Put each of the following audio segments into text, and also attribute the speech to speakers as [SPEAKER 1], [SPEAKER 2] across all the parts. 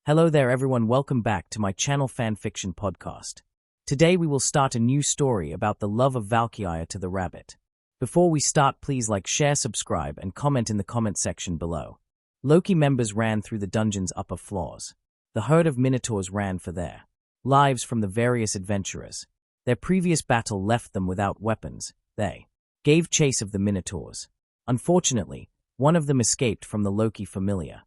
[SPEAKER 1] Hello there everyone, welcome back to my channel Fanfiction podcast. Today we will start a new story about the love of Valkyrie to the rabbit. Before we start, please like, share, subscribe, and comment in the comment section below. Loki members ran through the dungeon's upper floors. The herd of minotaurs ran for their lives from the various adventurers. Their previous battle left them without weapons. They gave chase of the minotaurs. Unfortunately, one of them escaped from the Loki Familia.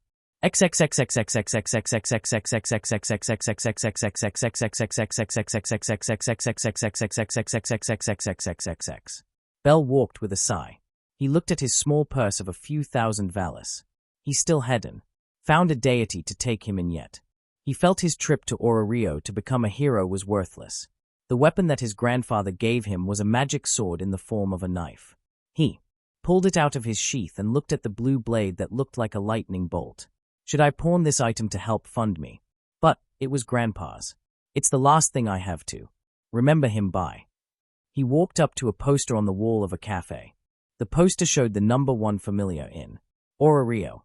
[SPEAKER 1] Bell walked with a sigh. He looked at his small purse of a few thousand valis. He still hadn't found a deity to take him in yet. He felt his trip to Rio to become a hero was worthless. The weapon that his grandfather gave him was a magic sword in the form of a knife. He pulled it out of his sheath and looked at the blue blade that looked like a lightning bolt. Should I pawn this item to help fund me? But it was Grandpa's. It's the last thing I have to remember him by. He walked up to a poster on the wall of a cafe. The poster showed the number 1 familiar in Rio.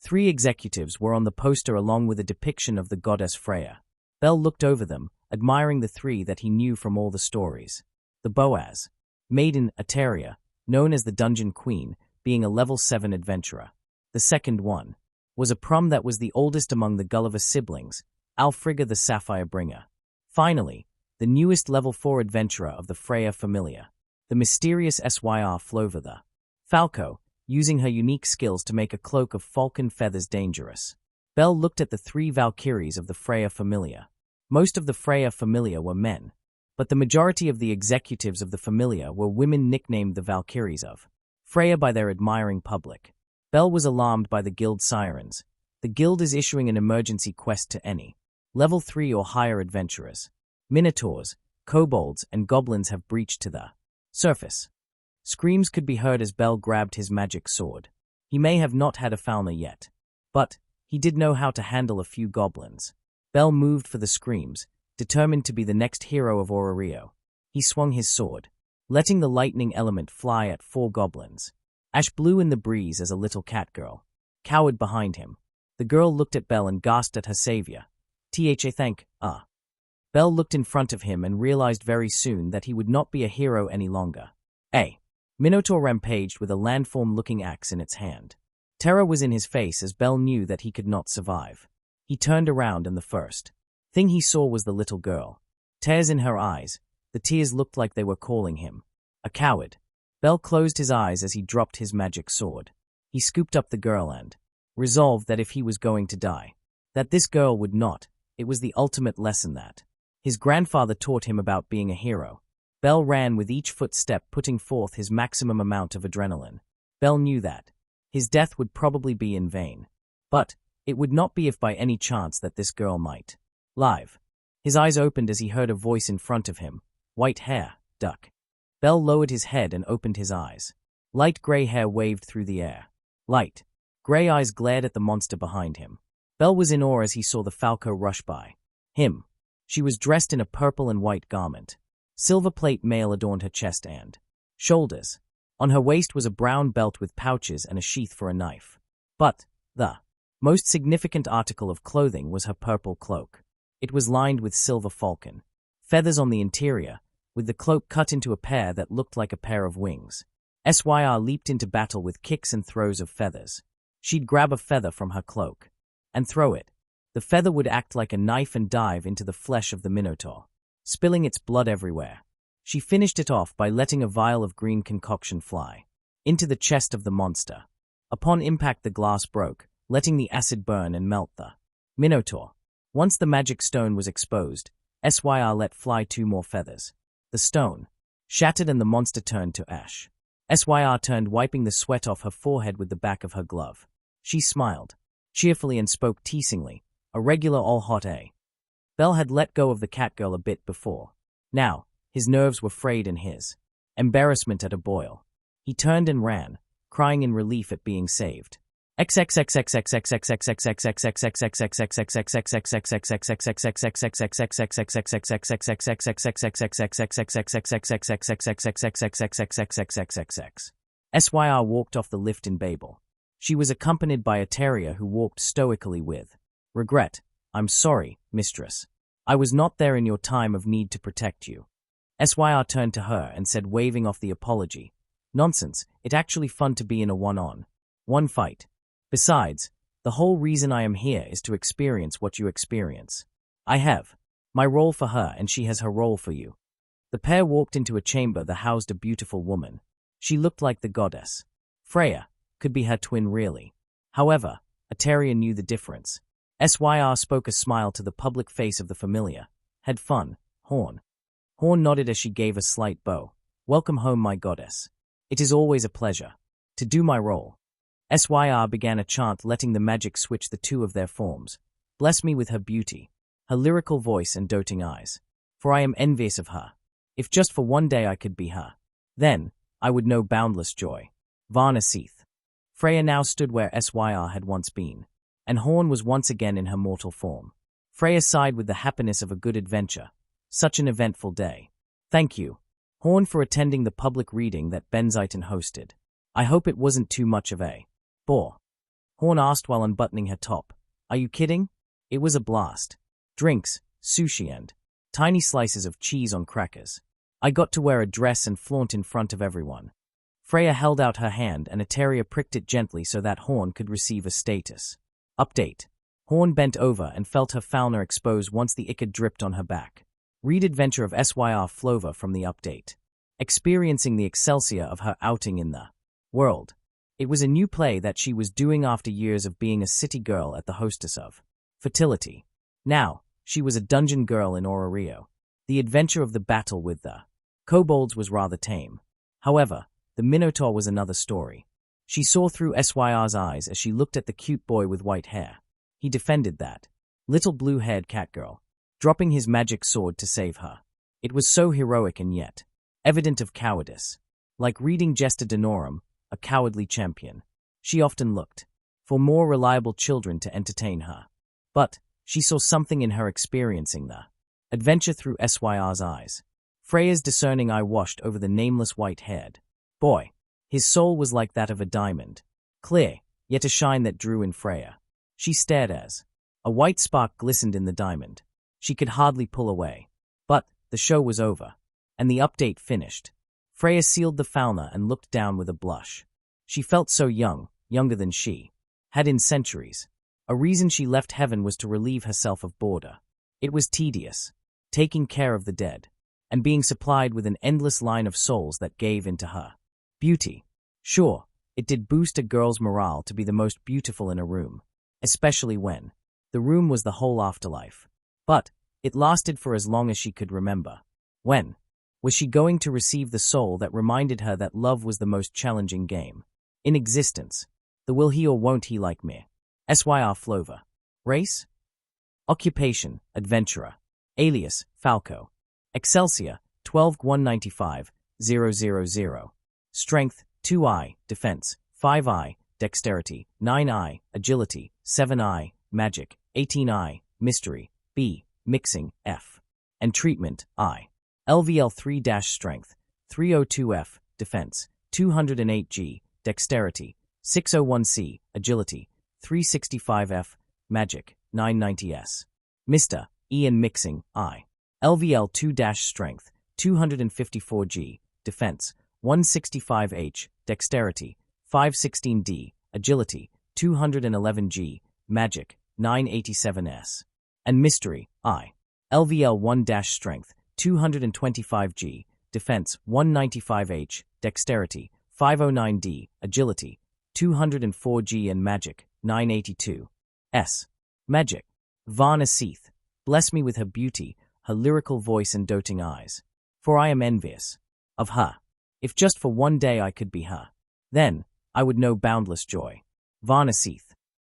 [SPEAKER 1] 3 executives were on the poster along with a depiction of the goddess Freya. Bell looked over them, admiring the 3 that he knew from all the stories. The Boaz, maiden Ataria, known as the Dungeon Queen, being a level 7 adventurer. The second one was a Prum that was the oldest among the Gulliver siblings, Alfrigg the Sapphire Bringer. Finally, the newest level 4 adventurer of the Freya Familia, the mysterious Syr Flova the Falco, using her unique skills to make a cloak of falcon feathers dangerous. Bell looked at the 3 Valkyries of the Freya Familia. Most of the Freya Familia were men, but the majority of the executives of the Familia were women nicknamed the Valkyries of Freya by their admiring public. Bell was alarmed by the guild sirens. The guild is issuing an emergency quest to any level 3 or higher adventurers. Minotaurs, kobolds, and goblins have breached to the surface. Screams could be heard as Bell grabbed his magic sword. He may have not had a Falna yet, but he did know how to handle a few goblins. Bell moved for the screams, determined to be the next hero of Rio. He swung his sword, letting the lightning element fly at 4 goblins. Ash blew in the breeze as a little cat girl cowered behind him. The girl looked at Bell and gasped at her savior. Thank. Bell looked in front of him and realized very soon that he would not be a hero any longer. A Minotaur rampaged with a landform-looking axe in its hand. Terror was in his face as Bell knew that he could not survive. He turned around and the first thing he saw was the little girl. Tears in her eyes, the tears looked like they were calling him a coward. Bell closed his eyes as he dropped his magic sword. He scooped up the girl and resolved that if he was going to die, that this girl would not. It was the ultimate lesson that his grandfather taught him about being a hero. Bell ran with each footstep, putting forth his maximum amount of adrenaline. Bell knew that his death would probably be in vain, but it would not be if by any chance that this girl might live. His eyes opened as he heard a voice in front of him. White hair, duck. Bell lowered his head and opened his eyes. Light gray hair waved through the air. Light gray eyes glared at the monster behind him. Bell was in awe as he saw the Falco rush by him. She was dressed in a purple and white garment. Silver plate mail adorned her chest and shoulders. On her waist was a brown belt with pouches and a sheath for a knife. But the most significant article of clothing was her purple cloak. It was lined with silver falcon feathers on the interior, with the cloak cut into a pair that looked like a pair of wings. Syr leaped into battle with kicks and throws of feathers. She'd grab a feather from her cloak and throw it. The feather would act like a knife and dive into the flesh of the Minotaur, spilling its blood everywhere. She finished it off by letting a vial of green concoction fly into the chest of the monster. Upon impact, the glass broke, letting the acid burn and melt the Minotaur. Once the magic stone was exposed, Syr let fly 2 more feathers. The stone shattered and the monster turned to ash. Syr turned, wiping the sweat off her forehead with the back of her glove. She smiled cheerfully and spoke teasingly, a regular all-hot A. Bell had let go of the catgirl a bit before. Now, his nerves were frayed in his embarrassment at a boil. He turned and ran, crying in relief at being saved. Syr walked off the lift in Babel. She was accompanied by Ataria, who walked stoically with regret, I'm sorry, mistress. I was not there in your time of need to protect you. Syr turned to her and said, waving off the apology. Nonsense, it's actually fun to be in a one-on-one fight. Besides, the whole reason I am here is to experience what you experience. I have my role for her and she has her role for you. The pair walked into a chamber that housed a beautiful woman. She looked like the goddess. Freya could be her twin really. However, Ateria knew the difference. Syr spoke a smile to the public face of the familiar. Had fun, Horn. Horn nodded as she gave a slight bow. Welcome home, my goddess. It is always a pleasure to do my role. Syr began a chant, letting the magic switch the two of their forms. Bless me with her beauty, her lyrical voice and doting eyes. For I am envious of her. If just for one day I could be her, then I would know boundless joy. Varna Seath. Freya now stood where Syr had once been, and Horn was once again in her mortal form. Freya sighed with the happiness of a good adventure. Such an eventful day. Thank you, Horn, for attending the public reading that Benziton hosted. I hope it wasn't too much of a bore. Horn asked while unbuttoning her top. Are you kidding? It was a blast. Drinks, sushi and tiny slices of cheese on crackers. I got to wear a dress and flaunt in front of everyone. Freya held out her hand and Ateria pricked it gently so that Horn could receive a status update. Horn bent over and felt her fauna exposed once the ichor dripped on her back. Read adventure of Syr Flova from the update. Experiencing the excelsior of her outing in the world. It was a new play that she was doing after years of being a city girl at the Hostess of Fertility. Now, she was a dungeon girl in Orario. The adventure of the battle with the kobolds was rather tame. However, the Minotaur was another story. She saw through Syr's eyes as she looked at the cute boy with white hair. He defended that little blue-haired catgirl, dropping his magic sword to save her. It was so heroic and yet evident of cowardice. Like reading Gesta Denorum, a cowardly champion. She often looked for more reliable children to entertain her. But she saw something in her experiencing the adventure through Syr's eyes. Freya's discerning eye washed over the nameless white-haired boy. His soul was like that of a diamond, clear, yet a shine that drew in Freya. She stared as a white spark glistened in the diamond. She could hardly pull away. But the show was over, and the update finished. Freya sealed the fauna and looked down with a blush. She felt so young, younger than she had in centuries. A reason she left heaven was to relieve herself of border. It was tedious, taking care of the dead, and being supplied with an endless line of souls that gave into her beauty. Sure, it did boost a girl's morale to be the most beautiful in a room, especially when the room was the whole afterlife. But it lasted for as long as she could remember. When was she going to receive the soul that reminded her that love was the most challenging game in existence? The will he or won't he like me? Syr Flova. Race? Occupation, adventurer. Alias, Falco. Excelsior, 12-195, 000. Strength, 2i, defense, 5i, dexterity, 9i, agility, 7i, magic, 18i, mystery, B, mixing, F. And treatment, I. LVL 3-strength, 302F, defense, 208G, dexterity, 601C, agility, 365F, magic, 990S. Mr. E and mixing, I. LVL 2-strength, 254G, defense, 165H, dexterity, 516D, agility, 211G, magic, 987S. And mystery, I. LVL 1-strength, 225G, defense, 195H, dexterity, 509D, agility, 204G and magic, 982. S. Magic. Varna Seath. Bless me with her beauty, her lyrical voice and doting eyes. For I am envious of her. If just for one day I could be her, then I would know boundless joy. Varna Seath.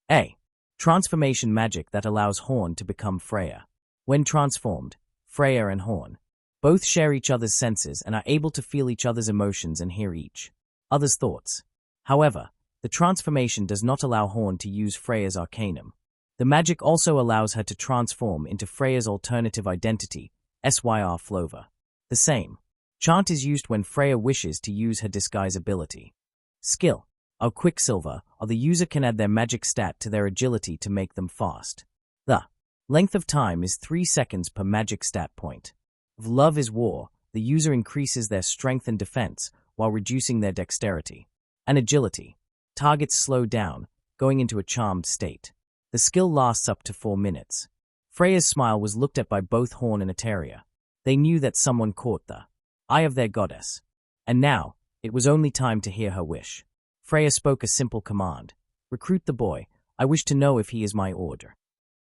[SPEAKER 1] A. Transformation magic that allows Horn to become Freya. When transformed, Freya and Horn both share each other's senses and are able to feel each other's emotions and hear each other's thoughts. However, the transformation does not allow Horn to use Freya's arcanum. The magic also allows her to transform into Freya's alternative identity, Syr Flova. The same chant is used when Freya wishes to use her disguise ability. Skill. Or Quicksilver, or the user can add their magic stat to their agility to make them fast. The Length of time is 3 seconds per magic stat point. If love is war, the user increases their strength and defense while reducing their dexterity and agility. Targets slow down, going into a charmed state. The skill lasts up to 4 minutes. Freya's smile was looked at by both Horn and Eteria. They knew that someone caught the eye of their goddess. And now, it was only time to hear her wish. Freya spoke a simple command. Recruit the boy. I wish to know if he is my order.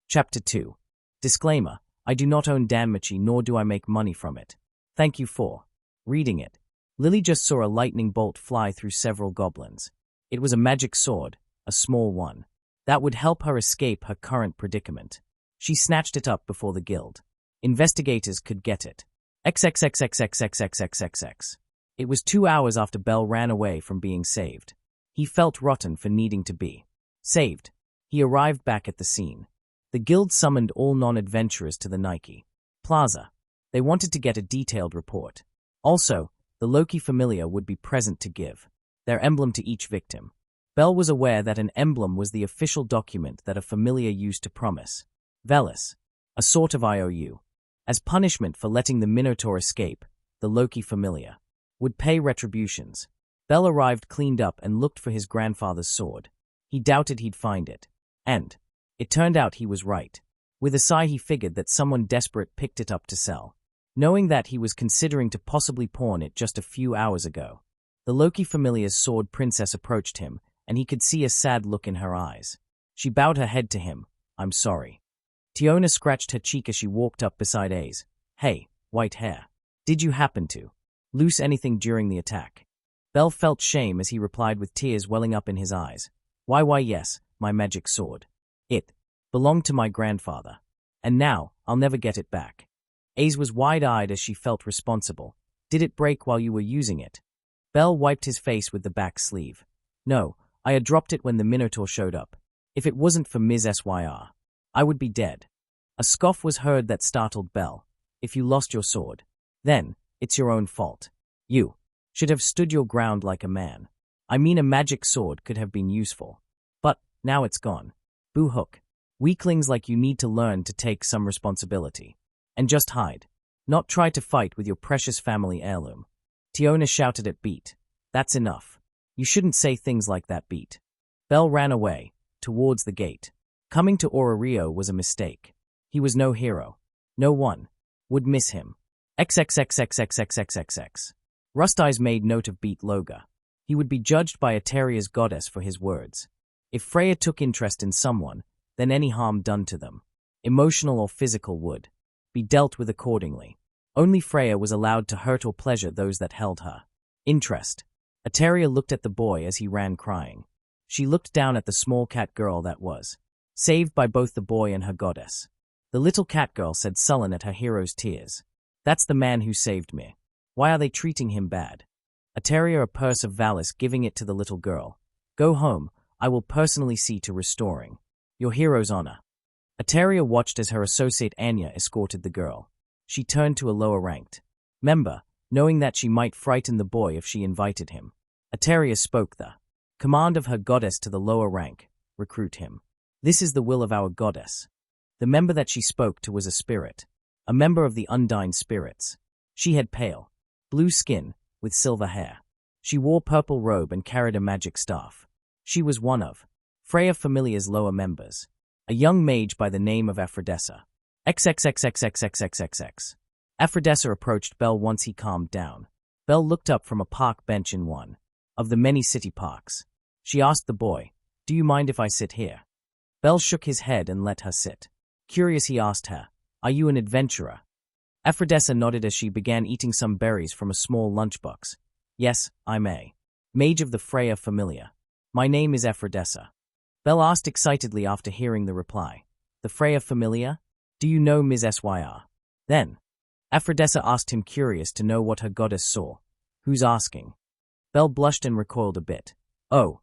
[SPEAKER 1] Chapter 2. Disclaimer. I do not own Danmachi, nor do I make money from it. Thank you for reading it. Lily just saw a lightning bolt fly through several goblins. It was a magic sword, a small one, that would help her escape her current predicament. She snatched it up before the guild. Investigators could get it. XXXXXXXXXX. It was 2 hours after Bell ran away from being saved. He felt rotten for needing to be saved. He arrived back at the scene. The guild summoned all non-adventurers to the Nike Plaza. They wanted to get a detailed report. Also, the Loki Familia would be present to give their emblem to each victim. Bell was aware that an emblem was the official document that a familia used to promise Velis, a sort of IOU. As punishment for letting the Minotaur escape, the Loki Familia would pay retributions. Bell arrived cleaned up and looked for his grandfather's sword. He doubted he'd find it. And it turned out he was right. With a sigh, he figured that someone desperate picked it up to sell, knowing that he was considering to possibly pawn it just a few hours ago. The Loki Familia's sword princess approached him, and he could see a sad look in her eyes. She bowed her head to him. I'm sorry. Tiona scratched her cheek as she walked up beside Ace. Hey, white hair. Did you happen to loose anything during the attack? Bell felt shame as he replied with tears welling up in his eyes. Why yes, my magic sword. It belonged to my grandfather. And now, I'll never get it back. Ace was wide-eyed as she felt responsible. Did it break while you were using it? Bell wiped his face with the back sleeve. No, I had dropped it when the Minotaur showed up. If it wasn't for Ms. SYR, I would be dead. A scoff was heard that startled Bell. If you lost your sword, then it's your own fault. You should have stood your ground like a man. I mean, a magic sword could have been useful. But now it's gone. Boo hook. Weaklings like you need to learn to take some responsibility. And just hide. Not try to fight with your precious family heirloom. Tiona shouted at Beat. That's enough. You shouldn't say things like that, Beat. Bell ran away, towards the gate. Coming to Orario was a mistake. He was no hero. No one would miss him. XXXXXXXXX. Rust Eyes made note of Beat Loga. He would be judged by Eteria's goddess for his words. If Freya took interest in someone, then any harm done to them, emotional or physical, would be dealt with accordingly. Only Freya was allowed to hurt or pleasure those that held her interest. Eteria looked at the boy as he ran crying. She looked down at the small cat girl that was saved by both the boy and her goddess. The little cat girl said, sullen at her hero's tears. That's the man who saved me. Why are they treating him bad? Eteria, a purse of Valis, giving it to the little girl. Go home, I will personally see to restoring your hero's honor. Eteria watched as her associate Anya escorted the girl. She turned to a lower-ranked member, knowing that she might frighten the boy if she invited him. Eteria spoke the command of her goddess to the lower rank. Recruit him. This is the will of our goddess. The member that she spoke to was a spirit, a member of the Undyne spirits. She had pale blue skin with silver hair. She wore purple robe and carried a magic staff. She was one of Freya Familia's lower members, a young mage by the name of Aphrodessa. XXXXXXXXX. Aphrodessa approached Bell once he calmed down. Bell looked up from a park bench in one of the many city parks. She asked the boy, do you mind if I sit here? Bell shook his head and let her sit. Curious, he asked her, are you an adventurer? Aphrodessa nodded as she began eating some berries from a small lunchbox. Yes, I'm a mage of the Freya Familia. My name is Aphrodessa. Bell asked excitedly after hearing the reply. The Freya Familia? Do you know Ms. SYR? Then Aphrodessa asked him, curious to know what her goddess saw. Who's asking? Bell blushed and recoiled a bit. Oh,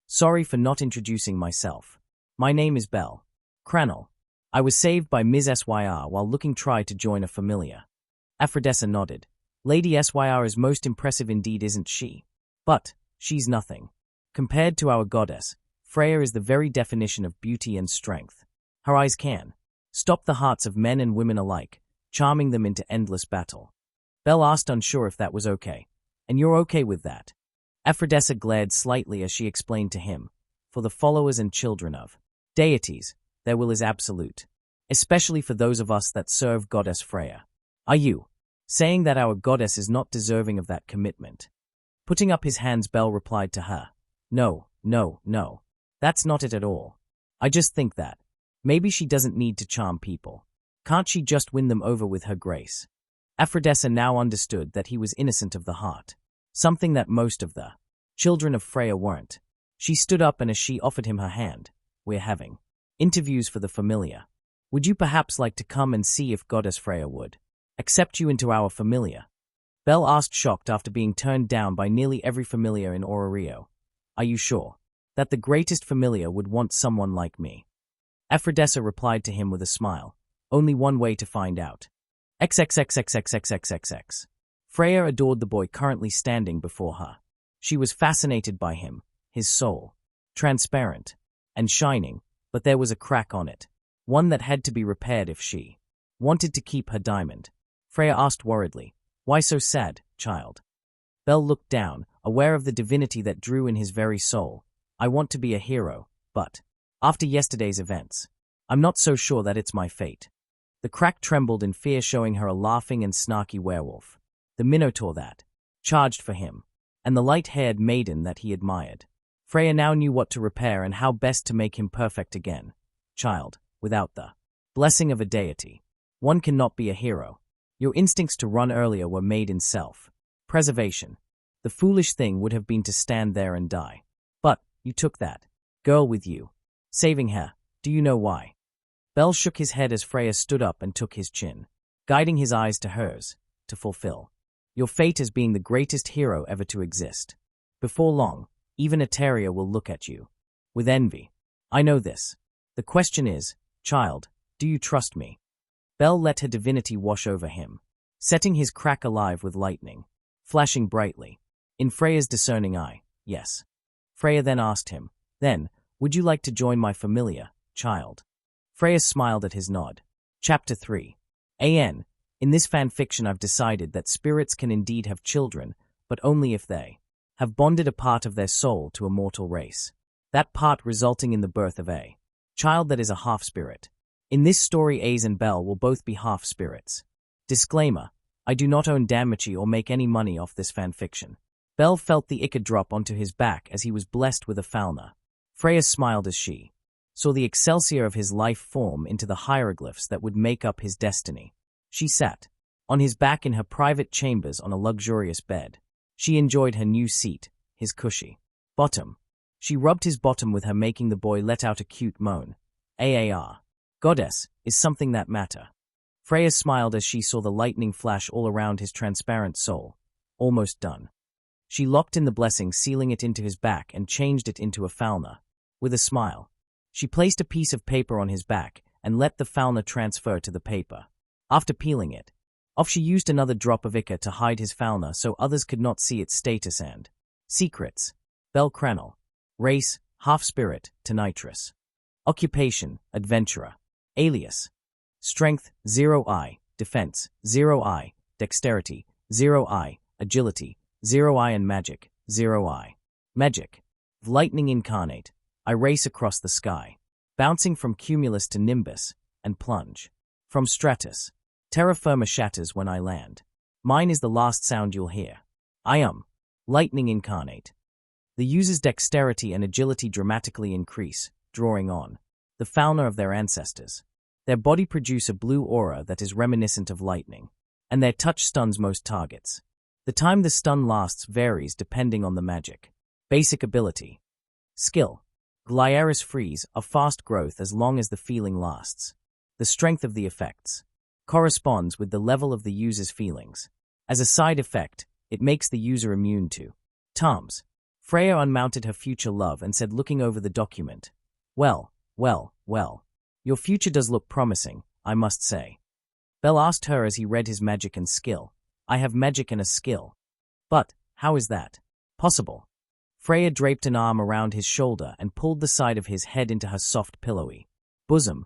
[SPEAKER 1] sorry for not introducing myself. My name is Bell Cranel. I was saved by Ms. SYR while looking tried to join a familia. Aphrodessa nodded. Lady SYR is most impressive indeed, isn't she? But she's nothing compared to our goddess. Freya is the very definition of beauty and strength. Her eyes can Stop the hearts of men and women alike, charming them into endless battle. Belle asked, unsure if that was okay. And you're okay with that? Aphrodite glared slightly as she explained to him, for the followers and children of deities, their will is absolute, especially for those of us that serve Goddess Freya. Are you saying that our goddess is not deserving of that commitment? Putting up his hands, Belle replied to her. No, no, no. That's not it at all. I just think that maybe she doesn't need to charm people. Can't she just win them over with her grace? Aphrodite now understood that he was innocent of the heart, something that most of the children of Freya weren't. She stood up, and as she offered him her hand, we're having interviews for the Familia. Would you perhaps like to come and see if Goddess Freya would accept you into our Familia? Belle asked, shocked after being turned down by nearly every Familia in Orario. Are you sure that the greatest Familia would want someone like me? Aphrodite replied to him with a smile. Only one way to find out. XXXXXXXXX. Freya adored the boy currently standing before her. She was fascinated by him, his soul, transparent and shining, but there was a crack on it, one that had to be repaired if she wanted to keep her diamond. Freya asked worriedly, why so sad, child? Belle looked down, aware of the divinity that drew in his very soul. I want to be a hero, but after yesterday's events, I'm not so sure that it's my fate. The crack trembled in fear, showing her a laughing and snarky werewolf, the minotaur that charged for him, and the light-haired maiden that he admired. Freya now knew what to repair and how best to make him perfect again. Child, without the blessing of a deity, one cannot be a hero. Your instincts to run earlier were made in self-preservation. The foolish thing would have been to stand there and die. But you took that girl with you, saving her. Do you know why? Belle shook his head as Freya stood up and took his chin, guiding his eyes to hers, to fulfill your fate as being the greatest hero ever to exist. Before long, even Eteria will look at you with envy. I know this. The question is, child, do you trust me? Belle let her divinity wash over him, setting his crack alive with lightning, flashing brightly. In Freya's discerning eye, yes. Freya then asked him, then, would you like to join my Familia, child? Freya smiled at his nod. Chapter 3. In this fanfiction I've decided that spirits can indeed have children, but only if they have bonded a part of their soul to a mortal race. That part resulting in the birth of a child that is a half-spirit. In this story, Ace and Belle will both be half-spirits. Disclaimer, I do not own Damachi or make any money off this fanfiction. Belle felt the ichor drop onto his back as he was blessed with a Falna. Freya smiled as she saw the excelsior of his life form into the hieroglyphs that would make up his destiny. She sat on his back in her private chambers on a luxurious bed. She enjoyed her new seat, his cushy bottom. She rubbed his bottom with her, making the boy let out a cute moan. Aar. Goddess, is something that matter? Freya smiled as she saw the lightning flash all around his transparent soul. Almost done. She locked in the blessing, sealing it into his back, and changed it into a Falna. With a smile, she placed a piece of paper on his back and let the Falna transfer to the paper. After peeling it off, she used another drop of ichor to hide his Falna so others could not see its status and secrets. Belle Cranel. Race, half-spirit, Tenitrus. Occupation, adventurer. Alias. Strength, 0i. Defense, 0i. Dexterity, 0i. Agility, 0i. And magic, 0i. Magic. Lightning incarnate. I race across the sky, bouncing from cumulus to nimbus, and plunge. From stratus. Terra firma shatters when I land. Mine is the last sound you'll hear. I am lightning incarnate. The user's dexterity and agility dramatically increase, drawing on the fauna of their ancestors. Their body produce a blue aura that is reminiscent of lightning, and their touch stuns most targets. The time the stun lasts varies depending on the magic. Basic ability. Skill. Glyaris freeze, a fast growth as long as the feeling lasts. The strength of the effects corresponds with the level of the user's feelings. As a side effect, it makes the user immune to charms. Freya unmounted her future love and said, looking over the document, well, your future does look promising, I must say. Belle asked her as he read his magic and skill. I have magic and a skill. But, how is that possible? Freya draped an arm around his shoulder and pulled the side of his head into her soft pillowy bosom,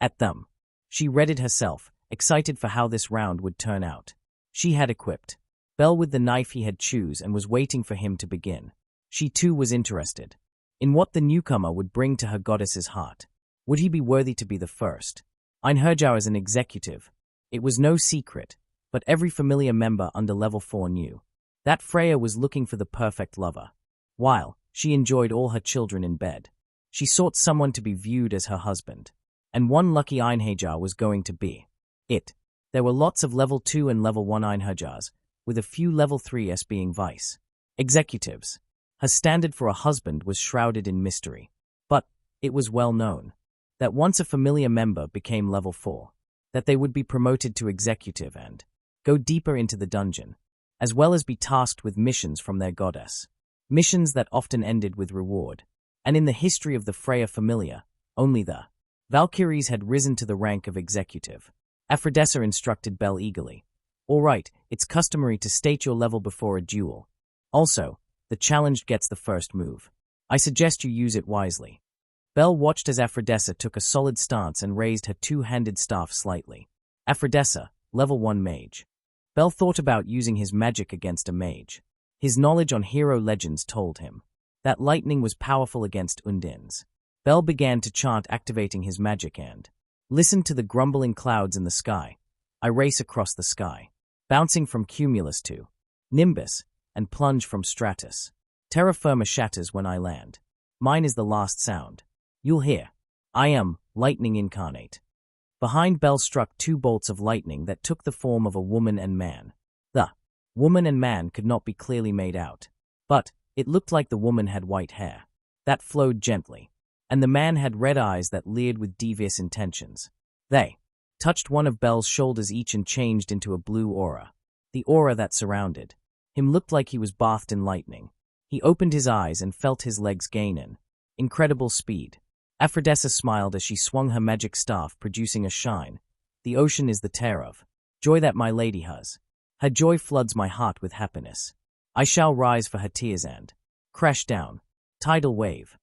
[SPEAKER 1] At them. She readied herself, excited for how this round would turn out. She had equipped Bell with the knife he had choose and was waiting for him to begin. She too was interested in what the newcomer would bring to her goddess's heart. Would he be worthy to be the first? Einherjar as an executive. It was no secret, but every familiar member under level 4 knew that Freya was looking for the perfect lover. While she enjoyed all her children in bed, she sought someone to be viewed as her husband. And one lucky Einherjar was going to be it. There were lots of level 2 and level 1 Einherjars, with a few level 3s being vice executives. Her standard for a husband was shrouded in mystery. But it was well known that once a familiar member became level 4, that they would be promoted to executive and go deeper into the dungeon, as well as be tasked with missions from their goddess. Missions that often ended with reward. And in the history of the Freya Familia, only the Valkyries had risen to the rank of executive. Aphrodite instructed Bell eagerly. All right, it's customary to state your level before a duel. Also, the challenged gets the first move. I suggest you use it wisely. Bell watched as Aphrodite took a solid stance and raised her two-handed staff slightly. Aphrodite, level 1 mage. Bell thought about using his magic against a mage. His knowledge on hero legends told him that lightning was powerful against Undines. Bel began to chant, activating his magic and listened to the grumbling clouds in the sky. I race across the sky, bouncing from cumulus to nimbus, and plunge from stratus. Terra firma shatters when I land. Mine is the last sound you'll hear. I am lightning incarnate. Behind Bel struck 2 bolts of lightning that took the form of a woman and man. The woman and man could not be clearly made out, but it looked like the woman had white hair that flowed gently, and the man had red eyes that leered with devious intentions. They touched one of Bel's shoulders each and changed into a blue aura. The aura that surrounded him looked like he was bathed in lightning. He opened his eyes and felt his legs gain in incredible speed. Aphrodite smiled as she swung her magic staff, producing a shine. The ocean is the tear of joy that my lady has. Her joy floods my heart with happiness. I shall rise for her tears and crash down. Tidal wave.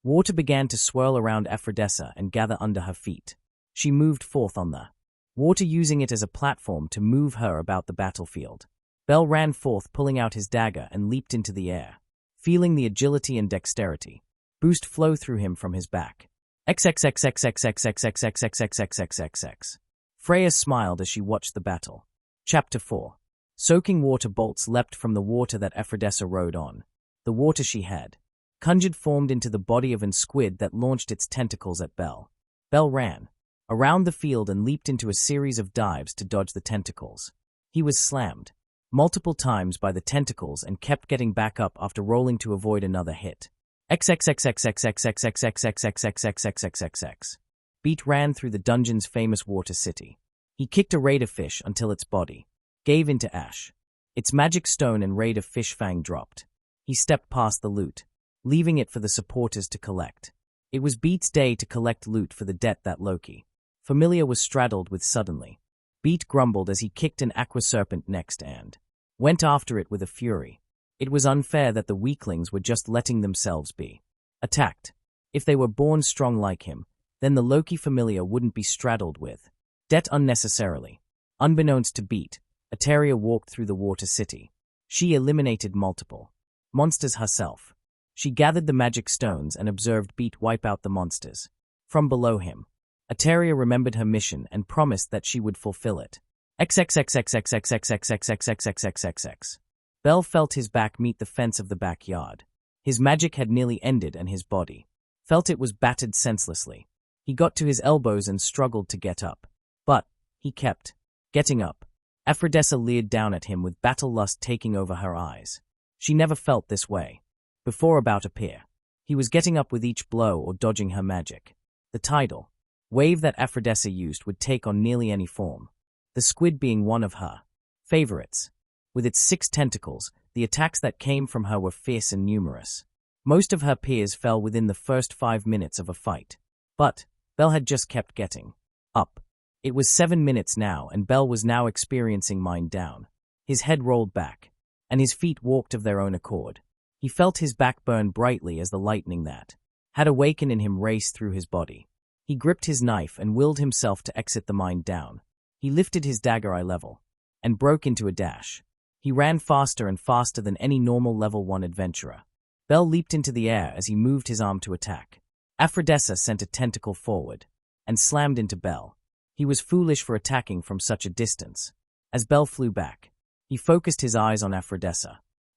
[SPEAKER 1] Water began to swirl around Aphrodite and gather under her feet. She moved forth on the water, using it as a platform to move her about the battlefield. Bel ran forth, pulling out his dagger, and leaped into the air, feeling the agility and dexterity boost flow through him from his back. XXXXXXXXXXXXXXXXXX. Freya smiled as she watched the battle. Chapter 4. Soaking water bolts leapt from the water that Aphrodite rode on. The water she had conjured formed into the body of an squid that launched its tentacles at Bel. Bel ran around the field and leaped into a series of dives to dodge the tentacles. He was slammed multiple times by the tentacles and kept getting back up after rolling to avoid another hit. XXXXXXXXXXXXXXXXXXX. Beat ran through the dungeon's famous water city. He kicked a raider fish until its body gave into ash. Its magic stone and raider fish fang dropped. He stepped past the loot, leaving it for the supporters to collect. It was Beat's day to collect loot for the debt that Loki Familia was straddled with suddenly. Beat grumbled as he kicked an aqua serpent next and went after it with a fury. It was unfair that the weaklings were just letting themselves be attacked. If they were born strong like him, then the Loki Familia wouldn't be straddled with debt unnecessarily. Unbeknownst to Beat, Eteria walked through the water city. She eliminated multiple monsters herself. She gathered the magic stones and observed Beat wipe out the monsters from below him. Eteria remembered her mission and promised that she would fulfill it. XXXXXXXXXXXXXXXX. Bel felt his back meet the fence of the backyard. His magic had nearly ended and his body felt it was battered senselessly. He got to his elbows and struggled to get up. But he kept getting up. Aphrodite leered down at him with battle lust taking over her eyes. She never felt this way before about a peer. He was getting up with each blow or dodging her magic. The tidal wave that Aphrodite used would take on nearly any form, the squid being one of her favorites. With its 6 tentacles, the attacks that came from her were fierce and numerous. Most of her peers fell within the first 5 minutes of a fight. But Bel had just kept getting up. It was 7 minutes now, and Bel was now experiencing mind down. His head rolled back, and his feet walked of their own accord. He felt his back burn brightly as the lightning that had awakened in him raced through his body. He gripped his knife and willed himself to exit the mind down. He lifted his dagger eye level and broke into a dash. He ran faster and faster than any normal level 1 adventurer. Bel leaped into the air as he moved his arm to attack. Aphrodite sent a tentacle forward and slammed into Bel. He was foolish for attacking from such a distance. As Bel flew back, he focused his eyes on Aphrodite.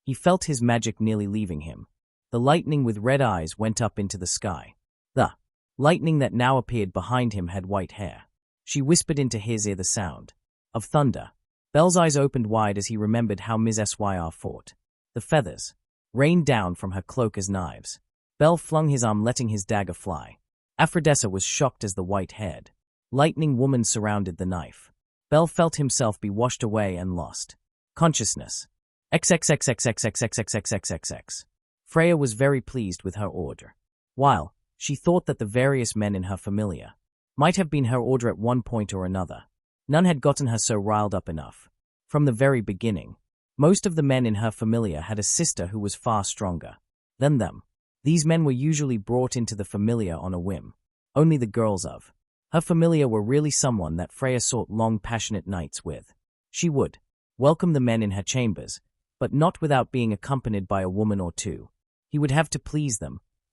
[SPEAKER 1] He felt his magic nearly leaving him. The lightning with red eyes went up into the sky. The lightning that now appeared behind him had white hair. She whispered into his ear the sound of thunder. Bel's eyes opened wide as he remembered how Ms. Syr fought. The feathers rained down from her cloak as knives. Bel flung his arm, letting his dagger fly. Aphrodite was shocked as the white-haired lightning woman surrounded the knife. Bel felt himself be washed away and lost consciousness. XXXXXXXXXXXXX. Freya was very pleased with her order. While she thought that the various men in her familia might have been her order at one point or another, none had gotten her so riled up enough. From the very beginning, most of the men in her familia had a sister who was far stronger than them. These men were usually brought into the familia on a whim. Only the girls of her familia were really someone that Freya sought long, passionate nights with. She would welcome the men in her chambers, but not without being accompanied by a woman or two. He would have to please them,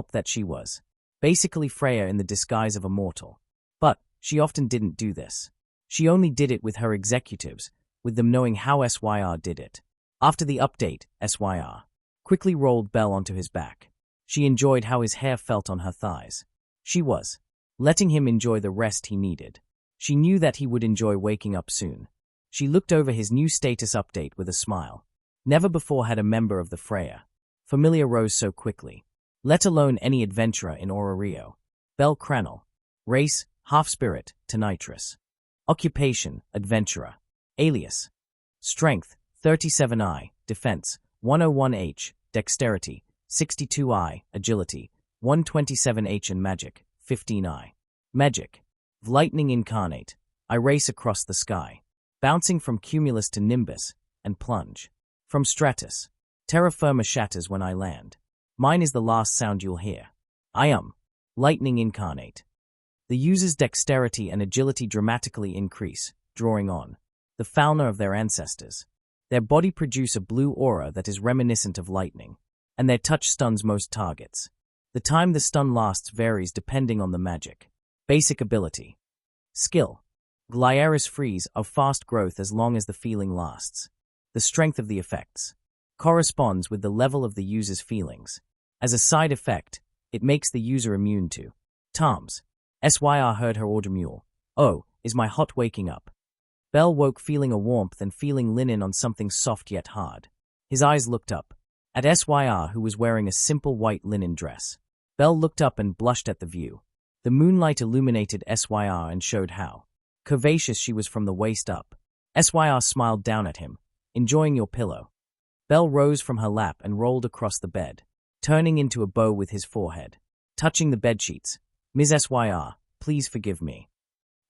[SPEAKER 1] help that she was basically Freya in the disguise of a mortal. But she often didn't do this. She only did it with her executives, with them knowing how SYR did it. After the update, SYR quickly rolled Belle onto his back. She enjoyed how his hair felt on her thighs. She was letting him enjoy the rest he needed. She knew that he would enjoy waking up soon. She looked over his new status update with a smile. Never before had a member of the Freya Familia rose so quickly, let alone any adventurer in Rio. Belle Cranel. Race, half-spirit, Tenitrus. Occupation, adventurer. Alias. Strength, 37I, defense, 101H, dexterity, 62I, agility, 127H and magic, 15I. Magic. Lightning incarnate. I race across the sky, bouncing from cumulus to nimbus, and plunge. From stratus. Terra firma shatters when I land. Mine is the last sound you'll hear. I am lightning incarnate. The user's dexterity and agility dramatically increase, drawing on the fauna of their ancestors. Their body produce a blue aura that is reminiscent of lightning, and their touch stuns most targets. The time the stun lasts varies depending on the magic. Basic ability. Skill. Glieris freeze of fast growth as long as the feeling lasts. The strength of the effects corresponds with the level of the user's feelings. As a side effect, it makes the user immune to Toms. SYR heard her order mule. Oh, is my hot waking up? Belle woke feeling a warmth and feeling linen on something soft yet hard. His eyes looked up at SYR, who was wearing a simple white linen dress. Belle looked up and blushed at the view. The moonlight illuminated SYR and showed how curvaceous she was from the waist up. SYR smiled down at him. Enjoying your pillow? Belle rose from her lap and rolled across the bed, turning into a bow with his forehead. Touching the bedsheets. Ms. SYR, please forgive me.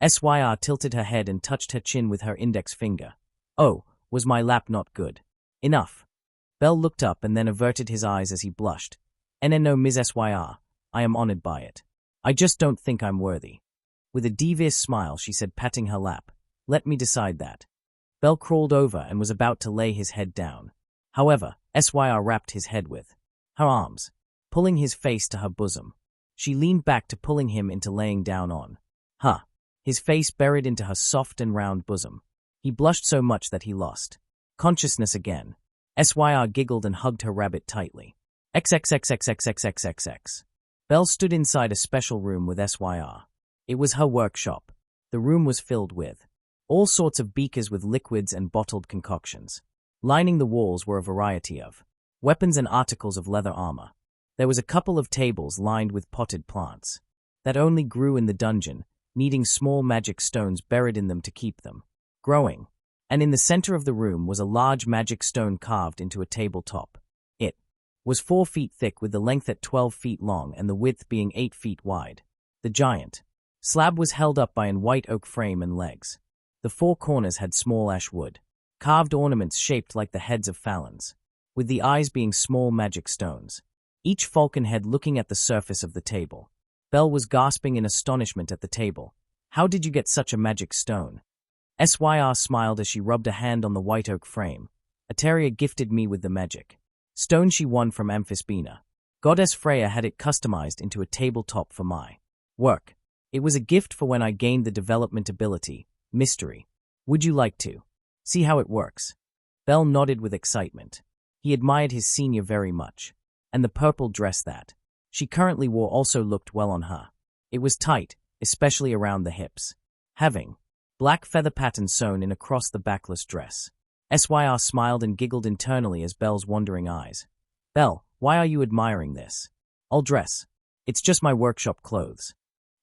[SPEAKER 1] SYR tilted her head and touched her chin with her index finger. Oh, was my lap not good? Enough. Belle looked up and then averted his eyes as he blushed. No, Ms. SYR, I am honored by it. I just don't think I'm worthy. With a devious smile, she said, patting her lap. Let me decide that. Belle crawled over and was about to lay his head down. However, SYR wrapped his head with her arms, pulling his face to her bosom. She leaned back to pulling him into laying down on his face buried into her soft and round bosom. He blushed so much that he lost consciousness again. SYR giggled and hugged her rabbit tightly. XXXXXXXXX. Belle stood inside a special room with SYR. It was her workshop. The room was filled with all sorts of beakers with liquids and bottled concoctions. Lining the walls were a variety of weapons and articles of leather armor. There was a couple of tables lined with potted plants that only grew in the dungeon, needing small magic stones buried in them to keep them growing. And in the center of the room was a large magic stone carved into a tabletop. It was 4 feet thick with the length at 12 feet long and the width being 8 feet wide. The giant slab was held up by an white oak frame and legs. The 4 corners had small ash wood carved ornaments shaped like the heads of falcons, with the eyes being small magic stones, each falcon head looking at the surface of the table. Belle was gasping in astonishment at the table. How did you get such a magic stone? SYR smiled as she rubbed a hand on the white oak frame. Ateria gifted me with the magic stone she won from Amphisbena. Goddess Freya had it customized into a tabletop for my work. It was a gift for when I gained the development ability, Mystery. Would you like to see how it works? Belle nodded with excitement. He admired his senior very much, and the purple dress that she currently wore also looked well on her. It was tight, especially around the hips. having black feather pattern sewn in across the backless dress. Syr smiled and giggled internally as Belle's wondering eyes. Belle, why are you admiring this? I'll dress. It's just my workshop clothes.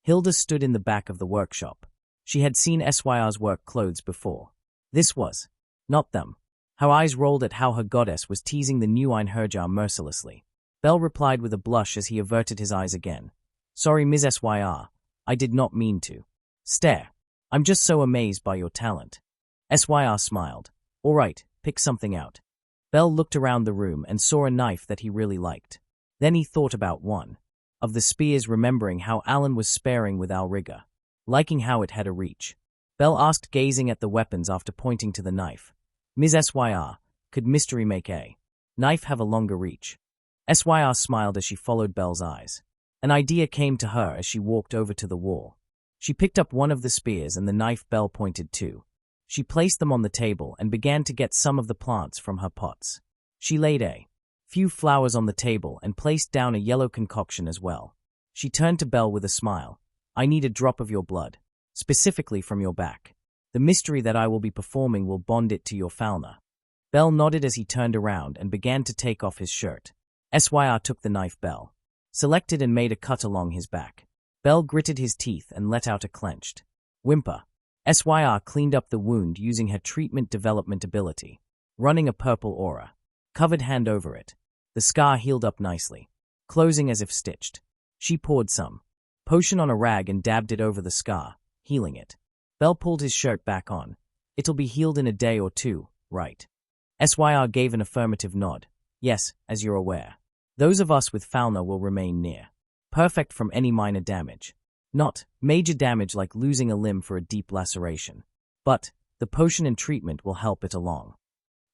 [SPEAKER 1] Hilda stood in the back of the workshop. She had seen Syr's work clothes before. This was not them. Her eyes rolled at how her goddess was teasing the new Einherjar mercilessly. Belle replied with a blush as he averted his eyes again. Sorry, Ms. Syr. I did not mean to stare. I'm just so amazed by your talent. Syr smiled. All right, pick something out. Belle looked around the room and saw a knife that he really liked. Then he thought about one of the spears, remembering how Alan was sparing with Alfrigg, liking how it had a reach. Belle asked, gazing at the weapons after pointing to the knife. Ms. Syr, could mystery make a knife have a longer reach? Syr smiled as she followed Belle's eyes. An idea came to her as she walked over to the wall. She picked up one of the spears and the knife Belle pointed to. She placed them on the table and began to get some of the plants from her pots. She laid a few flowers on the table and placed down a yellow concoction as well. She turned to Belle with a smile. I need a drop of your blood, specifically from your back. The mystery that I will be performing will bond it to your fauna. Belle nodded as he turned around and began to take off his shirt. Syr took the knife Belle selected and made a cut along his back. Belle gritted his teeth and let out a clenched whimper. Syr cleaned up the wound using her treatment development ability, running a purple aura. Covered hand over it. The scar healed up nicely, closing as if stitched. She poured some potion on a rag and dabbed it over the scar, healing it. Belle pulled his shirt back on. It'll be healed in a day or two, right? Syr gave an affirmative nod. Yes, as you're aware. Those of us with fauna will remain near perfect from any minor damage. Not major damage like losing a limb for a deep laceration. But the potion and treatment will help it along.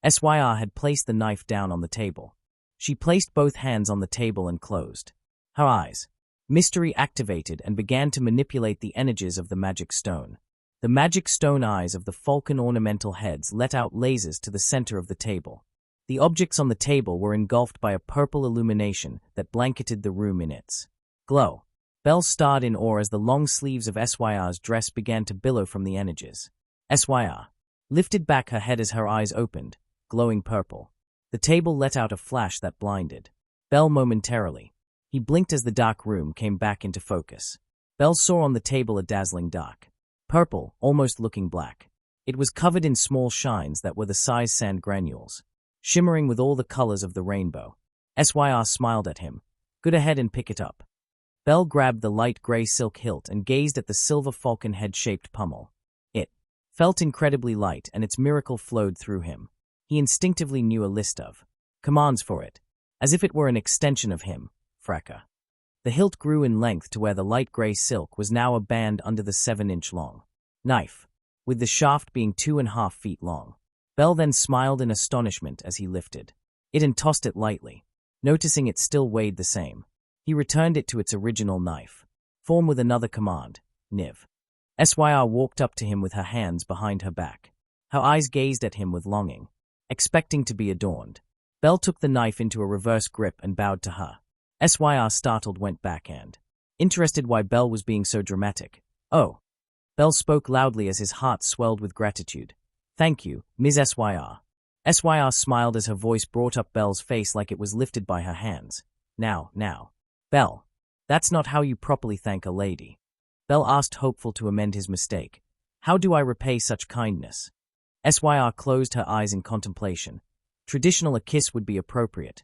[SPEAKER 1] Syr had placed the knife down on the table. She placed both hands on the table and closed her eyes. Mystery activated and began to manipulate the energies of the magic stone. The magic stone eyes of the falcon ornamental heads let out lasers to the center of the table. The objects on the table were engulfed by a purple illumination that blanketed the room in its glow. Belle stared in awe as the long sleeves of Syr's dress began to billow from the energies. Syr lifted back her head as her eyes opened, glowing purple. The table let out a flash that blinded Belle momentarily. He blinked as the dark room came back into focus. Belle saw on the table a dazzling dark purple, almost looking black. It was covered in small shines that were the size sand granules, shimmering with all the colors of the rainbow. Syr smiled at him. Go ahead and pick it up. Belle grabbed the light gray silk hilt and gazed at the silver falcon head-shaped pommel. It felt incredibly light and its miracle flowed through him. He instinctively knew a list of commands for it, as if it were an extension of him, Fracka. The hilt grew in length to where the light gray silk was now a band under the 7-inch long knife, with the shaft being 2.5 feet long. Belle then smiled in astonishment as he lifted it and tossed it lightly, noticing it still weighed the same. He returned it to its original knife form with another command, Niv. Syr walked up to him with her hands behind her back. Her eyes gazed at him with longing, expecting to be adorned. Belle took the knife into a reverse grip and bowed to her. Syr, startled, went back and interested why Belle was being so dramatic. Oh. Belle spoke loudly as his heart swelled with gratitude. Thank you, Ms. Syr. Syr smiled as her voice brought up Belle's face like it was lifted by her hands. Now. Belle, that's not how you properly thank a lady. Belle asked, hopeful to amend his mistake. How do I repay such kindness? Syr closed her eyes in contemplation. Traditional, a kiss would be appropriate.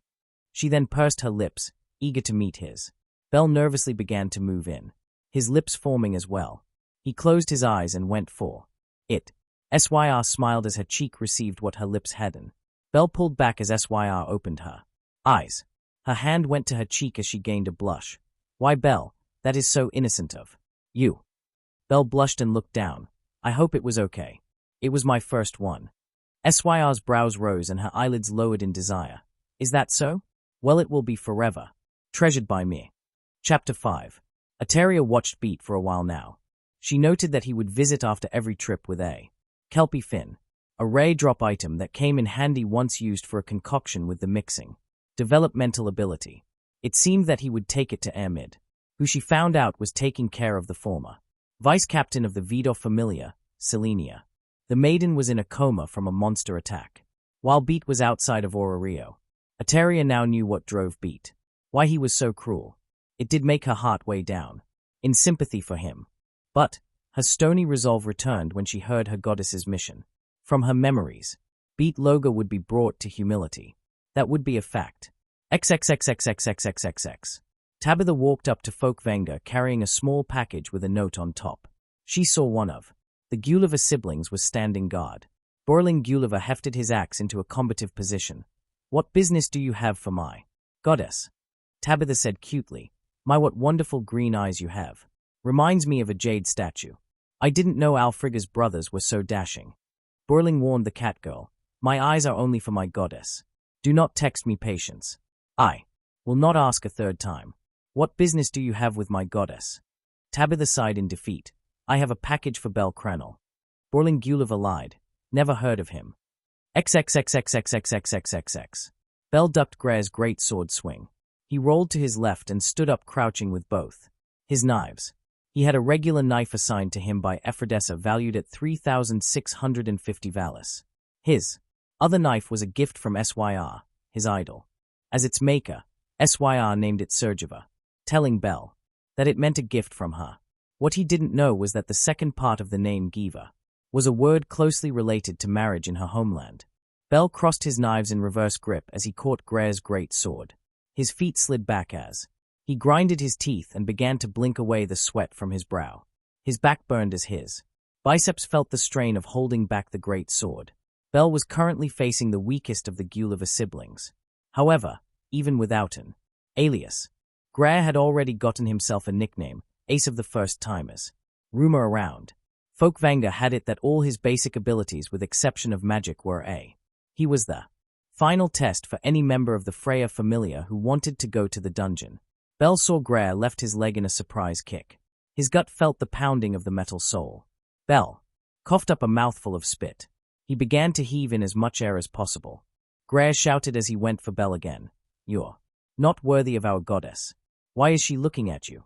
[SPEAKER 1] She then pursed her lips, eager to meet his. Belle nervously began to move in, his lips forming as well. He closed his eyes and went for it. Syr smiled as her cheek received what her lips hadn't. Belle pulled back as Syr opened her eyes. Her hand went to her cheek as she gained a blush. Why, Belle, that is so innocent of you. Belle blushed and looked down. I hope it was okay. It was my first one. Syr's brows rose and her eyelids lowered in desire. Is that so? Well, it will be forever. Treasured by me. Chapter 5. Ateria watched Beat for a while now. She noted that he would visit after every trip with a kelpie fin, a ray drop item that came in handy once used for a concoction with the mixing developmental ability. It seemed that he would take it to Amid, who she found out was taking care of the former. vice-captain of the Freya Familia, Selenia. The maiden was in a coma from a monster attack. While Beat was outside of Rio, Ataria now knew what drove Beat. Why he was so cruel. It did make her heart weigh down, in sympathy for him. But her stony resolve returned when she heard her goddess's mission. From her memories, Beat Loga would be brought to humility. That would be a fact. XXXXXXXXX. Tabitha walked up to Folkvanga carrying a small package with a note on top. She saw one of the Gulliver siblings was standing guard. Boiling Gulliver hefted his axe into a combative position. "What business do you have for my goddess?" Tabitha said cutely. "My, what wonderful green eyes you have. Reminds me of a jade statue. I didn't know Alfrigga's brothers were so dashing." Boiling warned the cat girl. "My eyes are only for my goddess. Do not text me patience. I will not ask a third time. What business do you have with my goddess?" Tabitha sighed in defeat. "I have a package for Bel Cranel." Boiling Gulliver lied. "Never heard of him." XXXXXXXXXX. Bel ducked Gre's great sword swing. He rolled to his left and stood up crouching with both his knives. He had a regular knife assigned to him by Ephrodessa valued at 3,650 Valis. His other knife was a gift from Syr, his idol. As its maker, Syr named it Surgiva, telling Bel that it meant a gift from her. What he didn't know was that the second part of the name Giva was a word closely related to marriage in her homeland. Bel crossed his knives in reverse grip as he caught Gre's great sword. His feet slid back as he grinded his teeth and began to blink away the sweat from his brow. His back burned as his biceps felt the strain of holding back the great sword. Bel was currently facing the weakest of the Gulliver siblings. However, even without an alias, Gre had already gotten himself a nickname, Ace of the First-Timers. Rumor around Folkvanga had it that all his basic abilities with exception of magic were A. He was the final test for any member of the Freya Familia who wanted to go to the dungeon. Bel saw Gre left his leg in a surprise kick. His gut felt the pounding of the metal sole. Bel coughed up a mouthful of spit. He began to heave in as much air as possible. Gre shouted as he went for Bel again. "You're not worthy of our goddess. Why is she looking at you?"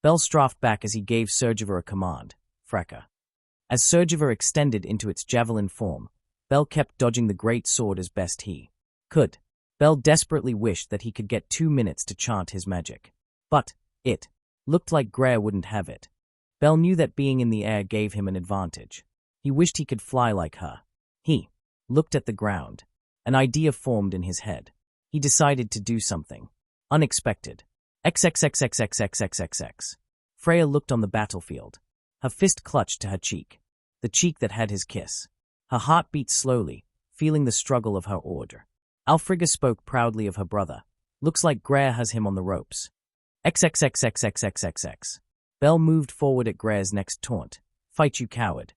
[SPEAKER 1] Bel strafed back as he gave Surgiva a command. Fracka. As Surgiva extended into its javelin form, Bel kept dodging the great sword as best he could. Bel desperately wished that he could get 2 minutes to chant his magic. But it looked like Gre wouldn't have it. Bel knew that being in the air gave him an advantage. He wished he could fly like her. He looked at the ground. An idea formed in his head. He decided to do something unexpected. XXXXXXXXX. Freya looked on the battlefield. Her fist clutched to her cheek, the cheek that had his kiss. Her heart beat slowly, feeling the struggle of her order. Alfrigga spoke proudly of her brother. "Looks like Gre has him on the ropes." XXXXXXXX. Bel moved forward at Gre's next taunt. "Fight, you coward."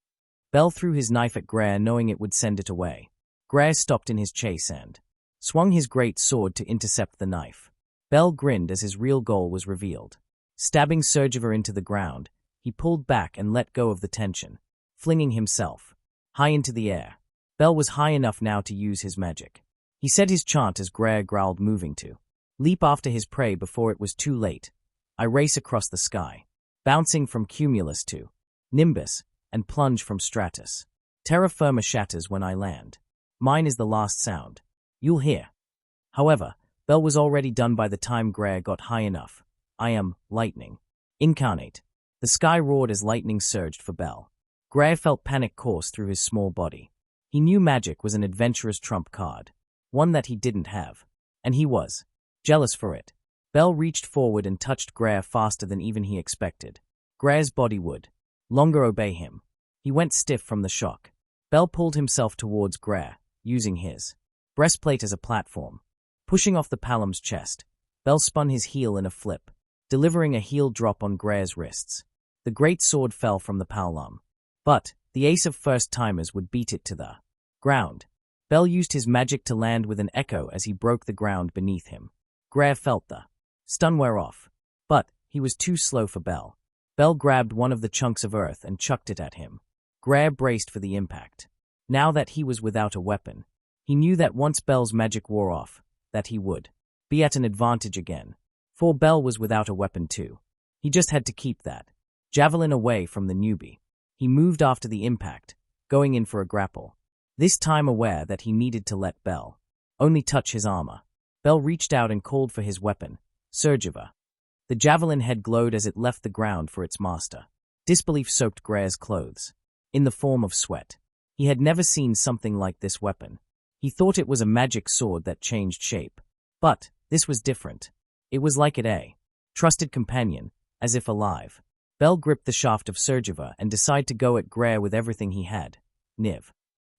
[SPEAKER 1] Bel threw his knife at Gre knowing it would send it away. Gre stopped in his chase and swung his great sword to intercept the knife. Bel grinned as his real goal was revealed. Stabbing Surgiva into the ground, he pulled back and let go of the tension, flinging himself high into the air. Bel was high enough now to use his magic. He said his chant as Gre growled, moving to leap after his prey before it was too late. "I race across the sky, bouncing from cumulus to nimbus, and plunge from stratus. Terra firma shatters when I land. Mine is the last sound you'll hear." However, Bel was already done by the time Gre got high enough. "I am lightning incarnate." The sky roared as lightning surged for Bel. Gre felt panic course through his small body. He knew magic was an adventurer's trump card, one that he didn't have, and he was jealous for it. Bel reached forward and touched Gre faster than even he expected. Gre's body would longer obey him. He went stiff from the shock. Bel pulled himself towards Gre, using his breastplate as a platform. Pushing off the Palam's chest, Bel spun his heel in a flip, delivering a heel drop on Gre's wrists. The great sword fell from the Palam. But the Ace of First-Timers would beat it to the ground. Bel used his magic to land with an echo as he broke the ground beneath him. Gre felt the stun wear off, but he was too slow for Bel. Bel grabbed one of the chunks of earth and chucked it at him. Gre braced for the impact. Now that he was without a weapon, he knew that once Bel's magic wore off, that he would be at an advantage again. For Bel was without a weapon too. He just had to keep that javelin away from the newbie. He moved after the impact, going in for a grapple, this time aware that he needed to let Bell only touch his armor. Bell reached out and called for his weapon, Surgiva. The javelin head glowed as it left the ground for its master. Disbelief soaked Greer's clothes, in the form of sweat. He had never seen something like this weapon. He thought it was a magic sword that changed shape. But this was different. It was like a trusted companion, as if alive. Bell gripped the shaft of Surgiva and decided to go at Greer with everything he had. Niv.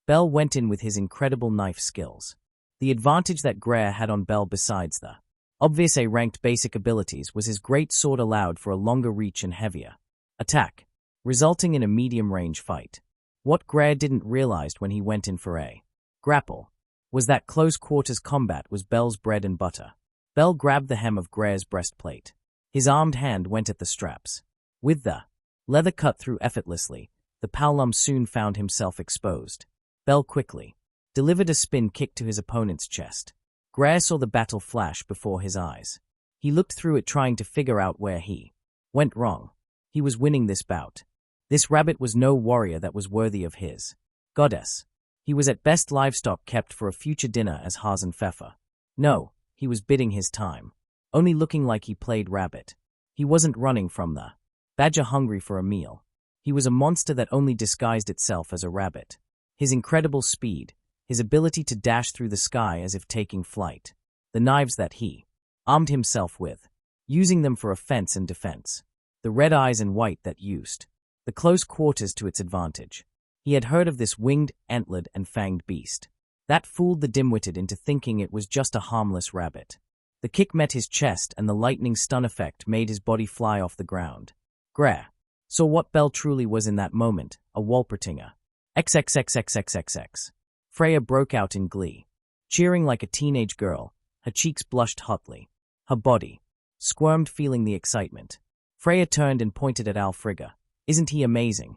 [SPEAKER 1] Bell went in with his incredible knife skills. The advantage that Greer had on Bell besides the obvious A-ranked basic abilities was his great sword allowed for a longer reach and heavier attack, resulting in a medium-range fight. What Greer didn't realize when he went in for a grapple was that close-quarters combat was Bell's bread and butter. Bell grabbed the hem of Greer's breastplate. His armed hand went at the straps. With the leather cut through effortlessly, the Paolum soon found himself exposed. Bell quickly delivered a spin kick to his opponent's chest. Greer saw the battle flash before his eyes. He looked through it trying to figure out where he went wrong. He was winning this bout. This rabbit was no warrior that was worthy of his goddess. He was at best livestock kept for a future dinner as Hazen Pfeffer. No, he was biding his time, only looking like he played rabbit. He wasn't running from the badger hungry for a meal. He was a monster that only disguised itself as a rabbit. His incredible speed, his ability to dash through the sky as if taking flight, the knives that he armed himself with, using them for offense and defense, the red eyes and white that used the close quarters to its advantage. He had heard of this winged, antlered, and fanged beast. That fooled the dim-witted into thinking it was just a harmless rabbit. The kick met his chest and the lightning stun effect made his body fly off the ground. Greer saw what Bell truly was in that moment, a Walpertinger. XXXXXXX. Freya broke out in glee, cheering like a teenage girl. Her cheeks blushed hotly. Her body squirmed, feeling the excitement. Freya turned and pointed at Alfrigg. Isn't he amazing?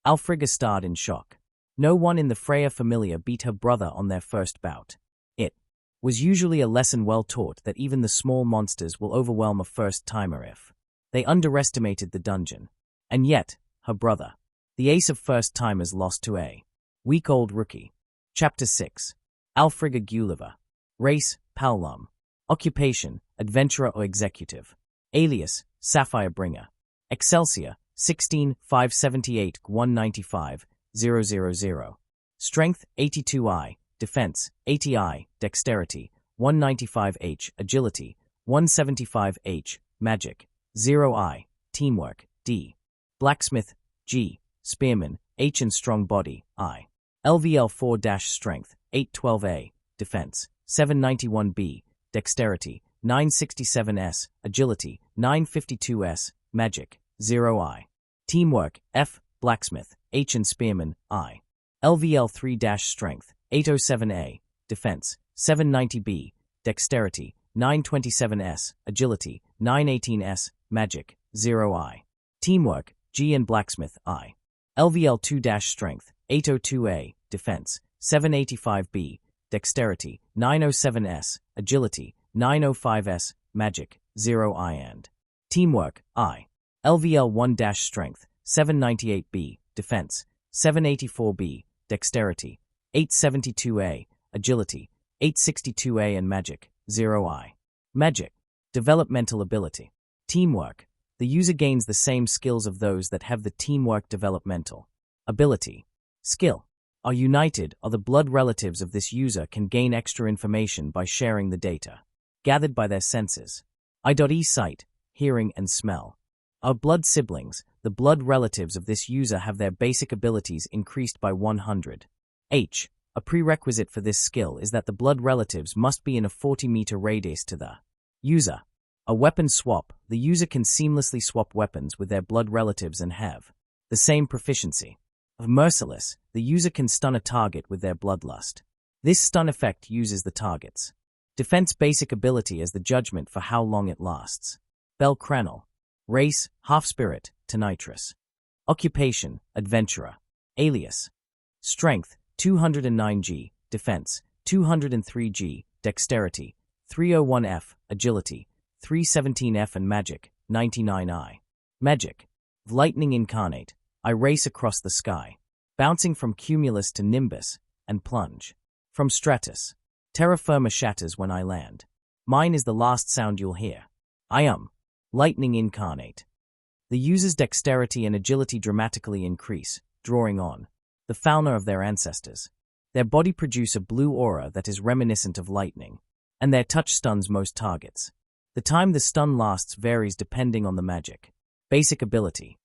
[SPEAKER 1] Alfrigg starred in shock. No one in the Freya Familia beat her brother on their first bout. It was usually a lesson well taught that even the small monsters will overwhelm a first-timer if they underestimated the dungeon. And yet, her brother, the ace of first-timers, lost to a week-old rookie. Chapter 6. Alfrigg Gulliver. Race, Paolum. Occupation, adventurer or executive. Alias, Sapphire Bringer. Excelsior, 16, 578, 195, 000. Strength, 82I. Defense, 80I. Dexterity, 195H. Agility, 175H. Magic, 0I. Teamwork, D. Blacksmith, G. Spearman, H. And strong body, I. LVL 4-strength, 812A. Defense, 791B. Dexterity, 967S. Agility, 952S. Magic, 0I. Teamwork, F. Blacksmith, H. And Spearman, I. LVL 3-strength, 807A. Defense, 790B. Dexterity, 927S. Agility, 918S. Magic, 0I. Teamwork, G. And Blacksmith, I. LVL 2-strength, 802A. Defense, 785B. Dexterity, 907S. Agility, 905S. Magic, 0I. And Teamwork, I. LVL 1-strength, 798B. Defense, 784B. Dexterity, 872A. Agility, 862A. And Magic, 0I. Magic. Developmental ability. Teamwork. The user gains the same skills of those that have the teamwork developmental ability. Skill. Are united or the blood relatives of this user can gain extra information by sharing the data gathered by their senses. I.e. sight, hearing, and smell. Our blood siblings, the blood relatives of this user, have their basic abilities increased by 100. H. A prerequisite for this skill is that the blood relatives must be in a 40-meter radius to the user. A weapon swap. The user can seamlessly swap weapons with their blood relatives and have the same proficiency. Of Merciless, the user can stun a target with their bloodlust. This stun effect uses the target's defense basic ability as the judgment for how long it lasts. Bell Cranel. Race, half-spirit, Tenitrus. Occupation, adventurer. Alias. Strength, 209G. Defense, 203G. Dexterity, 301F. Agility, 317F. And Magic, 99I. Magic. Lightning incarnate, I race across the sky, bouncing from cumulus to nimbus, and plunge. From stratus, terra firma shatters when I land. Mine is the last sound you'll hear. I am lightning incarnate. The user's dexterity and agility dramatically increase, drawing on the fauna of their ancestors. Their body produce a blue aura that is reminiscent of lightning, and their touch stuns most targets. The time the stun lasts varies depending on the magic. Basic ability.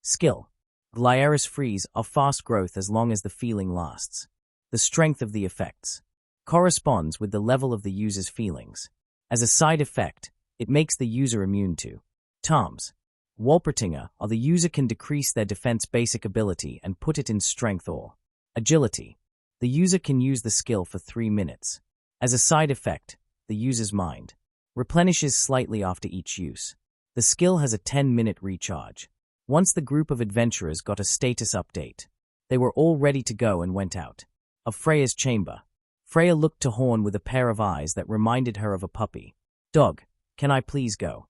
[SPEAKER 1] Skill. Glieris freeze of fast growth as long as the feeling lasts. The strength of the effects corresponds with the level of the user's feelings. As a side effect, it makes the user immune to charms. Walpertinger, or the user can decrease their defense basic ability and put it in strength or agility. The user can use the skill for 3 minutes. As a side effect, the user's mind replenishes slightly after each use. The skill has a 10-minute recharge. Once the group of adventurers got a status update, they were all ready to go and went out of Freya's chamber. Freya looked to Horn with a pair of eyes that reminded her of a puppy. Dog, can I please go?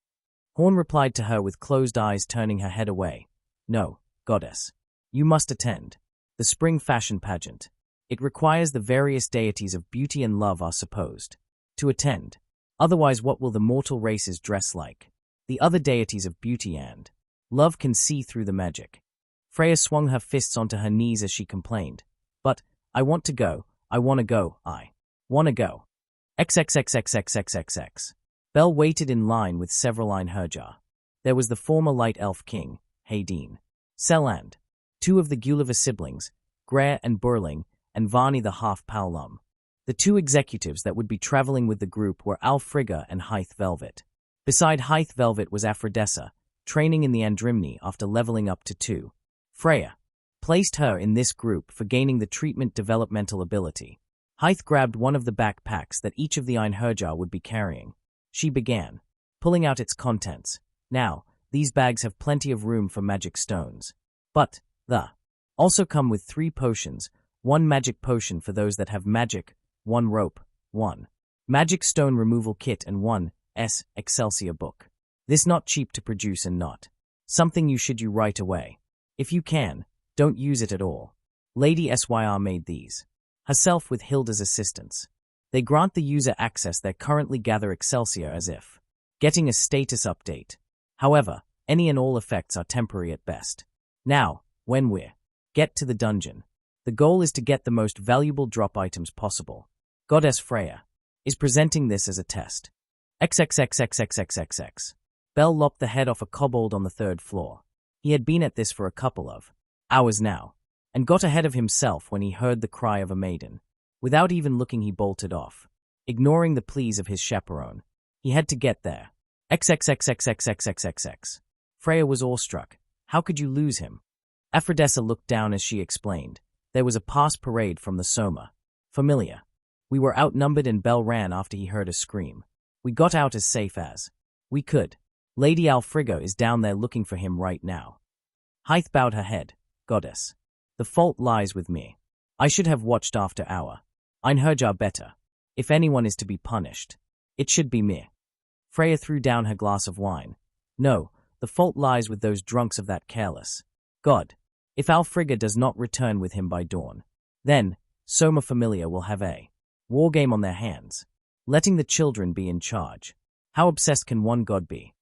[SPEAKER 1] Horn replied to her with closed eyes, turning her head away. No, goddess. You must attend the spring fashion pageant. It requires the various deities of beauty and love are supposed to attend. Otherwise, what will the mortal races dress like? The other deities of beauty and love can see through the magic. Freya swung her fists onto her knees as she complained. But, I want to go, I want to go, I want to go. XXXXXXXX. Belle waited in line with several Einherjar. There was the former Light Elf King, Haydeen, Sel and 2 of the Gulliver siblings, Grer and Burling, and Varney the half-Paulum. The 2 executives that would be traveling with the group were Alfrigg and Hythe Velvet. Beside Hythe Velvet was Aphrodessa, training in the Andrymni after leveling up to 2. Freya placed her in this group for gaining the treatment developmental ability. Hythe grabbed one of the backpacks that each of the Einherjar would be carrying. She began pulling out its contents. Now, these bags have plenty of room for magic stones. But, also come with 3 potions, 1 magic potion for those that have magic, 1 rope, 1 magic stone removal kit and 1 Excelsior book. This not cheap to produce and not something you should use right away. If you can, don't use it at all. Lady Syr made these herself with Hilda's assistance. They grant the user access that currently gather Excelsior as if getting a status update. However, any and all effects are temporary at best. Now, when we get to the dungeon, the goal is to get the most valuable drop items possible. Goddess Freya is presenting this as a test. XXXXXXXX. Belle lopped the head off a kobold on the 3rd floor. He had been at this for a couple of hours now, and got ahead of himself when he heard the cry of a maiden. Without even looking, he bolted off, ignoring the pleas of his chaperone. He had to get there. XXXXXXXXX. Freya was awestruck. How could you lose him? Aphrodessa looked down as she explained. There was a pass parade from the Soma Familia. We were outnumbered and Belle ran after he heard a scream. We got out as safe as we could. Lady Alfrigg is down there looking for him right now. Hythe bowed her head. Goddess. The fault lies with me. I should have watched after our Einherjar better. If anyone is to be punished, it should be me. Freya threw down her glass of wine. No, the fault lies with those drunks of that careless god. If Alfrigg does not return with him by dawn, then Soma Familia will have a war game on their hands, letting the children be in charge. How obsessed can one god be?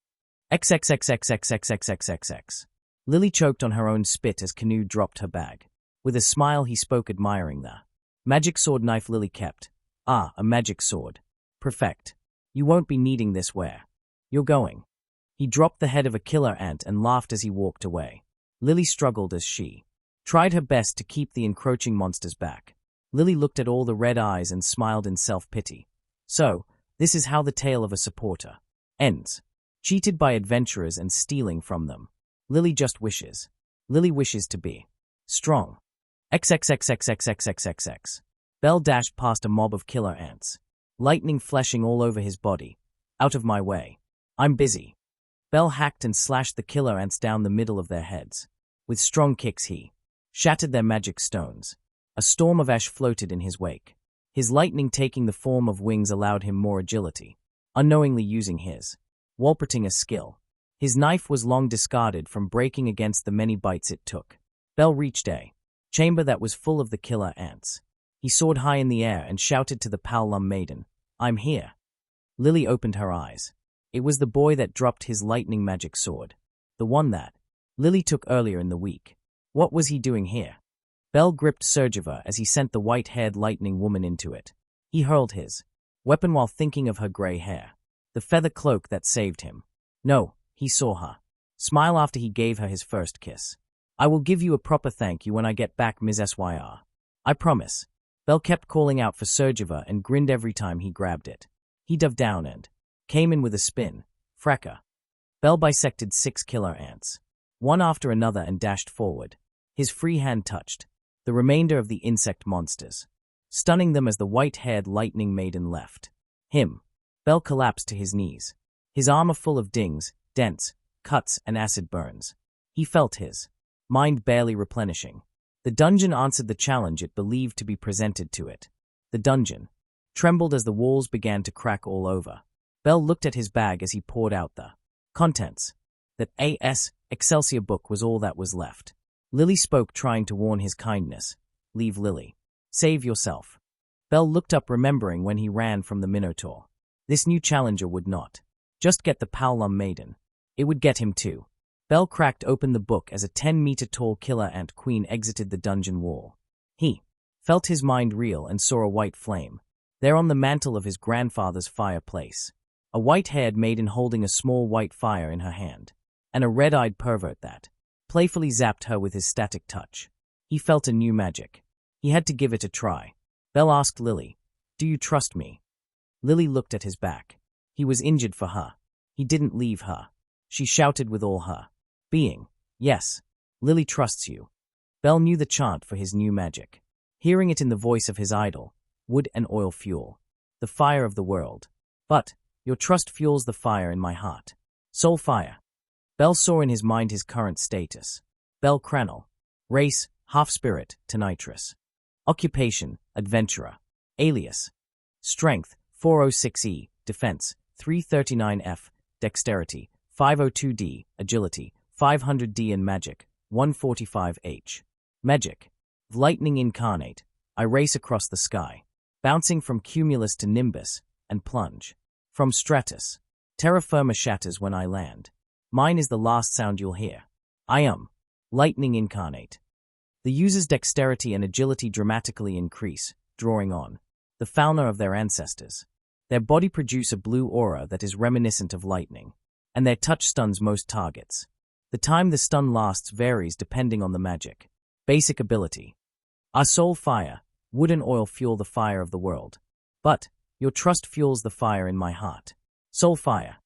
[SPEAKER 1] XXXXXXXXXX. Lily choked on her own spit as Canoe dropped her bag. With a smile he spoke, admiring the magic sword knife Lily kept. Ah, a magic sword. Perfect. You won't be needing this where you're going. He dropped the head of a killer ant and laughed as he walked away. Lily struggled as she tried her best to keep the encroaching monsters back. Lily looked at all the red eyes and smiled in self-pity. So, this is how the tale of a supporter ends. Cheated by adventurers and stealing from them. Lily just wishes. Lily wishes to be strong. XXXXXXXXX. Belle dashed past a mob of killer ants, lightning flashing all over his body. Out of my way. I'm busy. Belle hacked and slashed the killer ants down the middle of their heads. With strong kicks he shattered their magic stones. A storm of ash floated in his wake. His lightning taking the form of wings allowed him more agility, unknowingly using his Walpertinger skill. His knife was long discarded from breaking against the many bites it took. Bell reached a chamber that was full of the killer ants. He soared high in the air and shouted to the Paolum maiden, "I'm here." Lily opened her eyes. It was the boy that dropped his lightning magic sword. The one that Lily took earlier in the week. What was he doing here? Bell gripped Surgiva as he sent the white-haired lightning woman into it. He hurled his weapon while thinking of her gray hair. The feather cloak that saved him. No, he saw her smile after he gave her his first kiss. "I will give you a proper thank you when I get back, Ms. Syr. I promise." Bell kept calling out for Surgiva and grinned every time he grabbed it. He dove down and came in with a spin. Fracas. Bell bisected 6 killer ants, one after another, and dashed forward. His free hand touched the remainder of the insect monsters, stunning them as the white-haired lightning maiden left him. Bell collapsed to his knees, his armor full of dings, dents, cuts, and acid burns. He felt his mind barely replenishing. The dungeon answered the challenge it believed to be presented to it. The dungeon trembled as the walls began to crack all over. Bell looked at his bag as he poured out the contents. That A.S. Excelsior book was all that was left. Lily spoke, trying to warn his kindness. "Leave, Lily. Save yourself." Bell looked up, remembering when he ran from the Minotaur. This new challenger would not just get the Paolum maiden. It would get him too. Bell cracked open the book as a 10-meter-tall killer ant queen exited the dungeon wall. He felt his mind reel and saw a white flame there on the mantle of his grandfather's fireplace. A white-haired maiden holding a small white fire in her hand, and a red-eyed pervert that playfully zapped her with his static touch. He felt a new magic. He had to give it a try. Bell asked Lily, "Do you trust me?" Lily looked at his back. He was injured for her. He didn't leave her. She shouted with all her being, "Yes, Lily trusts you." Bell knew the chant for his new magic, hearing it in the voice of his idol, wood and oil fuel, the fire of the world. "But your trust fuels the fire in my heart. Soul fire." Bell saw in his mind his current status. Bell Cranel. Race, half-spirit, Tenitrus. Occupation, adventurer. Alias. Strength, 406E, defense, 339F, dexterity, 502D, agility, 500D, and magic, 145H. Magic. Lightning incarnate. I race across the sky, bouncing from cumulus to nimbus, and plunge. From stratus. Terra firma shatters when I land. Mine is the last sound you'll hear. I am lightning incarnate. The user's dexterity and agility dramatically increase, drawing on the fauna of their ancestors. Their body produce a blue aura that is reminiscent of lightning, and their touch stuns most targets. The time the stun lasts varies depending on the magic. Basic ability. Our soul fire, wood and oil fuel the fire of the world. But your trust fuels the fire in my heart. Soul fire.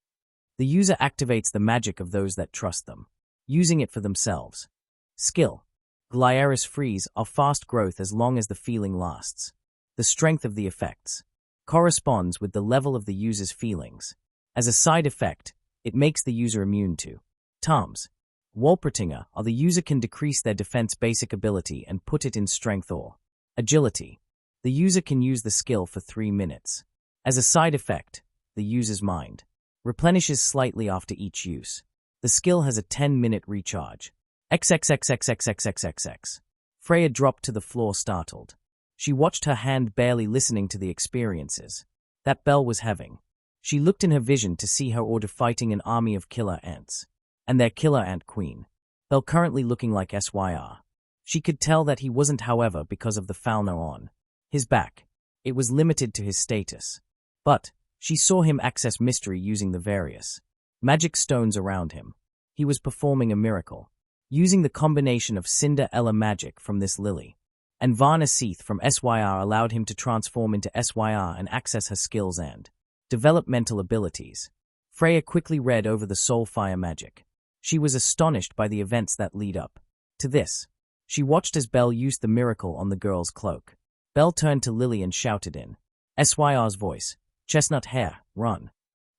[SPEAKER 1] The user activates the magic of those that trust them, using it for themselves. Skill. Glyceris freeze are fast growth as long as the feeling lasts. The strength of the effects corresponds with the level of the user's feelings. As a side effect, it makes the user immune to Tom's. Walpertinger are the user can decrease their defense basic ability and put it in strength or agility. The user can use the skill for 3 minutes. As a side effect, the user's mind replenishes slightly after each use. The skill has a 10-minute recharge. XXXXXXXXX. Freya dropped to the floor startled. She watched her hand barely listening to the experiences that Bell was having. She looked in her vision to see her order fighting an army of killer ants, and their killer ant queen. Bell currently looking like Syr. She could tell that he wasn't, however, because of the fauna on his back. It was limited to his status. But she saw him access mystery using the various magic stones around him. He was performing a miracle, using the combination of Cinderella magic from this lily and Varna Seath from Syr allowed him to transform into Syr and access her skills and developmental abilities. Freya quickly read over the soul fire magic. She was astonished by the events that lead up to this. She watched as Bell used the miracle on the girl's cloak. Bell turned to Lily and shouted in Syr's voice, "Chestnut hair, run."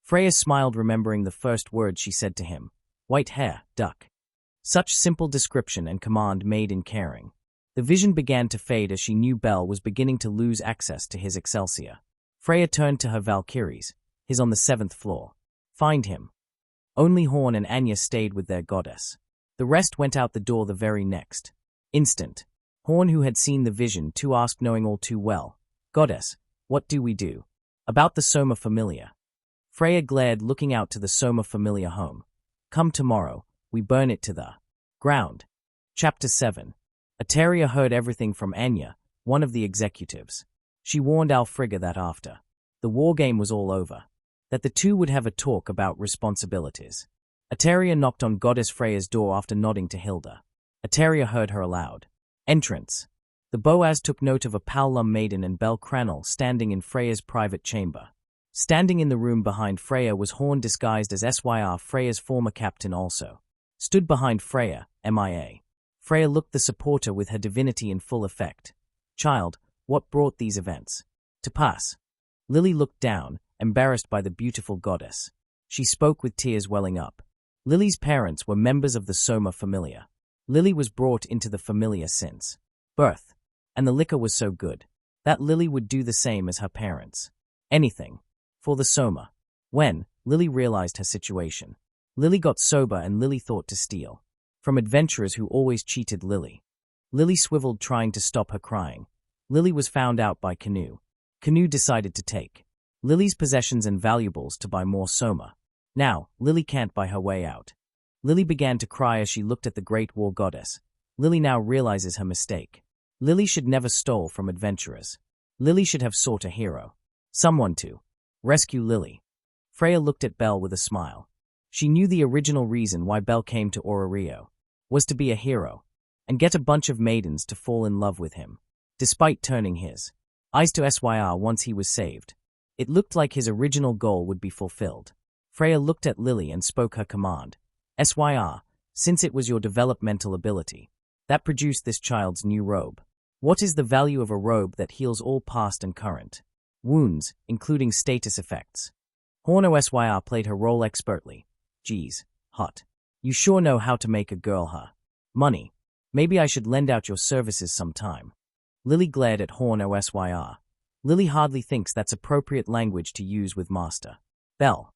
[SPEAKER 1] Freya smiled, remembering the first words she said to him. "White hair, duck." Such simple description and command made in caring. The vision began to fade as she knew Bell was beginning to lose access to his Excelsior. Freya turned to her Valkyries, his on the 7th floor. "Find him." Only Horn and Anya stayed with their goddess. The rest went out the door the very next instant. Horn, who had seen the vision, too, asked, knowing all too well, "Goddess, what do we do about the Soma Familia?" Freya glared, looking out to the Soma Familia home. "Come tomorrow, we burn it to the ground." Chapter 7. Ateria heard everything from Anya, one of the executives. She warned Alfrigg that after the war game was all over, that the two would have a talk about responsibilities. Ateria knocked on Goddess Freya's door after nodding to Hilda. Ateria heard her aloud. Entrance. The Boaz took note of a Paulum maiden and Bel Cranel standing in Freya's private chamber. Standing in the room behind Freya was Horn, disguised as Syr, Freya's former captain also. Stood behind Freya, MIA. Freya looked the supporter with her divinity in full effect. "Child, what brought these events to pass?" Lily looked down, embarrassed by the beautiful goddess. She spoke with tears welling up. Lily's parents were members of the Soma Familia. Lily was brought into the Familia since birth, and the liquor was so good that Lily would do the same as her parents. Anything for the Soma. When Lily realized her situation, Lily got sober and Lily thought to steal from adventurers who always cheated Lily. Lily swiveled, trying to stop her crying. Lily was found out by Canoe. Canoe decided to take Lily's possessions and valuables to buy more Soma. Now, Lily can't buy her way out. Lily began to cry as she looked at the Great War Goddess. Lily now realizes her mistake. Lily should never stole from adventurers. Lily should have sought a hero. Someone to rescue Lily. Freya looked at Bel with a smile. She knew the original reason why Bel came to Orario was to be a hero and get a bunch of maidens to fall in love with him. Despite turning his eyes to Syr once he was saved, it looked like his original goal would be fulfilled. Freya looked at Lily and spoke her command. "Syr, since it was your developmental ability that produced this child's new robe, what is the value of a robe that heals all past and current wounds, including status effects?" Horn Syr played her role expertly. "Geez, hot. You sure know how to make a girl her money. Maybe I should lend out your services sometime." Lily glared at Horn Syr. Lily hardly thinks that's appropriate language to use with Master Bel.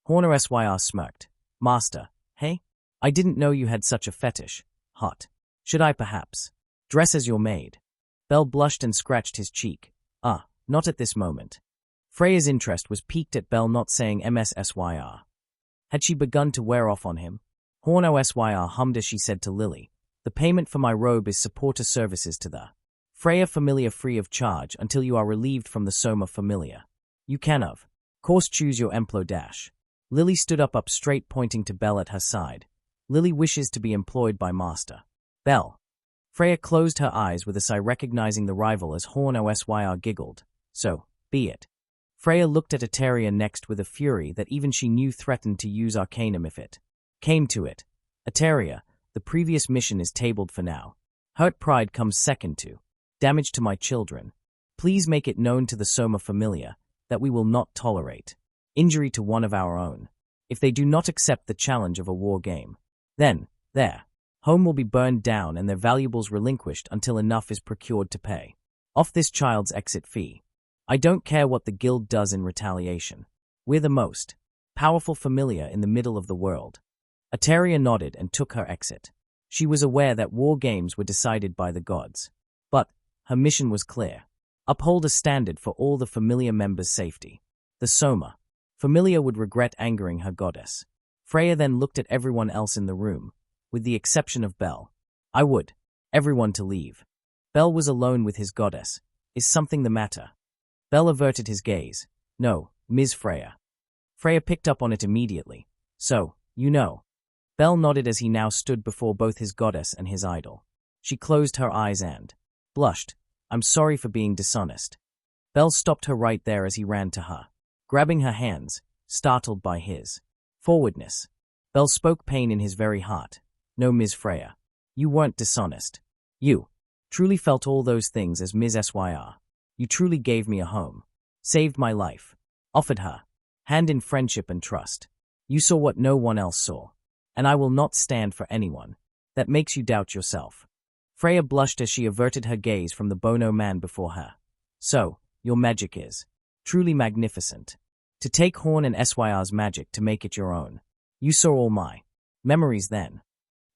[SPEAKER 1] Horn Syr smirked. "Master, hey? I didn't know you had such a fetish. Hot. Should I perhaps dress as your maid?" Bel blushed and scratched his cheek. Not at this moment." Freya's interest was piqued at Bel not saying Syr. Had she begun to wear off on him? Horn Syr hummed as she said to Lily, "The payment for my robe is supporter services to the Freya Familia free of charge until you are relieved from the Soma Familia. You can of course choose your emplo dash." Lily stood up straight, pointing to Bel at her side. "Lily wishes to be employed by Master Bel." Freya closed her eyes with a sigh, recognizing the rival as Horn Syr giggled. "So be it." Freya looked at Ateria next with a fury that even she knew threatened to use Arcanum if it came to it. "Ateria, the previous mission is tabled for now. Hurt pride comes second to damage to my children. Please make it known to the Soma Familia that we will not tolerate injury to one of our own. If they do not accept the challenge of a war game, then their home will be burned down and their valuables relinquished until enough is procured to pay off this child's exit fee. I don't care what the guild does in retaliation. We're the most powerful familia in the middle of the world." Ateria nodded and took her exit. She was aware that war games were decided by the gods, but her mission was clear. Uphold a standard for all the familia members' safety. The Soma Familia would regret angering her goddess. Freya then looked at everyone else in the room, with the exception of Bel. "I would everyone to leave." Bel was alone with his goddess. "Is something the matter?" Bel averted his gaze. "No, Ms. Freya." Freya picked up on it immediately. "So, you know." Bel nodded as he now stood before both his goddess and his idol. She closed her eyes and blushed. "I'm sorry for being dishonest." Bel stopped her right there as he ran to her, grabbing her hands, startled by his forwardness. Bel spoke pain in his very heart. "No, Ms. Freya. You weren't dishonest. You truly felt all those things as Ms. Syr. You truly gave me a home, saved my life, offered her hand in friendship and trust. You saw what no one else saw, and I will not stand for anyone that makes you doubt yourself." Freya blushed as she averted her gaze from the Bono man before her. "So, your magic is truly magnificent. To take Horn and Syr's magic to make it your own. You saw all my memories then.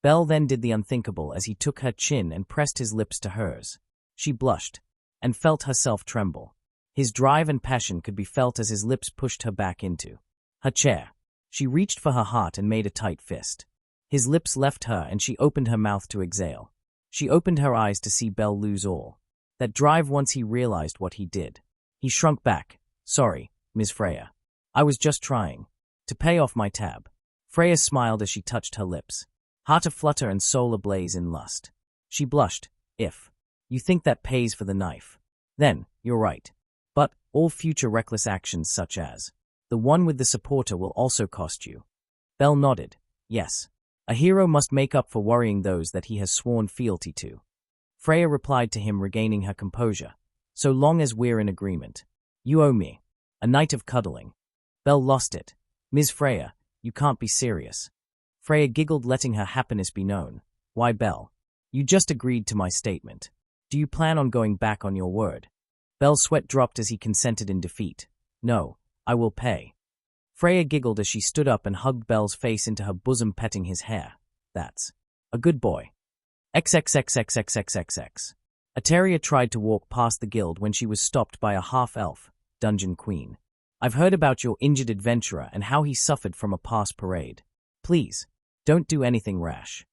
[SPEAKER 1] Belle then did the unthinkable as he took her chin and pressed his lips to hers. She blushed and felt herself tremble. His drive and passion could be felt as his lips pushed her back into her chair. She reached for her heart and made a tight fist. His lips left her and she opened her mouth to exhale. She opened her eyes to see Belle lose all that drive once he realized what he did. He shrunk back. Sorry, Ms. Freya. I was just trying to pay off my tab. Freya smiled as she touched her lips, heart aflutter and soul ablaze in lust. She blushed. If you think that pays for the knife, then you're right. But all future reckless actions such as the one with the supporter will also cost you. Belle nodded. Yes. A hero must make up for worrying those that he has sworn fealty to. Freya replied to him, regaining her composure. So long as we're in agreement. You owe me a night of cuddling. Belle lost it. Ms. Freya, you can't be serious. Freya giggled, letting her happiness be known. Why, Belle? You just agreed to my statement. Do you plan on going back on your word? Belle's sweat dropped as he consented in defeat. No, I will pay. Freya giggled as she stood up and hugged Belle's face into her bosom, petting his hair. That's a good boy. XXXXXXXX. Ateria tried to walk past the guild when she was stopped by a half-elf, dungeon queen. I've heard about your injured adventurer and how he suffered from a past parade. Please, don't do anything rash.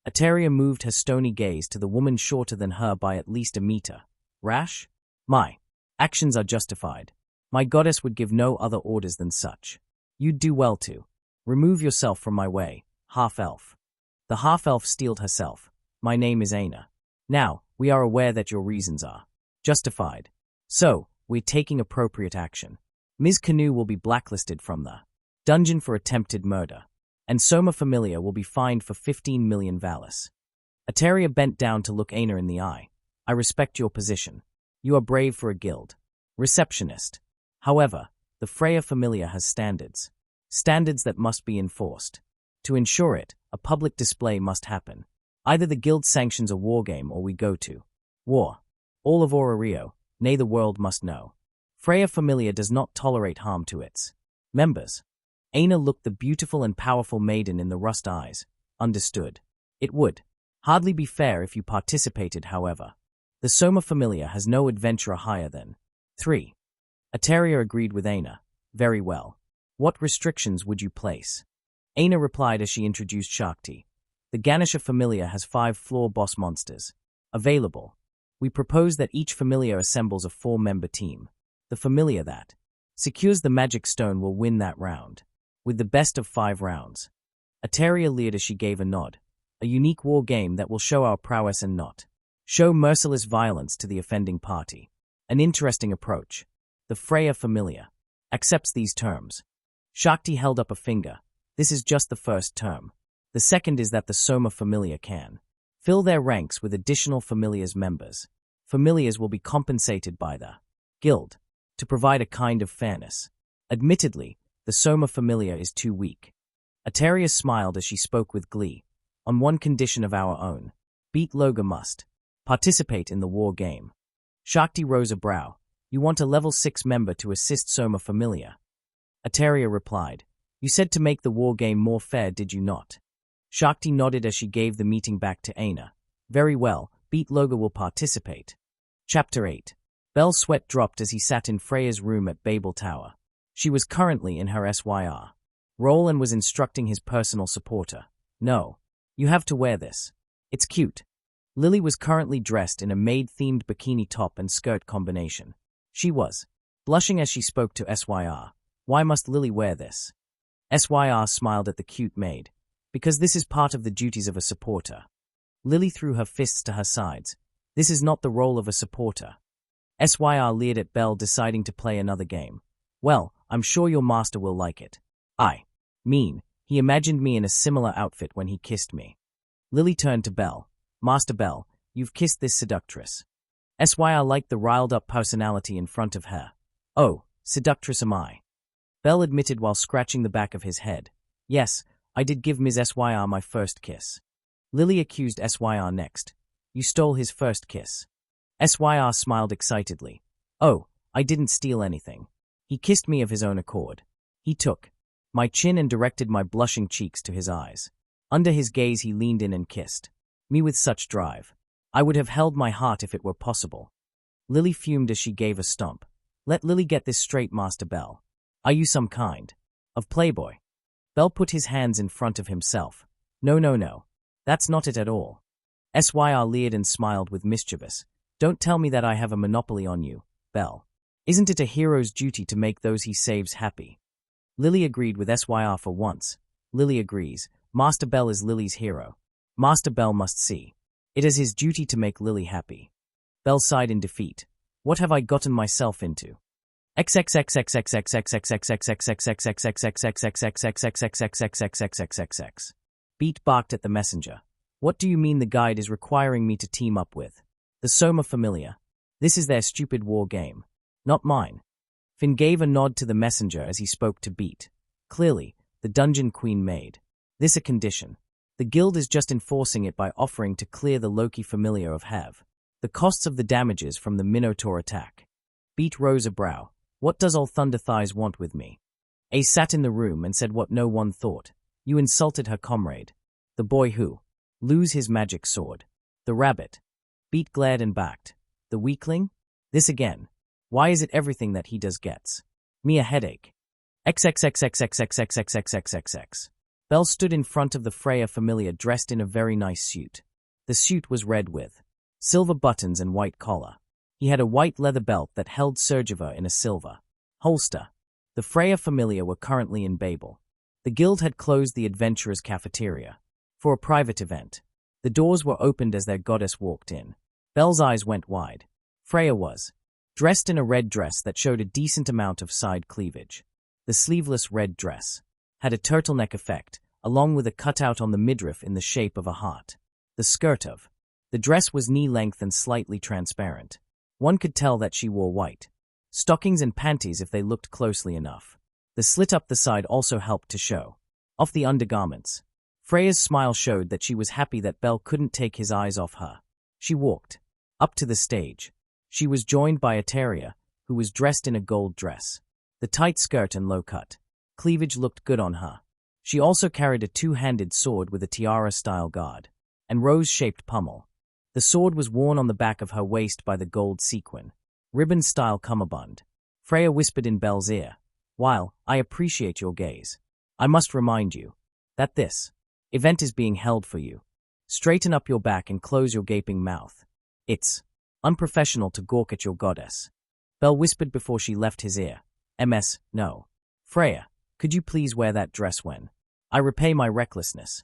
[SPEAKER 1] Ateria moved her stony gaze to the woman shorter than her by at least a meter. Rash? My actions are justified. My goddess would give no other orders than such. You'd do well to remove yourself from my way, half-elf. The half-elf steeled herself. My name is Aina. Now, we are aware that your reasons are justified. So, we're taking appropriate action. Ms. Canoe will be blacklisted from the dungeon for attempted murder, and Soma Familia will be fined for 15 million valis. Ateria bent down to look Aina in the eye. I respect your position. You are brave for a guild receptionist. However, the Freya Familia has standards. Standards that must be enforced. To ensure it, a public display must happen. Either the guild sanctions a war game or we go to war. All of Rio, nay the world must know. Freya Familia does not tolerate harm to its members. Aina looked the beautiful and powerful maiden in the rust eyes. Understood. It would hardly be fair if you participated, however. The Soma Familia has no adventurer higher than 3. Ateria agreed with Aina. Very well. What restrictions would you place? Aina replied as she introduced Shakti. The Ganesha Familia has 5 floor boss monsters available. We propose that each Familia assembles a 4-member team. The Familia that secures the magic stone will win that round, with the best of 5 rounds. Ateria leered as she gave a nod. A unique war game that will show our prowess and not show merciless violence to the offending party. An interesting approach. The Freya Familia accepts these terms. Shakti held up a finger. This is just the first term. The second is that the Soma Familia can fill their ranks with additional Familia's members. Familias will be compensated by the guild to provide a kind of fairness. Admittedly, the Soma Familia is too weak. Ateria smiled as she spoke with glee. On one condition of our own. Beat Loga must participate in the war game. Shakti rose a brow. You want a level 6 member to assist Soma Familia? Ateria replied. You said to make the war game more fair, did you not? Shakti nodded as she gave the meeting back to Aina. Very well, Beat Loga will participate. Chapter 8. Belle's sweat dropped as he sat in Freya's room at Babel Tower. She was currently in her SYR role and was instructing his personal supporter. No, you have to wear this. It's cute. Lily was currently dressed in a maid-themed bikini top and skirt combination. She was blushing as she spoke to SYR. Why must Lily wear this? SYR smiled at the cute maid. Because this is part of the duties of a supporter. Lily threw her fists to her sides. This is not the role of a supporter. SYR leered at Belle, deciding to play another game. Well, I'm sure your master will like it. I mean, he imagined me in a similar outfit when he kissed me. Lily turned to Belle. Master Belle, you've kissed this seductress. SYR liked the riled-up personality in front of her. Oh, seductress am I? Belle admitted while scratching the back of his head. Yes, I did give Ms. SYR my first kiss. Lily accused SYR next. You stole his first kiss. SYR smiled excitedly. Oh, I didn't steal anything. He kissed me of his own accord. He took my chin and directed my blushing cheeks to his eyes. Under his gaze he leaned in and kissed me with such drive. I would have held my heart if it were possible. Lily fumed as she gave a stomp. Let Lily get this straight, Master Bell. Are you some kind of playboy? Bell put his hands in front of himself. No. That's not it at all. Syr leered and smiled with mischievous. Don't tell me that I have a monopoly on you, Bell. Isn't it a hero's duty to make those he saves happy? Lily agreed with Syr for once. Lily agrees. Master Bell is Lily's hero. Master Bell must see. It is his duty to make Lily happy. Bell sighed in defeat. What have I gotten myself into? Beat barked at the messenger. What do you mean the guide is requiring me to team up with? The Soma Familia. This is their stupid war game. Not mine. Finn gave a nod to the messenger as he spoke to Beat. Clearly, the Dungeon Queen made this a condition. The guild is just enforcing it by offering to clear the Loki Familia of Have the costs of the damages from the Minotaur attack. Beat rose a brow. What does Old Thunder Thighs want with me? Ace sat in the room and said what no one thought. You insulted her comrade. The boy who lose his magic sword. The rabbit. Beat glared and backed. The weakling? This again. Why is it everything that he does gets me a headache? XXXXXXXXXXXX. Bell stood in front of the Freya Familia dressed in a very nice suit. The suit was red with silver buttons and white collar. He had a white leather belt that held Surgiver in a silver holster. The Freya Familia were currently in Babel. The guild had closed the adventurers' cafeteria for a private event. The doors were opened as their goddess walked in. Bell's eyes went wide. Freya was dressed in a red dress that showed a decent amount of side cleavage. The sleeveless red dress had a turtleneck effect, along with a cutout on the midriff in the shape of a heart. The skirt of the dress was knee-length and slightly transparent. One could tell that she wore white stockings and panties if they looked closely enough. The slit up the side also helped to show off the undergarments. Freya's smile showed that she was happy that Bell couldn't take his eyes off her. She walked up to the stage. She was joined by Eteria, who was dressed in a gold dress. The tight skirt and low-cut cleavage looked good on her. She also carried a two-handed sword with a tiara-style guard and rose-shaped pommel. The sword was worn on the back of her waist by the gold sequin, ribbon-style cummerbund. Freya whispered in Bell's ear, "While I appreciate your gaze, I must remind you that this event is being held for you. Straighten up your back and close your gaping mouth. It's unprofessional to gawk at your goddess." Bell whispered before she left his ear, No. Freya, could you please wear that dress when I repay my recklessness?"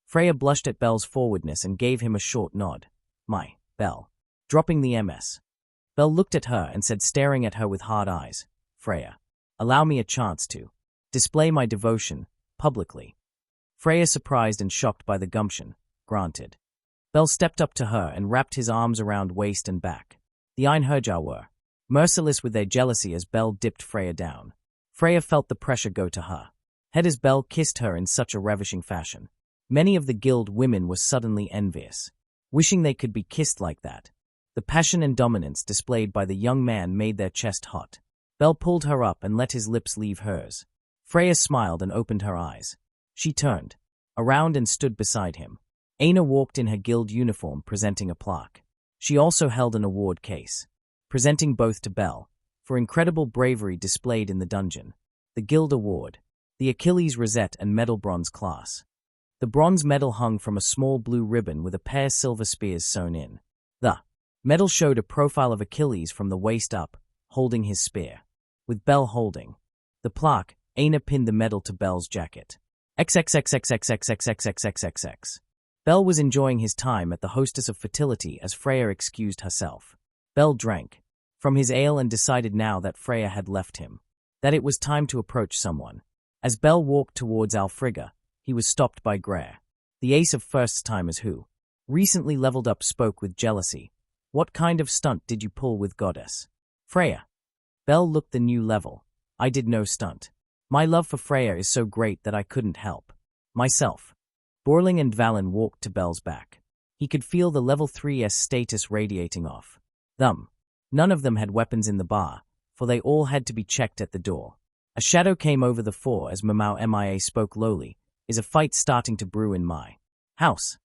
[SPEAKER 1] Freya blushed at Bell's forwardness and gave him a short nod. "My, Bell." Dropping the MS. Bell looked at her and said, staring at her with hard eyes, "Freya, allow me a chance to display my devotion publicly." Freya, surprised and shocked by the gumption, granted. Bell stepped up to her and wrapped his arms around waist and back. The Einherjar were merciless with their jealousy as Bell dipped Freya down. Freya felt the pressure go to her head as Bell kissed her in such a ravishing fashion. Many of the guild women were suddenly envious, wishing they could be kissed like that. The passion and dominance displayed by the young man made their chest hot. Bell pulled her up and let his lips leave hers. Freya smiled and opened her eyes. She turned around and stood beside him. Aina walked in her guild uniform, presenting a plaque. She also held an award case, presenting both to Bell for incredible bravery displayed in the dungeon. The Guild Award, the Achilles Rosette and Medal Bronze class. The bronze medal hung from a small blue ribbon with a pair of silver spears sewn in. The medal showed a profile of Achilles from the waist up, holding his spear. With Bell holding the plaque, Aina pinned the medal to Bell's jacket. XXXXXXXXXXXX. Bell was enjoying his time at the Hostess of Fertility as Freya excused herself. Bell drank from his ale and decided now that Freya had left him, that it was time to approach someone. As Bell walked towards Alfrigg, he was stopped by Greer, the ace of first-timers who recently leveled up, spoke with jealousy. "What kind of stunt did you pull with Goddess Freya?" Bell looked the new level. "I did no stunt. My love for Freya is so great that I couldn't help myself." Borling and Valen walked to Bell's back. He could feel the level 3's status radiating off them. None of them had weapons in the bar, for they all had to be checked at the door. A shadow came over the floor as Mamau Mia spoke lowly. Is a fight starting to brew in my house?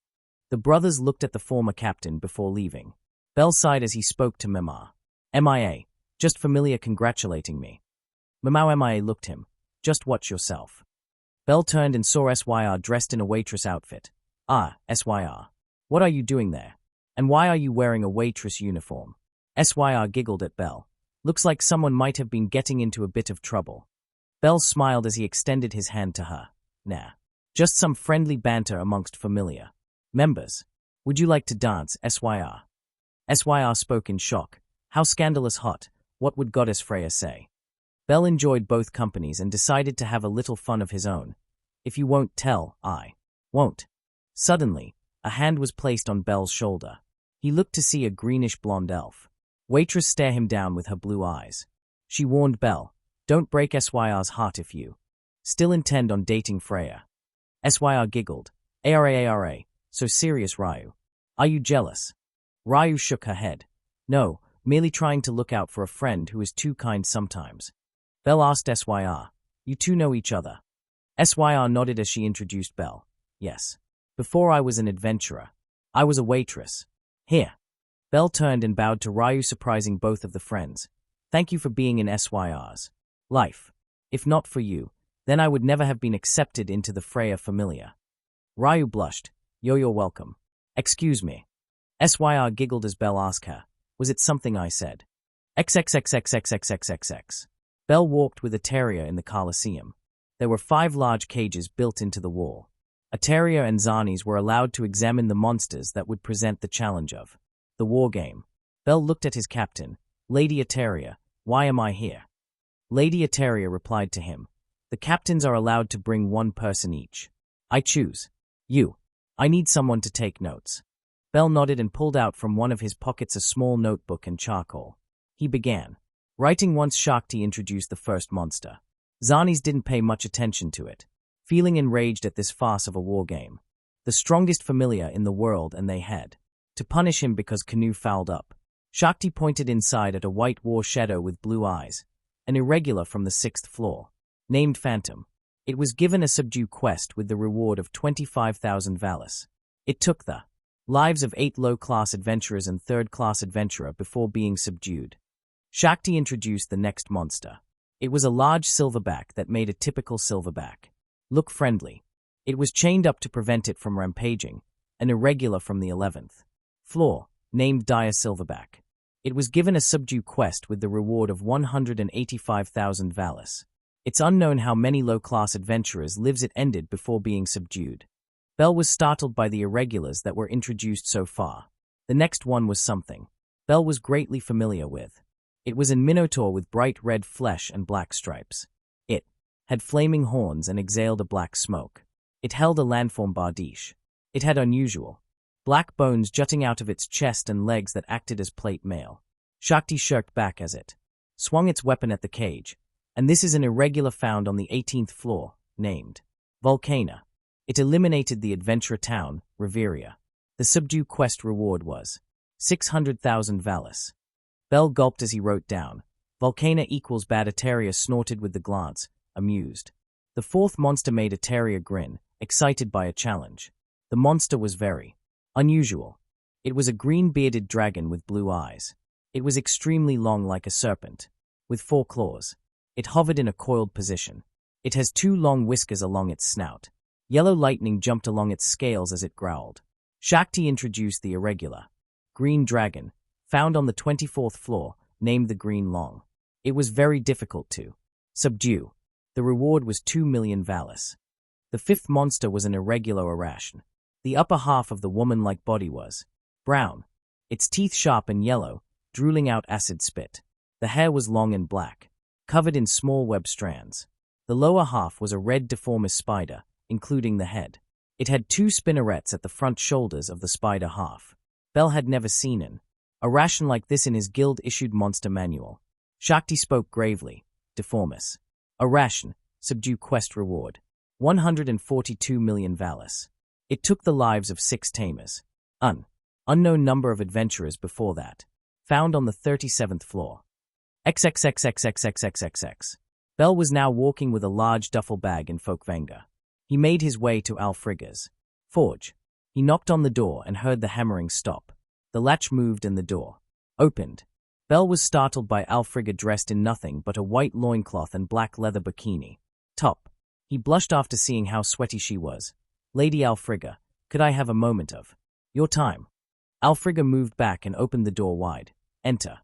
[SPEAKER 1] The brothers looked at the former captain before leaving. Bell sighed as he spoke to Mamau Mia. Just Familia congratulating me. Mamau Mia looked him. Just watch yourself. Bell turned and saw Syr dressed in a waitress outfit. Ah, Syr. What are you doing there? And why are you wearing a waitress uniform? Syr giggled at Bell. Looks like someone might have been getting into a bit of trouble. Bell smiled as he extended his hand to her. Nah. Just some friendly banter amongst Familia members. Would you like to dance, Syr? Syr spoke in shock. How scandalous hot. What would Goddess Freya say? Bell enjoyed both companies and decided to have a little fun of his own. If you won't tell, I won't. Suddenly, a hand was placed on Bell's shoulder. He looked to see a greenish-blonde elf. Waitress stare him down with her blue eyes. She warned Bell, don't break Syr's heart if you still intend on dating Freya. Syr giggled. Ara, so serious, Ryu. Are you jealous? Ryu shook her head. No, merely trying to look out for a friend who is too kind sometimes. Bell asked Syr, you two know each other? Syr nodded as she introduced Bell. Yes. Before I was an adventurer. I was a waitress. Here. Bell turned and bowed to Ryu, surprising both of the friends. Thank you for being in Syr's life. If not for you, then I would never have been accepted into the Freya Familia. Ryu blushed. You're welcome. Excuse me. Syr giggled as Bell asked her, was it something I said? XXXXXXXXX. Bell walked with a terrier in the Colosseum. There were 5 large cages built into the wall. Ateria and Zanis were allowed to examine the monsters that would present the challenge of the war game. Bell looked at his captain. Lady Ateria, why am I here? Lady Ateria replied to him. The captains are allowed to bring 1 person each. I choose. You. I need someone to take notes. Bell nodded and pulled out from one of his pockets a small notebook and charcoal. He began writing once Shakti introduced the first monster. Zanis didn't pay much attention to it, feeling enraged at this farce of a war game. The strongest familia in the world, and they had to punish him because Canoe fouled up. Shakti pointed inside at a white war shadow with blue eyes, an irregular from the 6th floor, named Phantom. It was given a subdue quest with the reward of 25,000 Valis. It took the lives of 8 low-class adventurers and 3rd-class adventurer before being subdued. Shakti introduced the next monster. It was a large silverback that made a typical silverback look friendly. It was chained up to prevent it from rampaging, an irregular from the 11th floor, named Dire Silverback. It was given a subdue quest with the reward of 185,000 Valis. It's unknown how many low-class adventurers' lives it ended before being subdued. Bell was startled by the irregulars that were introduced so far. The next one was something Bell was greatly familiar with. It was a minotaur with bright red flesh and black stripes. It had flaming horns and exhaled a black smoke. It held a landform bardiche. It had unusual black bones jutting out of its chest and legs that acted as plate mail. Shakti shirked back as it swung its weapon at the cage. And this is an irregular found on the 18th floor, named Volcana. It eliminated the adventurer town, Reveria. The subdue quest reward was 600,000 Valis. Bell gulped as he wrote down. Volcana equals bad. Ateria snorted with the glance, amused. The 4th monster made Ateria grin, excited by a challenge. The monster was very unusual. It was a green-bearded dragon with blue eyes. It was extremely long like a serpent, with 4 claws. It hovered in a coiled position. It has 2 long whiskers along its snout. Yellow lightning jumped along its scales as it growled. Shakti introduced the irregular green dragon, found on the 24th floor, named the Green Long. It was very difficult to subdue. The reward was 2 million Valis. The 5th monster was an irregular Arashn. The upper half of the woman-like body was brown, its teeth sharp and yellow, drooling out acid spit. The hair was long and black, covered in small web strands. The lower half was a red deformous spider, including the head. It had 2 spinnerets at the front shoulders of the spider half. Bell had never seen an Arashn like this in his guild-issued monster manual. Shakti spoke gravely. Deformis. Arashn, subdue quest reward. 142 million Valis. It took the lives of 6 tamers. Unknown number of adventurers before that. Found on the 37th floor. XXXXXXXXX. Bell was now walking with a large duffel bag in Folkvanga. He made his way to Alfrigga's forge. He knocked on the door and heard the hammering stop. The latch moved and the door opened. Bell was startled by Alfrigga dressed in nothing but a white loincloth and black leather bikini top. He blushed after seeing how sweaty she was. "Lady Alfrigga, could I have a moment of your time?" Alfrigga moved back and opened the door wide. "Enter."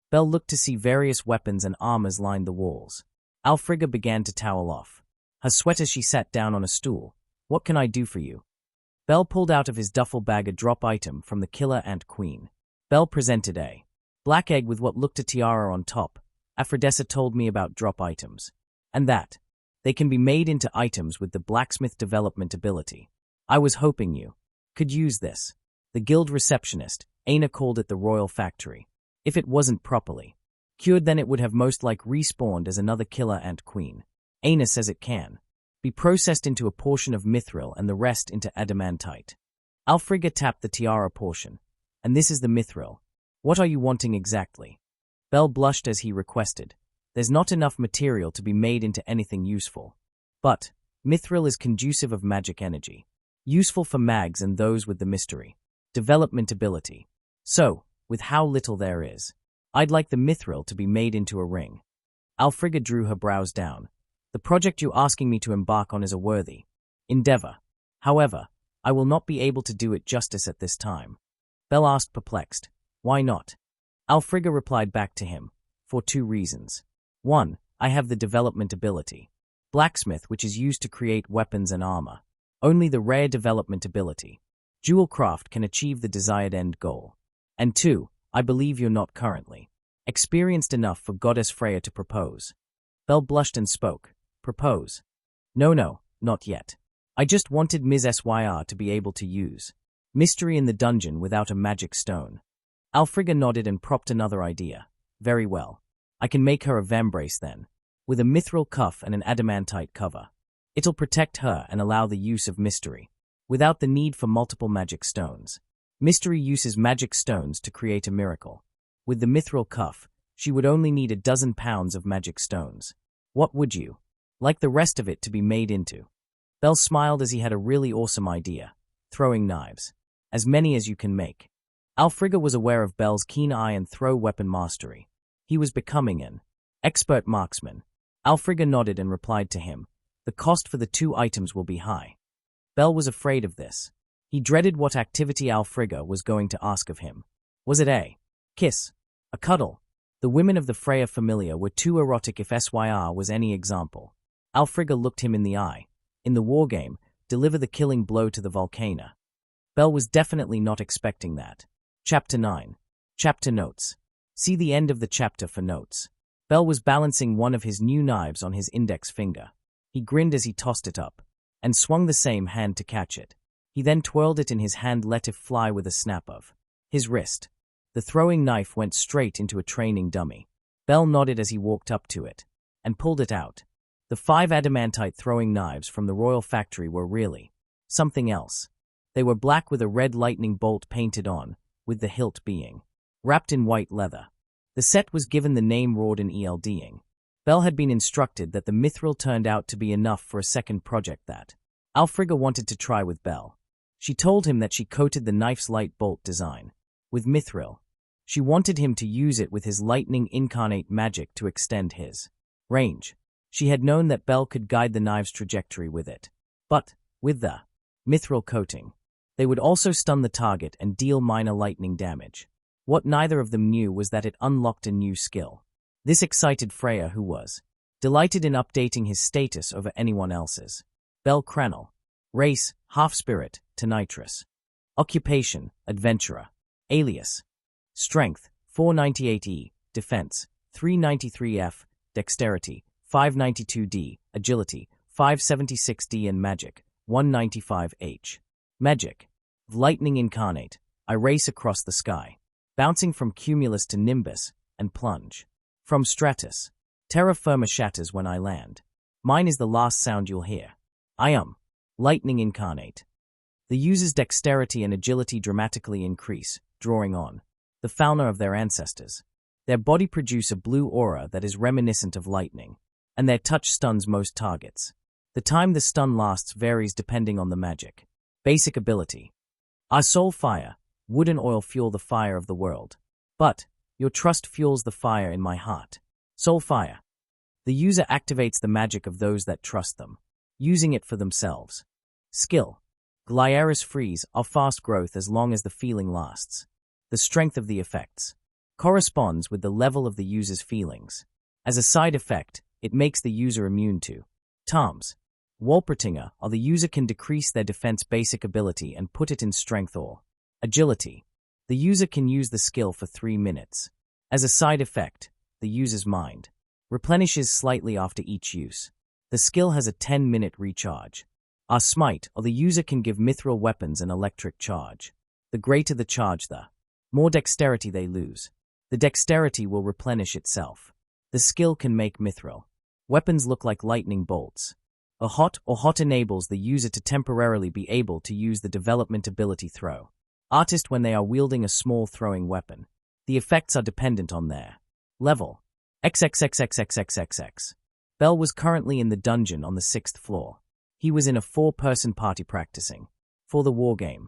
[SPEAKER 1] Bell looked to see various weapons and armors lined the walls. Alfrigga began to towel off her sweat as she sat down on a stool. "What can I do for you?" Bell pulled out of his duffel bag a drop item from the Killer Ant Queen. Bell presented a black egg with what looked a tiara on top. "Aphrodessa told me about drop items, and that they can be made into items with the blacksmith development ability. I was hoping you could use this." The guild receptionist, Aina, called it the Royal Factory. If it wasn't properly cured, then it would have most like respawned as another Killer Ant Queen. Aina says it can be processed into a portion of mithril and the rest into adamantite. Alfrigga tapped the tiara portion. "And this is the mithril. What are you wanting exactly?" Bell blushed as he requested. "There's not enough material to be made into anything useful. But mithril is conducive of magic energy, useful for mags and those with the mystery development ability. So, with how little there is, I'd like the mithril to be made into a ring." Alfrigga drew her brows down. "The project you're asking me to embark on is a worthy endeavor. However, I will not be able to do it justice at this time." Bell asked, perplexed. "Why not?" Alfrigga replied back to him. "For 2 reasons. 1, I have the development ability, blacksmith, which is used to create weapons and armor. Only the rare development ability, jewelcraft, can achieve the desired end goal. And 2, I believe you're not currently experienced enough for Goddess Freya to propose." Bell blushed and spoke. "Propose? No, not yet. I just wanted Ms. Syr to be able to use mystery in the dungeon without a magic stone." Alfrigga nodded and propped another idea. "Very well. I can make her a vambrace then, with a mithril cuff and an adamantite cover. It'll protect her and allow the use of mystery, without the need for multiple magic stones. Mystery uses magic stones to create a miracle. With the mithril cuff, she would only need 12 pounds of magic stones. What would you like the rest of it to be made into?" Bell smiled as he had a really awesome idea. "Throwing knives. As many as you can make." Alfrigga was aware of Bell's keen eye and throw weapon mastery. He was becoming an expert marksman. Alfrigga nodded and replied to him, "The cost for the 2 items will be high." Bell was afraid of this. He dreaded what activity Alfrigga was going to ask of him. Was it a kiss? A cuddle? The women of the Freya Familia were too erotic if Syr was any example. Alfrigga looked him in the eye. In the wargame, deliver the killing blow to the volcano. Bell was definitely not expecting that. Chapter 9. Chapter Notes. See the end of the chapter for notes. Bell was balancing one of his new knives on his index finger. He grinned as he tossed it up, and swung the same hand to catch it. He then twirled it in his hand, let it fly with a snap of his wrist. The throwing knife went straight into a training dummy. Bell nodded as he walked up to it, and pulled it out. The 5 adamantite throwing knives from the Royal Factory were really something else. They were black with a red lightning bolt painted on, with the hilt being wrapped in white leather. The set was given the name Rawdon Elding. Bell had been instructed that the mithril turned out to be enough for a second project that Alfrigga wanted to try with Bell. She told him that she coated the knife's light bolt design with mithril. She wanted him to use it with his lightning incarnate magic to extend his range. She had known that Bell could guide the knive's trajectory with it. But, with the mithril coating, they would also stun the target and deal minor lightning damage. What neither of them knew was that it unlocked a new skill. This excited Freya, who was delighted in updating his status over anyone else's. Bell Cranel. Race, half-spirit, Tenitrus. Occupation, adventurer. Alias. Strength, 498E. Defense, 393F. Dexterity, 592D. Agility, 576D. And magic, 195H. Magic. Lightning incarnate. I race across the sky, bouncing from cumulus to nimbus, and plunge from stratus. Terra firma shatters when I land. Mine is the last sound you'll hear. I am lightning incarnate. The user's dexterity and agility dramatically increase, drawing on the fauna of their ancestors. Their body produce a blue aura that is reminiscent of lightning. and their touch stuns most targets. The time the stun lasts varies depending on the magic. Basic ability. Our soul fire, wood and oil fuel the fire of the world. But your trust fuels the fire in my heart. Soul fire. The user activates the magic of those that trust them, using it for themselves. Skill. Glaiaris freeze are fast growth as long as the feeling lasts. The strength of the effects corresponds with the level of the user's feelings. As a side effect, it makes the user immune to Toms. Walpertinger, or the user can decrease their defense basic ability and put it in strength or agility. The user can use the skill for 3 minutes. As a side effect, the user's mind replenishes slightly after each use. The skill has a 10-minute recharge. Our smite, or the user can give mithril weapons an electric charge. The greater the charge, the more dexterity they lose. The dexterity will replenish itself. The skill can make mithril weapons look like lightning bolts. A hot enables the user to temporarily be able to use the development ability throw artist when they are wielding a small throwing weapon. The effects are dependent on their level. XXXXXXXX. Bell was currently in the dungeon on the 6th floor. He was in a 4-person party practicing for the wargame.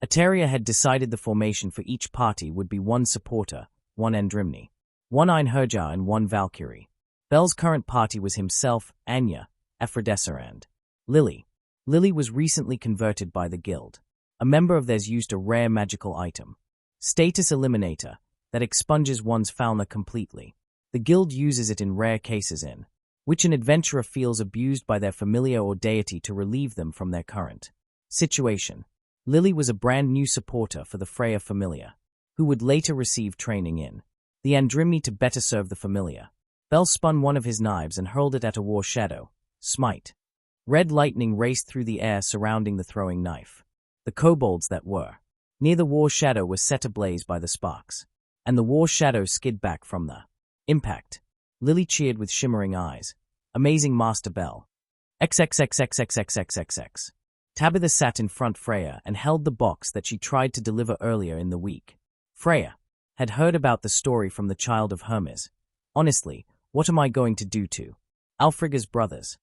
[SPEAKER 1] Ateria had decided the formation for each party would be 1 supporter, 1 Andrimni, 1 Einherjar and 1 Valkyrie. Bell's current party was himself, Anya, Aphrodessa and Lily. Lily was recently converted by the guild. A member of theirs used a rare magical item, Status Eliminator, that expunges one's fauna completely. The guild uses it in rare cases in which an adventurer feels abused by their familiar or deity to relieve them from their current situation. Lily was a brand new supporter for the Freya Familia, who would later receive training in the Andrimni to better serve the familiar. Bell spun one of his knives and hurled it at a war shadow. Smite. Red lightning raced through the air surrounding the throwing knife. The kobolds that were near the war shadow were set ablaze by the sparks, and the war shadow skid back from the impact. Lily cheered with shimmering eyes. Amazing Master Bell. XXXXXXXXX. Tabitha sat in front Freya and held the box that she tried to deliver earlier in the week. Freya had heard about the story from the child of Hermes. Honestly, what am I going to do to Alfrig's brothers?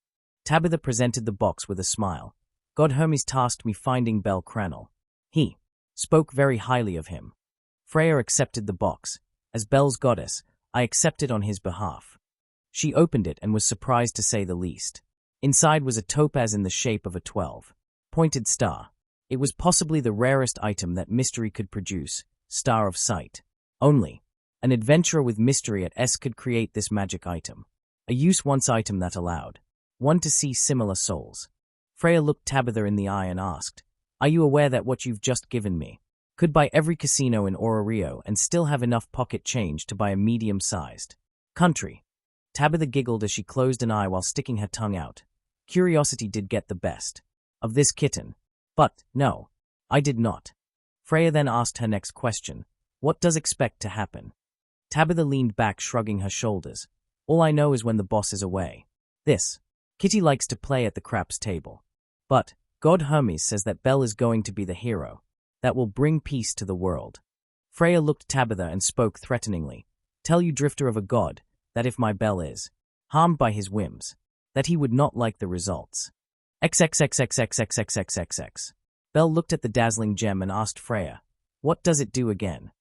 [SPEAKER 1] Tabitha presented the box with a smile. God Hermes tasked me finding Bell Cranel. He spoke very highly of him. Freya accepted the box. As Bell's goddess, I accepted on his behalf. She opened it and was surprised to say the least. Inside was a topaz in the shape of a 12-pointed star. It was possibly the rarest item that mystery could produce, star of sight. Only an adventurer with mystery at S could create this magic item. A use-once item that allowed one to see similar souls. Freya looked Tabitha in the eye and asked, "Are you aware that what you've just given me could buy every casino in Rio and still have enough pocket change to buy a medium-sized country?" Tabitha giggled as she closed an eye while sticking her tongue out. Curiosity did get the best of this kitten. But, no, I did not. Freya then asked her next question. What does expect to happen? Tabitha leaned back, shrugging her shoulders. All I know is when the boss is away. This. Kitty likes to play at the craps table. But, God Hermes says that Bell is going to be the hero that will bring peace to the world. Freya looked Tabitha and spoke threateningly. Tell you, drifter of a god, that if my Bell is harmed by his whims, that he would not like the results. XXXXXXXXXX. Bell looked at the dazzling gem and asked Freya, "What does it do again?"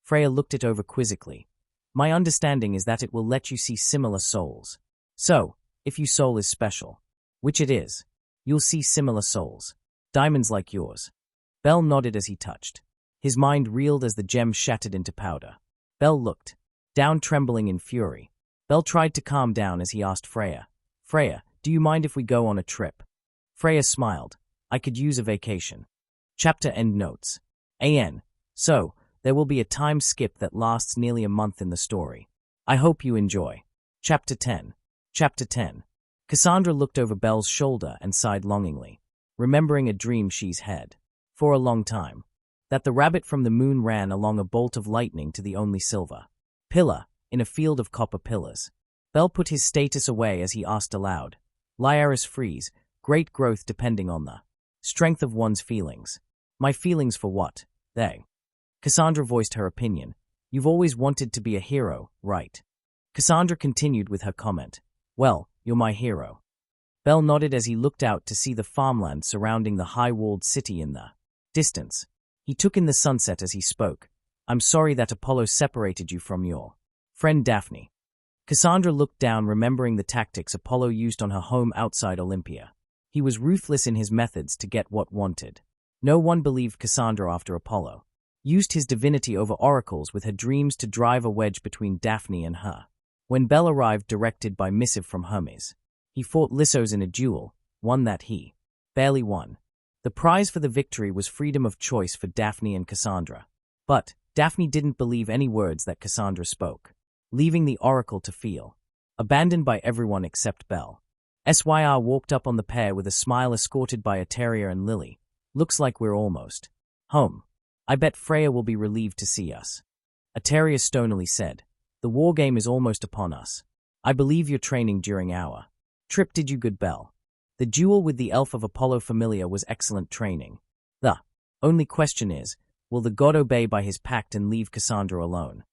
[SPEAKER 1] Freya looked it over quizzically. "My understanding is that it will let you see similar souls. So, if your soul is special, which it is, you'll see similar souls. Diamonds like yours." Bell nodded as he touched. His mind reeled as the gem shattered into powder. Bell looked down, trembling in fury. Bell tried to calm down as he asked Freya, "Freya, do you mind if we go on a trip?" Freya smiled. "I could use a vacation." Chapter end notes. So, there will be a time skip that lasts nearly a month in the story. I hope you enjoy. Chapter 10. Chapter 10. Cassandra looked over Bell's shoulder and sighed longingly, remembering a dream she's had for a long time. That the rabbit from the moon ran along a bolt of lightning to the only silver pillar in a field of copper pillars. Bell put his status away as he asked aloud, Liaris freeze, great growth depending on the strength of one's feelings. My feelings for what? They. Cassandra voiced her opinion. You've always wanted to be a hero, right? Cassandra continued with her comment. Well, You're my hero. Bell nodded as he looked out to see the farmland surrounding the high-walled city in the distance. He took in the sunset as he spoke. I'm sorry that Apollo separated you from your friend Daphne. Cassandra looked down, remembering the tactics Apollo used on her home outside Olympia. He was ruthless in his methods to get what wanted. No one believed Cassandra after Apollo used his divinity over oracles with her dreams to drive a wedge between Daphne and her. When Bell arrived, directed by missive from Hermes, he fought Lissos in a duel, one that he barely won. The prize for the victory was freedom of choice for Daphne and Cassandra. But Daphne didn't believe any words that Cassandra spoke, leaving the oracle to feel abandoned by everyone except Bell. Syr walked up on the pair with a smile, escorted by Eteria and Lily. Looks like we're almost home. I bet Freya will be relieved to see us. Eteria stonily said, the war game is almost upon us. I believe you're training during our trip. Did you good, Bell? The duel with the elf of Apollo Familia was excellent training. The only question is, will the god obey by his pact and leave Cassandra alone?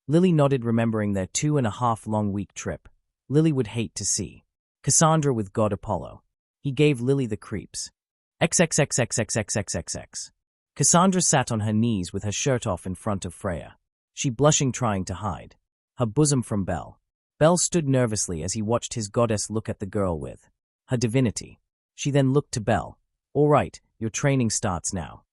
[SPEAKER 1] Lily nodded, remembering their 2.5-long-week trip. Lily would hate to see Cassandra with god Apollo. He gave Lily the creeps. XXXXXXXXX. Cassandra sat on her knees with her shirt off in front of Freya, she blushing, trying to hide her bosom from Bell. Bell stood nervously as he watched his goddess look at the girl with her divinity. She then looked to Bell. All right, your training starts now.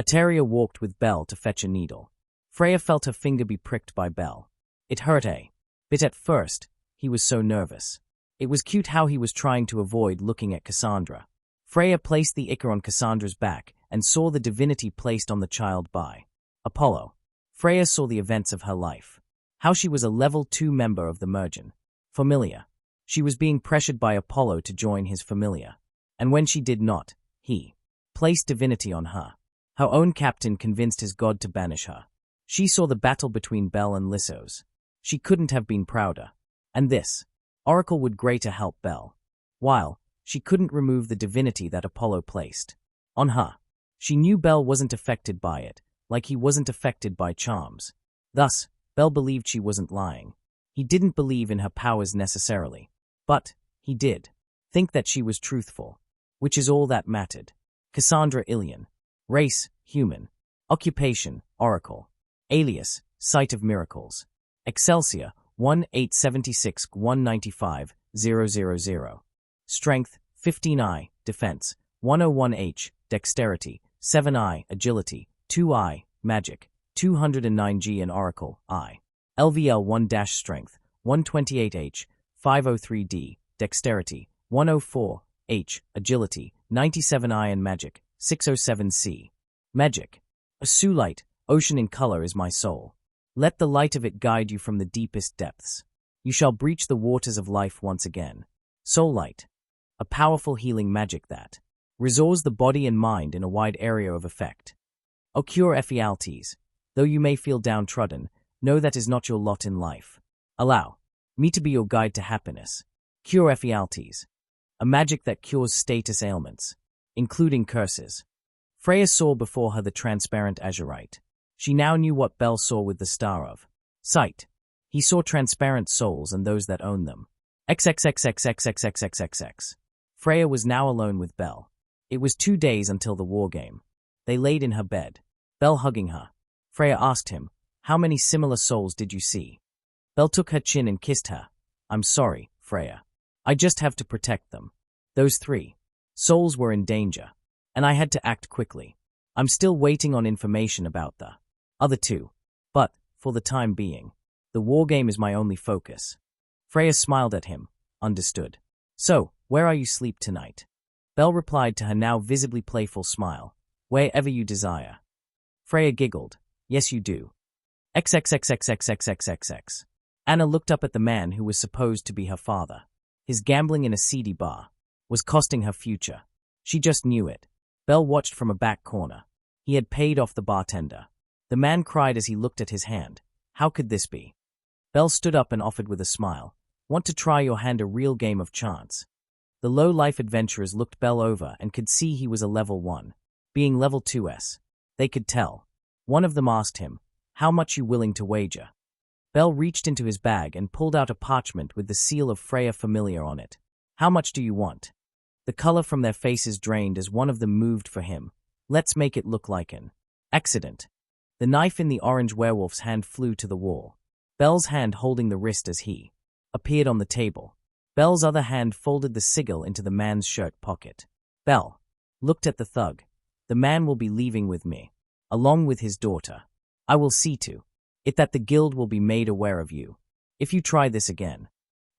[SPEAKER 1] Eteria walked with Bell to fetch a needle. Freya felt her finger be pricked by Bell. It hurt a bit at first. He was so nervous. It was cute how he was trying to avoid looking at Cassandra. Freya placed the ichor on Cassandra's back and saw the divinity placed on the child by Apollo. Freya saw the events of her life. How she was a level 2 member of the Mergen Familia. She was being pressured by Apollo to join his Familia. And when she did not, he placed divinity on her. Her own captain convinced his god to banish her. She saw the battle between Bell and Lissos. She couldn't have been prouder. And this oracle would greater help Bell. While she couldn't remove the divinity that Apollo placed on her, she knew Bell wasn't affected by it, like he wasn't affected by charms. Thus, Bell believed she wasn't lying. He didn't believe in her powers necessarily, but he did think that she was truthful, which is all that mattered. Cassandra Ilian. Race, human. Occupation, oracle. Alias, site of miracles. Excelsior, 1-876-195-000. Strength, 15I. Defense, 101H. Dexterity, 7I. Agility, 2I. Magic, 209G and Oracle, I. LVL 1-Strength, 128H. 503D. Dexterity, 104H. Agility, 97I and Magic, 607C. Magic. A Sulite, ocean in color is my soul. Let the light of it guide you from the deepest depths. You shall breach the waters of life once again. Soul Light. A powerful healing magic that restores the body and mind in a wide area of effect. O cure Ephialtes. Though you may feel downtrodden, know that is not your lot in life. Allow me to be your guide to happiness. Cure Ephialtes. A magic that cures status ailments, including curses. Freya saw before her the transparent azurite. She now knew what Bell saw with the star of sight. He saw transparent souls and those that own them. XXXXXXXXXX. Freya was now alone with Bell. It was 2 days until the war game. They laid in her bed, Bell hugging her. Freya asked him, how many similar souls did you see? Bell took her chin and kissed her. I'm sorry, Freya. I just have to protect them. Those 3 souls were in danger, and I had to act quickly. I'm still waiting on information about the other 2. But, for the time being, the war game is my only focus. Freya smiled at him. Understood. So, where are you sleep tonight? Bell replied to her now visibly playful smile. Wherever you desire. Freya giggled. Yes, you do. XXXXXXXXX. Anna looked up at the man who was supposed to be her father. His gambling in a seedy bar was costing her future. She just knew it. Bell watched from a back corner. He had paid off the bartender. The man cried as he looked at his hand. How could this be? Bell stood up and offered with a smile. Want to try your hand, a real game of chance? The low-life adventurers looked Bell over and could see he was a level 1. Being level 2s. They could tell. One of them asked him, how much you willing to wager? Bell reached into his bag and pulled out a parchment with the seal of Freya Familia on it. How much do you want? The color from their faces drained as one of them moved for him. Let's make it look like an accident. The knife in the orange werewolf's hand flew to the wall. Bell's hand holding the wrist as he appeared on the table. Bell's other hand folded the sigil into the man's shirt pocket. Bell looked at the thug. The man will be leaving with me, along with his daughter. I will see to it that the guild will be made aware of you. If you try this again.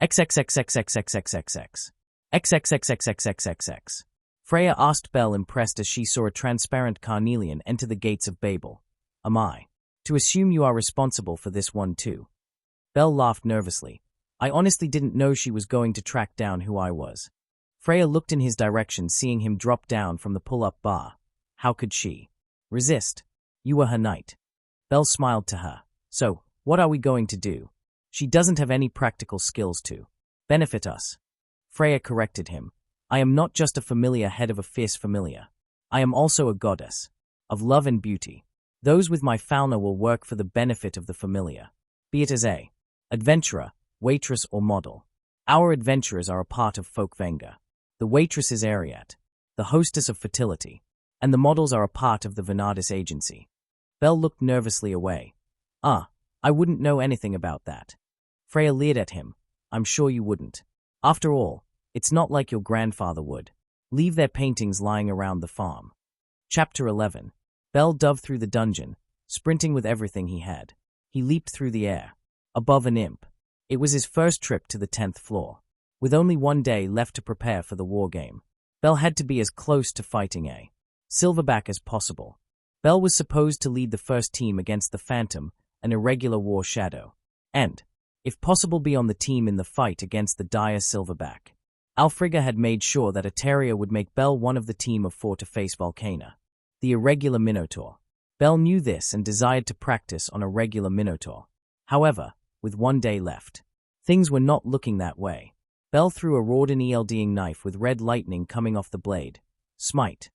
[SPEAKER 1] XXXXXXXXX. XXXXXXXX. Freya asked Bell, impressed as she saw a transparent carnelian enter the gates of Babel. Am I to assume you are responsible for this one too? Bell laughed nervously. I honestly didn't know she was going to track down who I was. Freya looked in his direction, seeing him drop down from the pull-up bar. How could she resist? You were her knight. Bell smiled to her. So, what are we going to do? She doesn't have any practical skills to benefit us. Freya corrected him. I am not just a familiar head of a fierce familiar. I am also a goddess of love and beauty. Those with my fauna will work for the benefit of the familiar, be it as a adventurer, waitress, or model. Our adventurers are a part of Folkvenga. The waitress is Ariat, the hostess of fertility, and the models are a part of the Venardis agency. Bell looked nervously away. I wouldn't know anything about that. Freya leered at him. I'm sure you wouldn't. After all, it's not like your grandfather would leave their paintings lying around the farm. Chapter 11. Bell dove through the dungeon, sprinting with everything he had. He leaped through the air, above an imp. It was his first trip to the 10th floor. With only one day left to prepare for the war game, Bell had to be as close to fighting a silverback as possible. Bell was supposed to lead the first team against the Phantom, an irregular war shadow, and, if possible, be on the team in the fight against the dire silverback. Alfrigg had made sure that a terrier would make Bell one of the team of 4 to face Volcana, the irregular Minotaur. Bell knew this and desired to practice on a regular Minotaur. However, with one day left, things were not looking that way. Bell threw a Rawdon Elding knife with red lightning coming off the blade. Smite.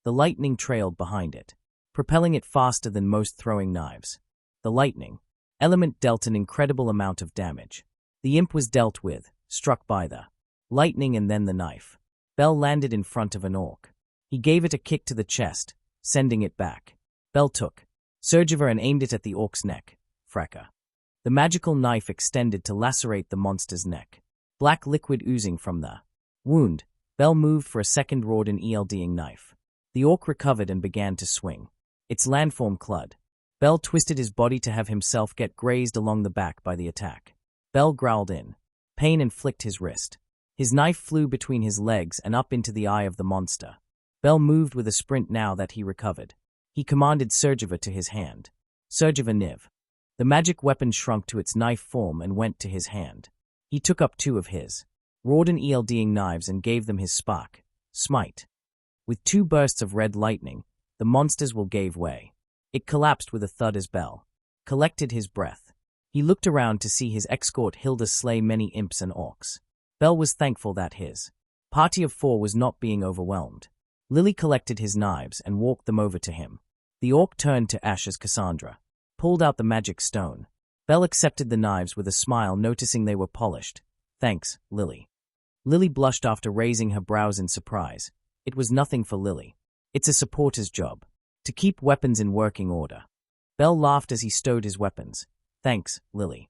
[SPEAKER 1] The lightning trailed behind it, propelling it faster than most throwing knives. The lightning element dealt an incredible amount of damage. The imp was dealt with, struck by the lightning and then the knife. Bell landed in front of an orc. He gave it a kick to the chest, sending it back. Bell took Surgiver and aimed it at the orc's neck. Fracas. The magical knife extended to lacerate the monster's neck. Black liquid oozing from the wound. Bell moved for a second Rawdon Elding knife. The orc recovered and began to swing. Its landform clud. Bell twisted his body to have himself get grazed along the back by the attack. Bell growled in pain and flicked his wrist. His knife flew between his legs and up into the eye of the monster. Bell moved with a sprint now that he recovered. He commanded Surgiver to his hand. Surgiver Niv. The magic weapon shrunk to its knife form and went to his hand. He took up 2 of his Rawdon Elding knives and gave them his spark. Smite. With 2 bursts of red lightning, the monster's will gave way. It collapsed with a thud as Bell collected his breath. He looked around to see his escort Hilda slay many imps and orcs. Bell was thankful that his party of 4 was not being overwhelmed. Lily collected his knives and walked them over to him. The orc turned to Ash as Cassandra pulled out the magic stone. Bell accepted the knives with a smile, noticing they were polished. Thanks, Lily. Lily blushed after raising her brows in surprise. It was nothing for Lily. It's a supporter's job to keep weapons in working order. Bell laughed as he stowed his weapons. Thanks, Lily.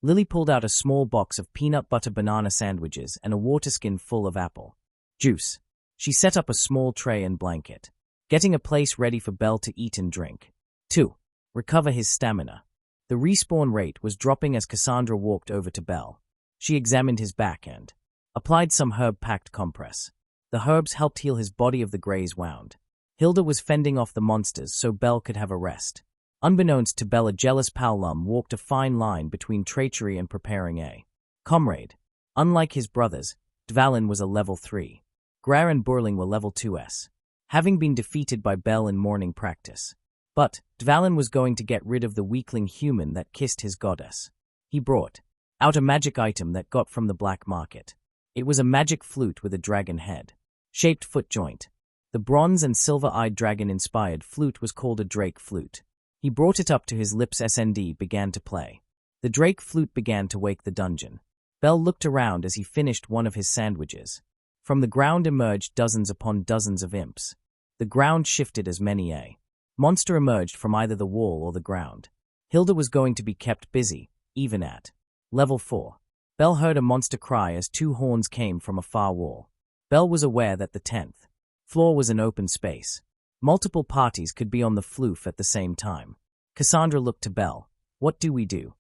[SPEAKER 1] Lily pulled out a small box of peanut butter banana sandwiches and a water skin full of apple juice. She set up a small tray and blanket, getting a place ready for Bell to eat and drink. 2. Recover his stamina. The respawn rate was dropping as Cassandra walked over to Bell. She examined his back and applied some herb-packed compress. The herbs helped heal his body of the graze wound. Hilda was fending off the monsters so Bell could have a rest. Unbeknownst to Bell, a jealous Palum walked a fine line between treachery and preparing a comrade. Unlike his brothers, Dvalin was a level 3. Grar and Burling were level 2s, having been defeated by Bell in morning practice. But Dvalin was going to get rid of the weakling human that kissed his goddess. He brought out a magic item that got from the black market. It was a magic flute with a dragon head shaped foot joint. The bronze and silver-eyed dragon-inspired flute was called a drake flute. He brought it up to his lips. SND began to play. The drake flute began to wake the dungeon. Bell looked around as he finished one of his sandwiches. From the ground emerged dozens upon dozens of imps. The ground shifted as many a monster emerged from either the wall or the ground. Hilda was going to be kept busy, even at level 4. Bell heard a monster cry as 2 horns came from a far wall. Bell was aware that the 10th floor was an open space. Multiple parties could be on the floof at the same time. Cassandra looked to Bell. What do we do?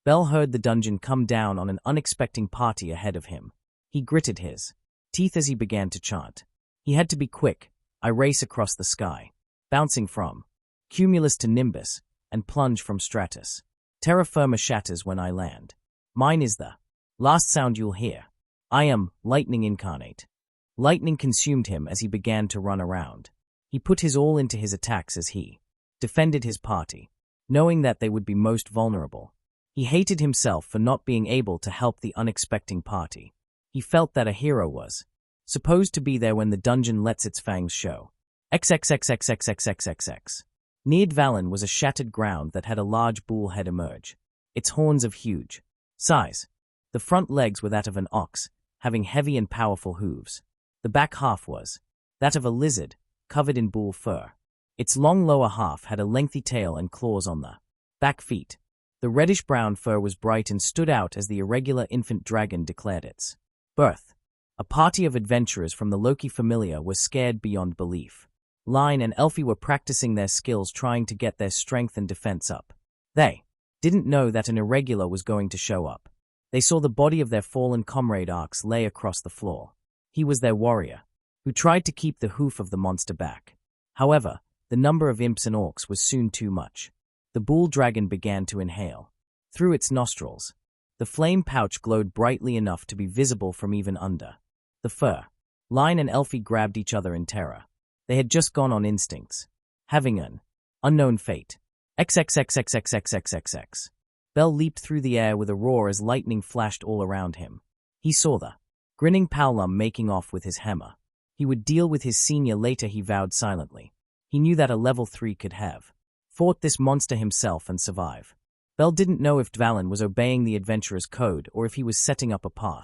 [SPEAKER 1] Bell heard the dungeon come down on an unexpected party ahead of him. He gritted his teeth as he began to chant. He had to be quick. I race across the sky, bouncing from cumulus to nimbus, and plunge from stratus. Terra firma shatters when I land. Mine is the last sound you'll hear. I am lightning incarnate. Lightning consumed him as he began to run around. He put his all into his attacks as he defended his party, knowing that they would be most vulnerable. He hated himself for not being able to help the unexpected party. He felt that a hero was supposed to be there when the dungeon lets its fangs show. XXXXXXXXX. Near Valen was a shattered ground that had a large bull head emerge, its horns of huge size. The front legs were that of an ox, having heavy and powerful hooves. The back half was that of a lizard, covered in bull fur. Its long lower half had a lengthy tail and claws on the back feet. The reddish-brown fur was bright and stood out as the irregular infant dragon declared its birth. A party of adventurers from the Loki Familia were scared beyond belief. Line and Elfie were practicing their skills trying to get their strength and defense up. They didn't know that an irregular was going to show up. They saw the body of their fallen comrade Arx lay across the floor. He was their warrior, who tried to keep the hoof of the monster back. However, the number of imps and orcs was soon too much. The bull dragon began to inhale. Through its nostrils, the flame pouch glowed brightly enough to be visible from even under the fur. Line and Elfie grabbed each other in terror. They had just gone on instincts, having an unknown fate. XXXXXXXXX. Bell leaped through the air with a roar as lightning flashed all around him. He saw the grinning Paolum making off with his hammer. He would deal with his senior later, he vowed silently. He knew that a level 3 could have fought this monster himself and survive. Bell didn't know if Dvalin was obeying the adventurer's code or if he was setting up a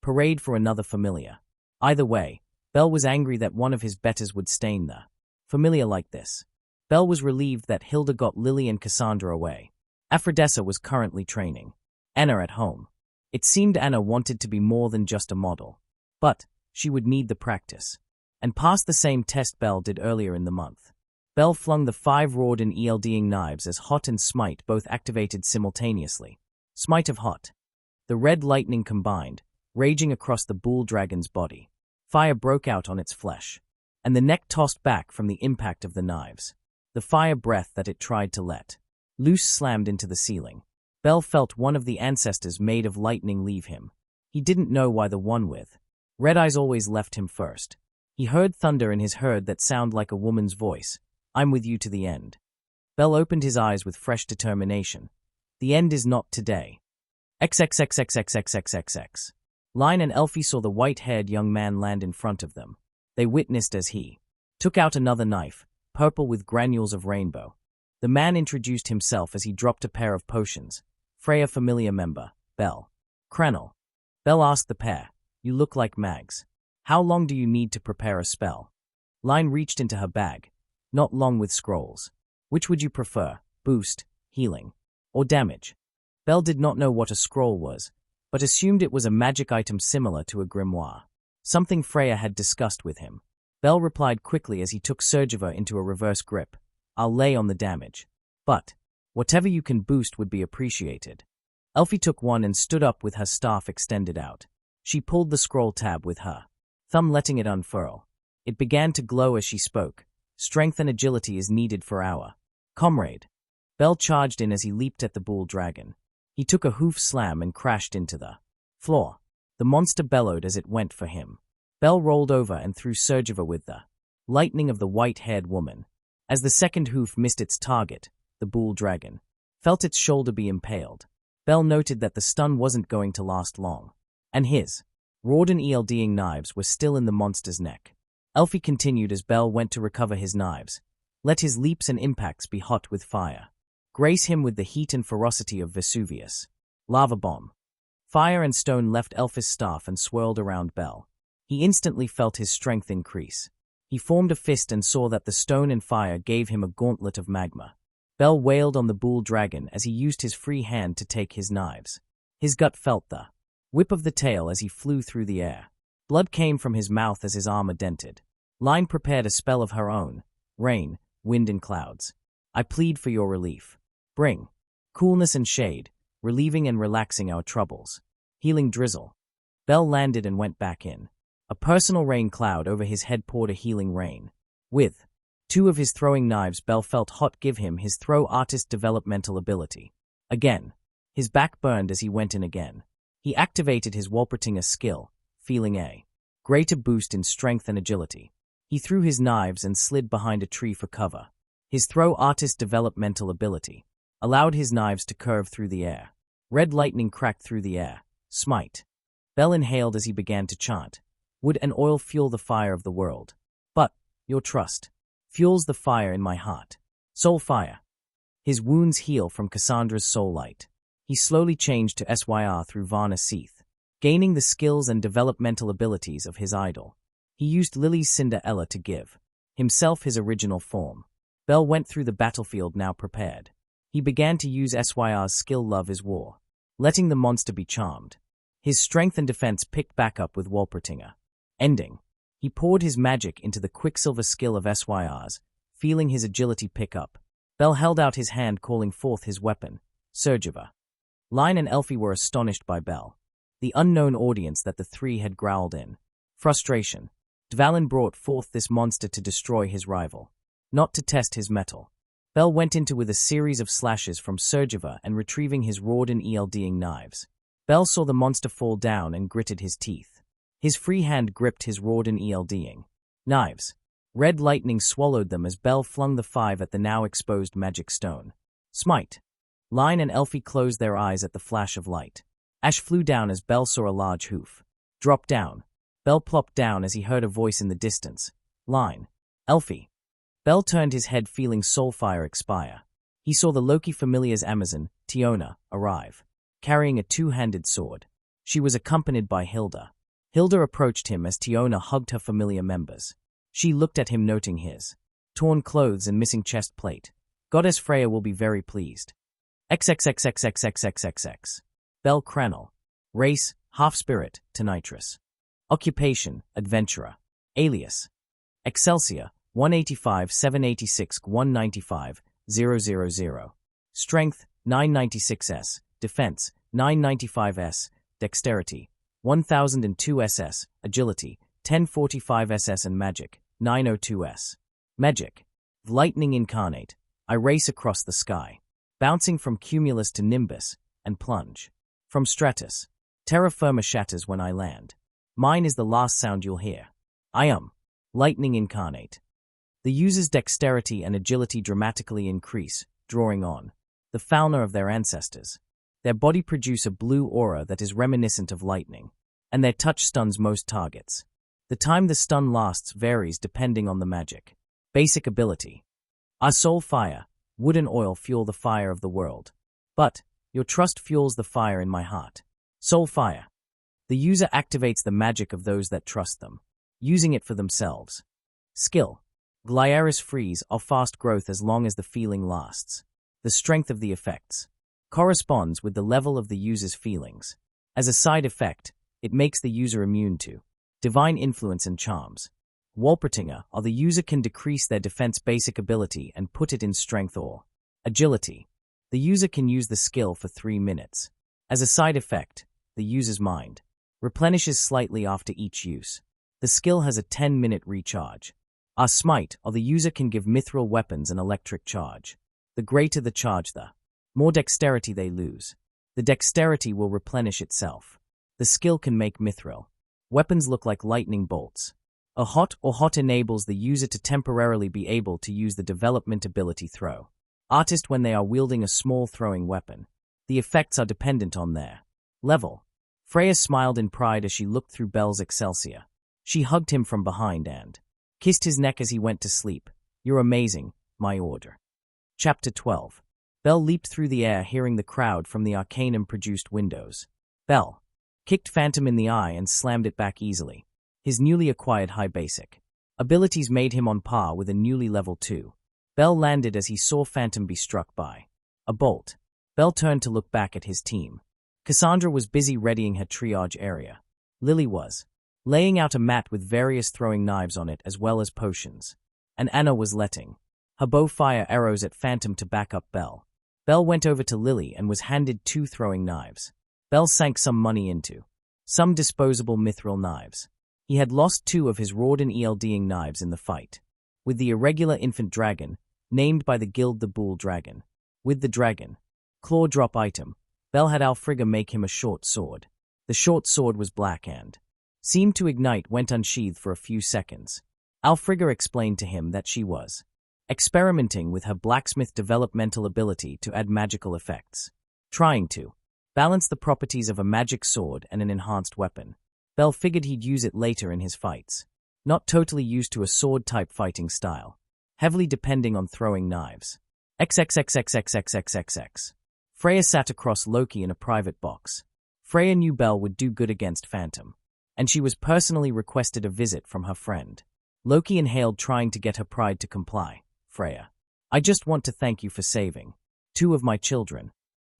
[SPEAKER 1] parade for another familiar. Either way, Bell was angry that one of his betters would stain the familiar like this. Bell was relieved that Hilda got Lily and Cassandra away. Aphrodessa was currently training Anna at home. It seemed Anna wanted to be more than just a model, but she would need the practice and pass the same test Bell did earlier in the month. Bell flung the 5 roared and ELDing knives as Hot and Smite both activated simultaneously. Smite of Hot. The red lightning combined, raging across the bull dragon's body. Fire broke out on its flesh, and the neck tossed back from the impact of the knives. The fire breath that it tried to let loose slammed into the ceiling. Bell felt one of the ancestors made of lightning leave him. He didn't know why the one with red eyes always left him first. He heard thunder in his heard that sounded like a woman's voice. I'm with you to the end. Bell opened his eyes with fresh determination. The end is not today. XXXXXXXXX. Line and Elfie saw the white-haired young man land in front of them. They witnessed as he took out another knife, purple with granules of rainbow. The man introduced himself as he dropped a pair of potions. Freya Familia member, Bell. Cranel. Bell asked the pair, you look like mags. How long do you need to prepare a spell? Line reached into her bag. Not long with scrolls. Which would you prefer, boost, healing, or damage? Bell did not know what a scroll was, but assumed it was a magic item similar to a grimoire. Something Freya had discussed with him. Bell replied quickly as he took Surgiva into a reverse grip. I'll lay on the damage. But whatever you can boost would be appreciated. Elfie took one and stood up with her staff extended out. She pulled the scroll tab with her thumb, letting it unfurl. It began to glow as she spoke. Strength and agility is needed for our comrade. Bell charged in as he leaped at the bull dragon. He took a hoof slam and crashed into the floor. The monster bellowed as it went for him. Bell rolled over and threw Surgiva with the lightning of the white-haired woman. As the second hoof missed its target, the bull dragon felt its shoulder be impaled. Bell noted that the stun wasn't going to last long, and his Rawdon ELDing knives were still in the monster's neck. Elfie continued as Bell went to recover his knives. Let his leaps and impacts be hot with fire. Grace him with the heat and ferocity of Vesuvius. Lava bomb. Fire and stone left Elphys' staff and swirled around Bel. He instantly felt his strength increase. He formed a fist and saw that the stone and fire gave him a gauntlet of magma. Bel wailed on the bull dragon as he used his free hand to take his knives. His gut felt the whip of the tail as he flew through the air. Blood came from his mouth as his armor dented. Line prepared a spell of her own. Rain, wind and clouds. I plead for your relief. Bring coolness and shade, relieving and relaxing our troubles. Healing drizzle. Bel landed and went back in. A personal rain cloud over his head poured a healing rain. With two of his throwing knives, Bel felt hot give him his throw artist developmental ability. Again. His back burned as he went in again. He activated his Walpertinger skill, feeling a greater boost in strength and agility. He threw his knives and slid behind a tree for cover. His throw artist developmental ability allowed his knives to curve through the air. Red lightning cracked through the air. Smite. Bel inhaled as he began to chant. Wood and oil fuel the fire of the world. But your trust fuels the fire in my heart. Soul fire. His wounds heal from Cassandra's soul light. He slowly changed to SYR through Varna Seath, gaining the skills and developmental abilities of his idol. He used Lily's Cinderella to give himself his original form. Bel went through the battlefield now prepared. He began to use SYR's skill Love is War, letting the monster be charmed. His strength and defense picked back up with Walpertinger. Ending. He poured his magic into the Quicksilver skill of SYR's, feeling his agility pick up. Bel held out his hand calling forth his weapon, Surgiva. Line and Elfie were astonished by Bel. The unknown audience that the three had growled in frustration. Dvalin brought forth this monster to destroy his rival, not to test his mettle. Bel went into with a series of slashes from Surgiva and retrieving his Rawdon ELDing knives. Bel saw the monster fall down and gritted his teeth. His free hand gripped his Rawdon ELDing knives. Red lightning swallowed them as Bel flung the 5 at the now exposed magic stone. Smite. Line and Elfie closed their eyes at the flash of light. Ash flew down as Bel saw a large hoof. Drop down. Bel plopped down as he heard a voice in the distance. Line. Elfie. Bel turned his head feeling soulfire expire. He saw the Loki Familia's Amazon, Tiona, arrive, carrying a 2-handed sword. She was accompanied by Hilda. Hilda approached him as Tiona hugged her Familia members. She looked at him noting his torn clothes and missing chest plate. Goddess Freya will be very pleased. XXXXXXXXX. Bel Cranel. Race, half-spirit, Tonitrus. Occupation, adventurer. Alias. Excelsior, 185-786-195-000. Strength, 996S. Defense, 995S. Dexterity, 1002SS. Agility, 1045SS and Magic, 902S. Magic. Lightning incarnate. I race across the sky. Bouncing from cumulus to nimbus, and plunge. From stratus. Terra firma shatters when I land. Mine is the last sound you'll hear. I am. Lightning incarnate. The user's dexterity and agility dramatically increase, drawing on the fauna of their ancestors. Their body produce a blue aura that is reminiscent of lightning, and their touch stuns most targets. The time the stun lasts varies depending on the magic. Basic ability. Our soul fire. Wood and oil fuel the fire of the world. But your trust fuels the fire in my heart. Soul fire. The user activates the magic of those that trust them, using it for themselves. Skill. Glyaris freeze or fast growth as long as the feeling lasts. The strength of the effects corresponds with the level of the user's feelings. As a side effect, it makes the user immune to divine influence and charms. Walpertinger, or the user can decrease their defense basic ability and put it in strength or agility. The user can use the skill for 3 minutes. As a side effect, the user's mind replenishes slightly after each use. The skill has a 10-minute recharge. Our smite, or the user can give mithril weapons an electric charge. The greater the charge, the more dexterity they lose. The dexterity will replenish itself. The skill can make mithril weapons look like lightning bolts. A hot enables the user to temporarily be able to use the development ability throw artist when they are wielding a small throwing weapon. The effects are dependent on their level. Freya smiled in pride as she looked through Bel's Excelsior. She hugged him from behind and kissed his neck as he went to sleep. You're amazing, my order. Chapter 12. Bell leaped through the air, hearing the crowd from the Arcanum-produced windows. Bell kicked Phantom in the eye and slammed it back easily. His newly acquired high basic abilities made him on par with a newly level 2. Bell landed as he saw Phantom be struck by a bolt. Bell turned to look back at his team. Cassandra was busy readying her triage area. Lily was laying out a mat with various throwing knives on it as well as potions. And Anna was letting her bow fire arrows at Phantom to back up Bell. Bell went over to Lily and was handed 2 throwing knives. Bell sank some money into some disposable mithril knives. He had lost 2 of his Rawdon ELDing knives in the fight. With the irregular infant dragon, named by the guild the Bull Dragon. With the dragon claw drop item, Bell had Alfrigg make him a short sword. The short sword was black and seemed to ignite went unsheathed for a few seconds. Alfrigg explained to him that she was experimenting with her blacksmith developmental ability to add magical effects, trying to balance the properties of a magic sword and an enhanced weapon. Bell figured he'd use it later in his fights. Not totally used to a sword-type fighting style, heavily depending on throwing knives. XXXXXXXXX. Freya sat across Loki in a private box. Freya knew Bell would do good against Phantom, and she was personally requested a visit from her friend. Loki inhaled, trying to get her pride to comply. Freya, I just want to thank you for saving 2 of my children.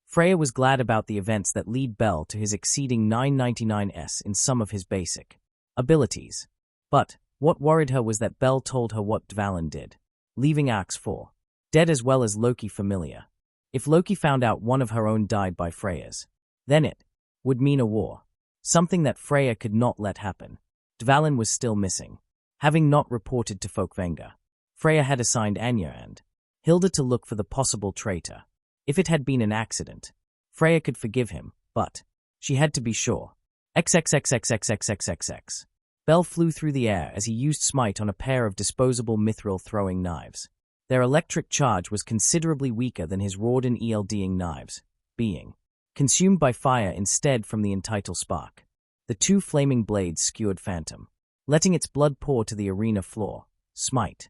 [SPEAKER 1] Freya was glad about the events that lead Bell to his exceeding 999s in some of his basic abilities. But what worried her was that Bell told her what Dvalin did, leaving Axe for dead as well as Loki Familia. If Loki found out one of her own died by Freya's, then it would mean a war, something that Freya could not let happen. Dvalin was still missing, having not reported to Folkvanga. Freya had assigned Anya and Hilda to look for the possible traitor. If it had been an accident, Freya could forgive him, but she had to be sure. XXXXXXXXX. Bell flew through the air as he used Smite on a pair of disposable mithril throwing knives. Their electric charge was considerably weaker than his Rawdon ELDing knives, being consumed by fire instead from the entitled spark. The 2 flaming blades skewered Phantom, letting its blood pour to the arena floor. Smite.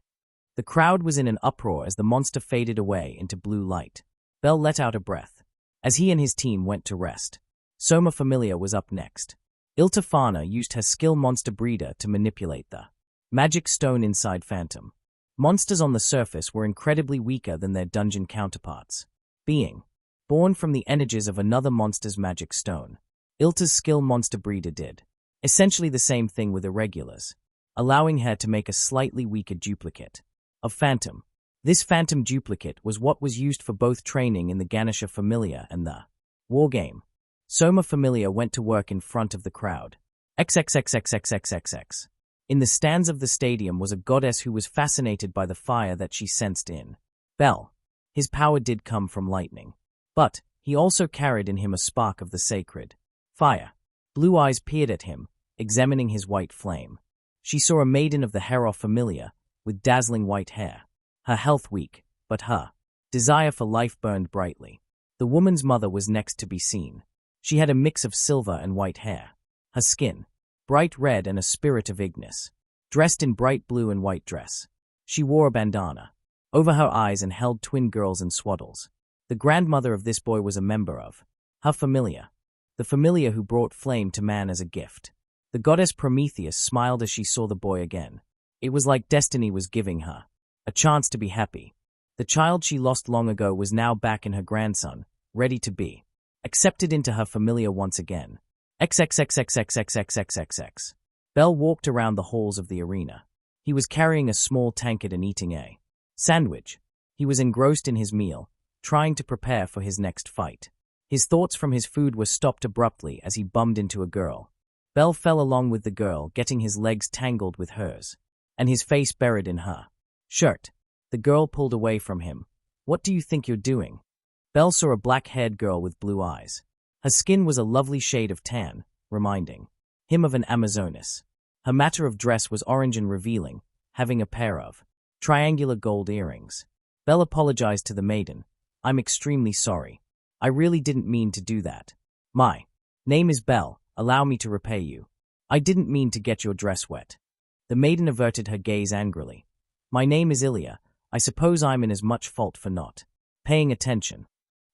[SPEAKER 1] The crowd was in an uproar as the monster faded away into blue light. Bell let out a breath as he and his team went to rest. Soma Familia was up next. Iltafana used her skill Monster Breeder to manipulate the magic stone inside Phantom. Monsters on the surface were incredibly weaker than their dungeon counterparts, being born from the energies of another monster's magic stone. Ilta's skill Monster Breeder did essentially the same thing with irregulars, allowing her to make a slightly weaker duplicate of Phantom. This Phantom duplicate was what was used for both training in the Ganesha Familia and the wargame. Soma Familia went to work in front of the crowd. XXXXXXXX. In the stands of the stadium was a goddess who was fascinated by the fire that she sensed in Bell. His power did come from lightning, but he also carried in him a spark of the sacred fire. Blue eyes peered at him, examining his white flame. She saw a maiden of the Harem Familia with dazzling white hair. Her health weak, but her desire for life burned brightly. The woman's mother was next to be seen. She had a mix of silver and white hair. Her skin bright red and a spirit of Ignis. Dressed in bright blue and white dress. She wore a bandana over her eyes and held twin girls in swaddles. The grandmother of this boy was a member of her familia, the familia who brought flame to man as a gift. The goddess Prometheus smiled as she saw the boy again. It was like destiny was giving her a chance to be happy. The child she lost long ago was now back in her grandson, ready to be accepted into her familia once again. XXXXXXXXXX. Bell walked around the halls of the arena. He was carrying a small tankard and eating a sandwich. He was engrossed in his meal, trying to prepare for his next fight. His thoughts from his food were stopped abruptly as he bumped into a girl. Bell fell along with the girl, getting his legs tangled with hers, and his face buried in her shirt. The girl pulled away from him. "What do you think you're doing?" Bell saw a black-haired girl with blue eyes. Her skin was a lovely shade of tan, reminding him of an Amazoness. Her matter of dress was orange and revealing, having a pair of triangular gold earrings. Bell apologized to the maiden. "I'm extremely sorry. I really didn't mean to do that. My name is Bell. Allow me to repay you. I didn't mean to get your dress wet." The maiden averted her gaze angrily. "My name is Ilya. I suppose I'm in as much fault for not Paying attention.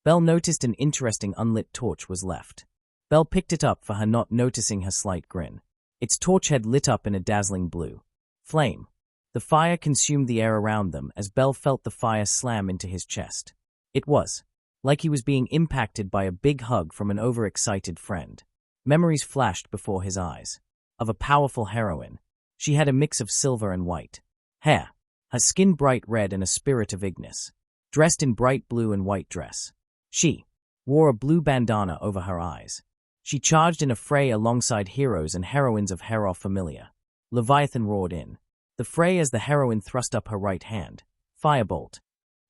[SPEAKER 1] Belle noticed an interesting unlit torch was left. Belle picked it up for her, not noticing her slight grin. Its torch head lit up in a dazzling blue flame. The fire consumed the air around them as Belle felt the fire slam into his chest. It was like he was being impacted by a big hug from an overexcited friend. Memories flashed before his eyes. Of a powerful heroine. She had a mix of silver and white hair, her skin bright red and a spirit of Ignis. Dressed in bright blue and white dress. She wore a blue bandana over her eyes. She charged in a fray alongside heroes and heroines of Freya Familia. Leviathan roared in. The fray as the heroine thrust up her right hand. Firebolt.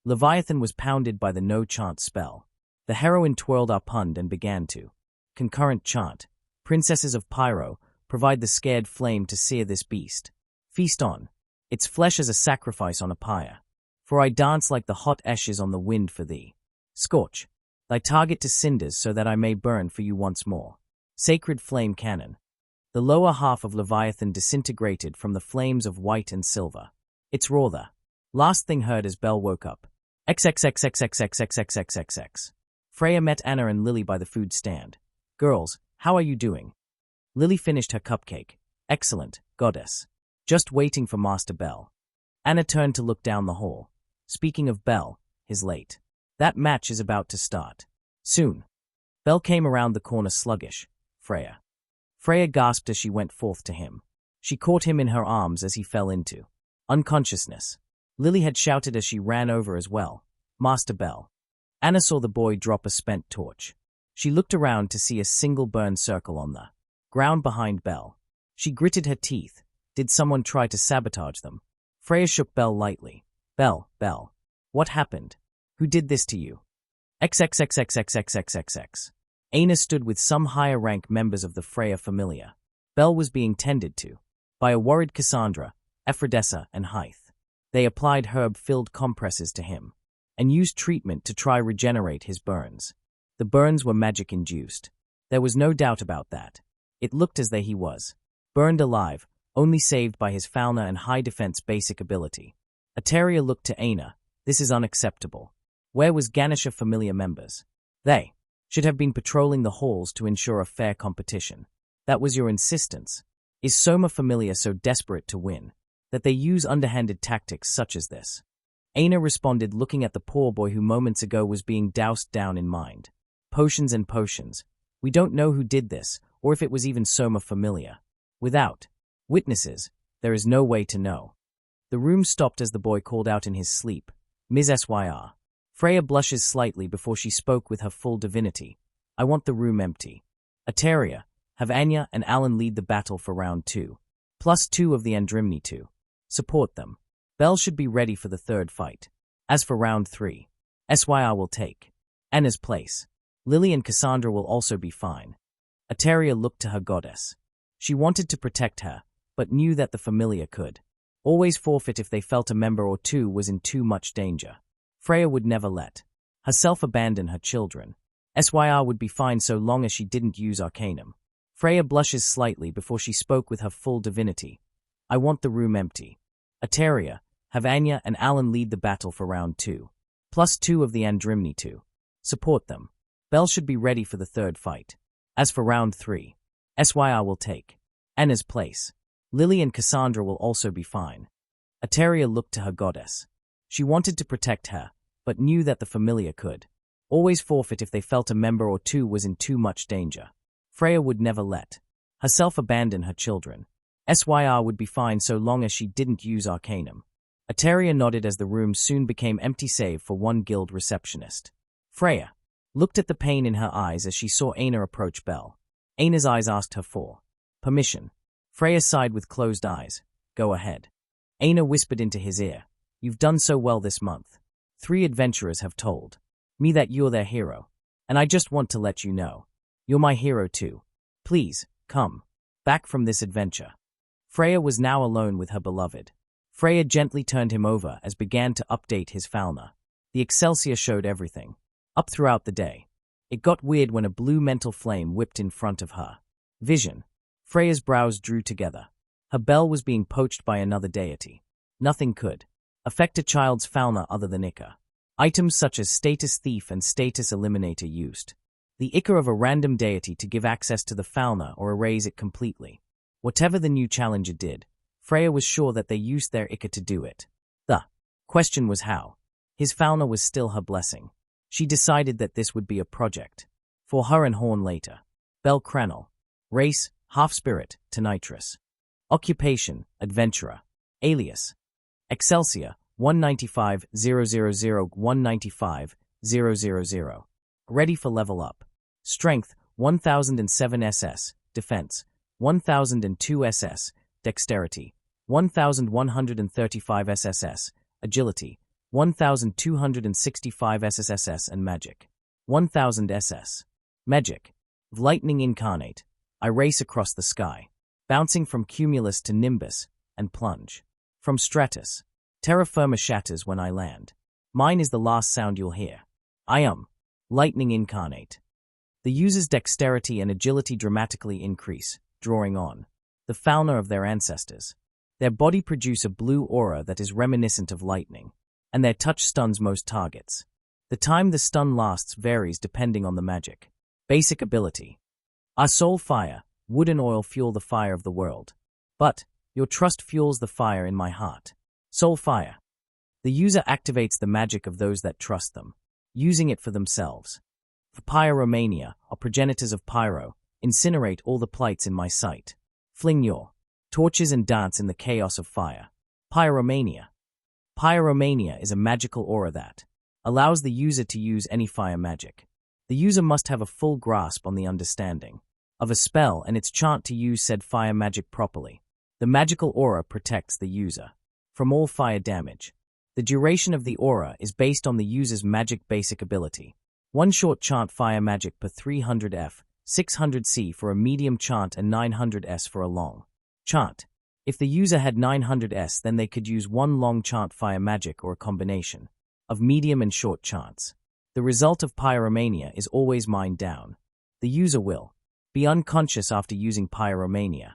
[SPEAKER 1] Leviathan was pounded by the no-chant spell. The heroine twirled up pund and began to concurrent chant. Princesses of Pyro, provide the scared flame to sear this beast. Feast on its flesh as a sacrifice on a pyre. For I dance like the hot ashes on the wind for thee. Scorch thy target to cinders so that I may burn for you once more. Sacred flame cannon. The lower half of Leviathan disintegrated from the flames of white and silver. Its roar the last thing heard as Belle woke up. XXXXXXXXXXXX. Freya met Anna and Lily by the food stand. Girls, how are you doing? Lily finished her cupcake. Excellent, goddess. Just waiting for Master Belle. Anna turned to look down the hall. Speaking of Belle, he's late. That match is about to start. Soon. Belle came around the corner sluggish. Freya. Freya gasped as she went forth to him. She caught him in her arms as he fell into unconsciousness. Lily had shouted as she ran over as well. Master Belle. Anna saw the boy drop a spent torch. She looked around to see a single burned circle on the ground behind Belle. She gritted her teeth. Did someone try to sabotage them? Freya shook Belle lightly. Belle, what happened? Who did this to you? XXXXXXXXX. Aina stood with some higher-rank members of the Freya Familia. Belle was being tended to by a worried Cassandra, Ephrodessa, and Hythe. They applied herb-filled compresses to him and used treatment to try regenerate his burns. The burns were magic-induced. There was no doubt about that. It looked as though he was burned alive, only saved by his fauna and high-defense basic ability. Ateria looked to Aina. This is unacceptable. Where was Ganesha Familia members? They should have been patrolling the halls to ensure a fair competition. That was your insistence. Is Soma Familia so desperate to win that they use underhanded tactics such as this? Aina responded, looking at the poor boy who moments ago was being doused down in mind. Potions and potions. We don't know who did this, or if it was even Soma Familia. Without witnesses, there is no way to know. The room stopped as the boy called out in his sleep. Ms. Syr. Freya blushes slightly before she spoke with her full divinity. I want the room empty. Ateria, have Anya and Alan lead the battle for round 2. +2 of the Andrimni 2. Support them. Belle should be ready for the third fight. As for round 3, Syr will take Anna's place. Lily and Cassandra will also be fine. Ateria looked to her goddess. She wanted to protect her, but knew that the Familia could always forfeit if they felt a member or two was in too much danger. Freya would never let herself abandon her children. Syr would be fine so long as she didn't use Arcanum. Freya blushes slightly before she spoke with her full divinity. I want the room empty. Ateria, have Anya and Alan lead the battle for round 2. +2 of the Andrimni 2. Support them. Belle should be ready for the third fight. As for round 3, Syr will take Anna's place. Lily and Cassandra will also be fine. Ateria looked to her goddess. She wanted to protect her, but knew that the Familia could always forfeit if they felt a member or two was in too much danger. Freya would never let herself abandon her children. Syr would be fine so long as she didn't use Arcanum. Ateria nodded as the room soon became empty save for one guild receptionist. Freya looked at the pain in her eyes as she saw Aina approach Belle. Aina's eyes asked her for permission. Freya sighed with closed eyes. Go ahead. Aina whispered into his ear. You've done so well this month. 3 adventurers have told me that you're their hero, and I just want to let you know. You're my hero too. Please, come back from this adventure. Freya was now alone with her beloved. Freya gently turned him over as began to update his fauna. The Excelsior showed everything. Up throughout the day. It got weird when a blue mental flame whipped in front of her vision. Freya's brows drew together. Her Belle was being poached by another deity. Nothing could affect a child's fauna other than Ica. Items such as Status Thief and Status Eliminator used the Ichor of a random deity to give access to the fauna or erase it completely. Whatever the new challenger did, Freya was sure that they used their Ichor to do it. The question was how. His fauna was still her blessing. She decided that this would be a project for her and Horn later. Bel Cranel. Race, half-spirit, Tenitrus. Occupation, adventurer. Alias. Excelsior, 195,000-195,000. Ready for level up. Strength, 1007 SS. Defense, 1002 SS. Dexterity, 1135 SSS. Agility, 1265 SSS. And magic, 1000 SS. Magic. Lightning incarnate. I race across the sky, bouncing from cumulus to nimbus, and plunge. From stratus. Terra firma shatters when I land. Mine is the last sound you'll hear. I am lightning incarnate. The user's dexterity and agility dramatically increase, drawing on the fauna of their ancestors. Their body produce a blue aura that is reminiscent of lightning, and their touch stuns most targets. The time the stun lasts varies depending on the magic. Basic ability. Our soul fire, wood and oil fuel the fire of the world. But your trust fuels the fire in my heart. Soul fire. The user activates the magic of those that trust them, using it for themselves. For Pyromania, or progenitors of Pyro, incinerate all the plights in my sight. Fling your torches and dance in the chaos of fire. Pyromania. Pyromania is a magical aura that allows the user to use any fire magic. The user must have a full grasp on the understanding of a spell and its chant to use said fire magic properly. The magical aura protects the user from all fire damage. The duration of the aura is based on the user's magic basic ability. One short chant fire magic per 300 F, 600 C for a medium chant and 900 S for a long chant. If the user had 900 S, then they could use one long chant fire magic or a combination of medium and short chants. The result of Pyromania is always mined down. The user will be unconscious after using Pyromania.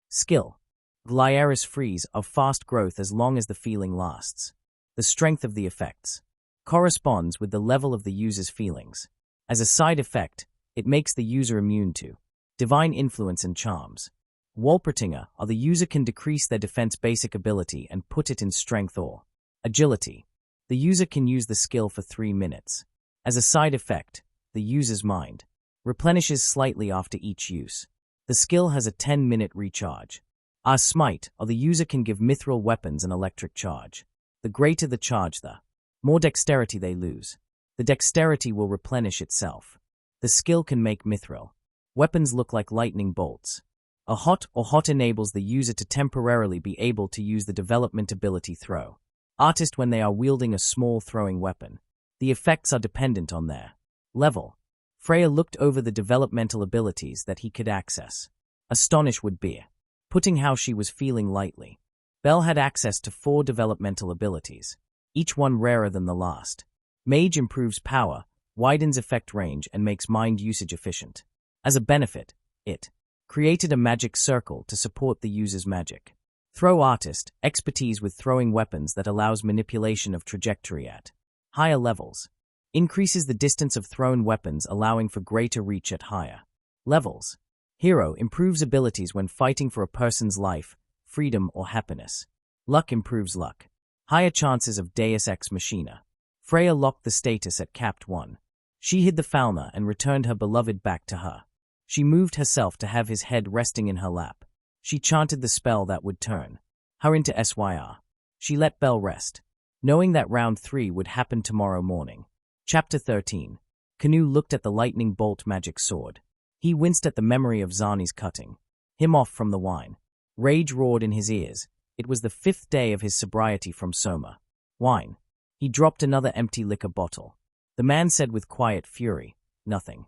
[SPEAKER 1] Skill. Glyaris freeze of fast growth as long as the feeling lasts. The strength of the effects corresponds with the level of the user's feelings. As a side effect, it makes the user immune to divine influence and charms. Walpertinger, or the user can decrease their defense basic ability and put it in strength or agility. The user can use the skill for 3 minutes. As a side effect, the user's mind replenishes slightly after each use. The skill has a 10-minute recharge. Our smite, or the user can give mithril weapons an electric charge. The greater the charge, the more dexterity they lose. The dexterity will replenish itself. The skill can make mithril weapons look like lightning bolts. A hot enables the user to temporarily be able to use the development ability throw artist when they are wielding a small throwing weapon. The effects are dependent on their level. Freya looked over the developmental abilities that he could access. Astonish would be putting how she was feeling lightly. Bel had access to 4 developmental abilities, each one rarer than the last. Mage improves power, widens effect range, and makes mind usage efficient. As a benefit, it created a magic circle to support the user's magic. Throw artist, expertise with throwing weapons that allows manipulation of trajectory at higher levels. Increases the distance of thrown weapons, allowing for greater reach at higher levels. Hero improves abilities when fighting for a person's life, freedom, or happiness. Luck improves luck. Higher chances of Deus Ex Machina. Freya locked the status at capped 1. She hid the fauna and returned her beloved back to her. She moved herself to have his head resting in her lap. She chanted the spell that would turn her into SYR. She let Bel rest, knowing that round 3 would happen tomorrow morning. Chapter 13. Canoe looked at the lightning bolt magic sword. He winced at the memory of Zani's cutting him off from the wine. Rage roared in his ears. It was the 5th day of his sobriety from Soma. Wine. He dropped another empty liquor bottle. The man said with quiet fury, nothing.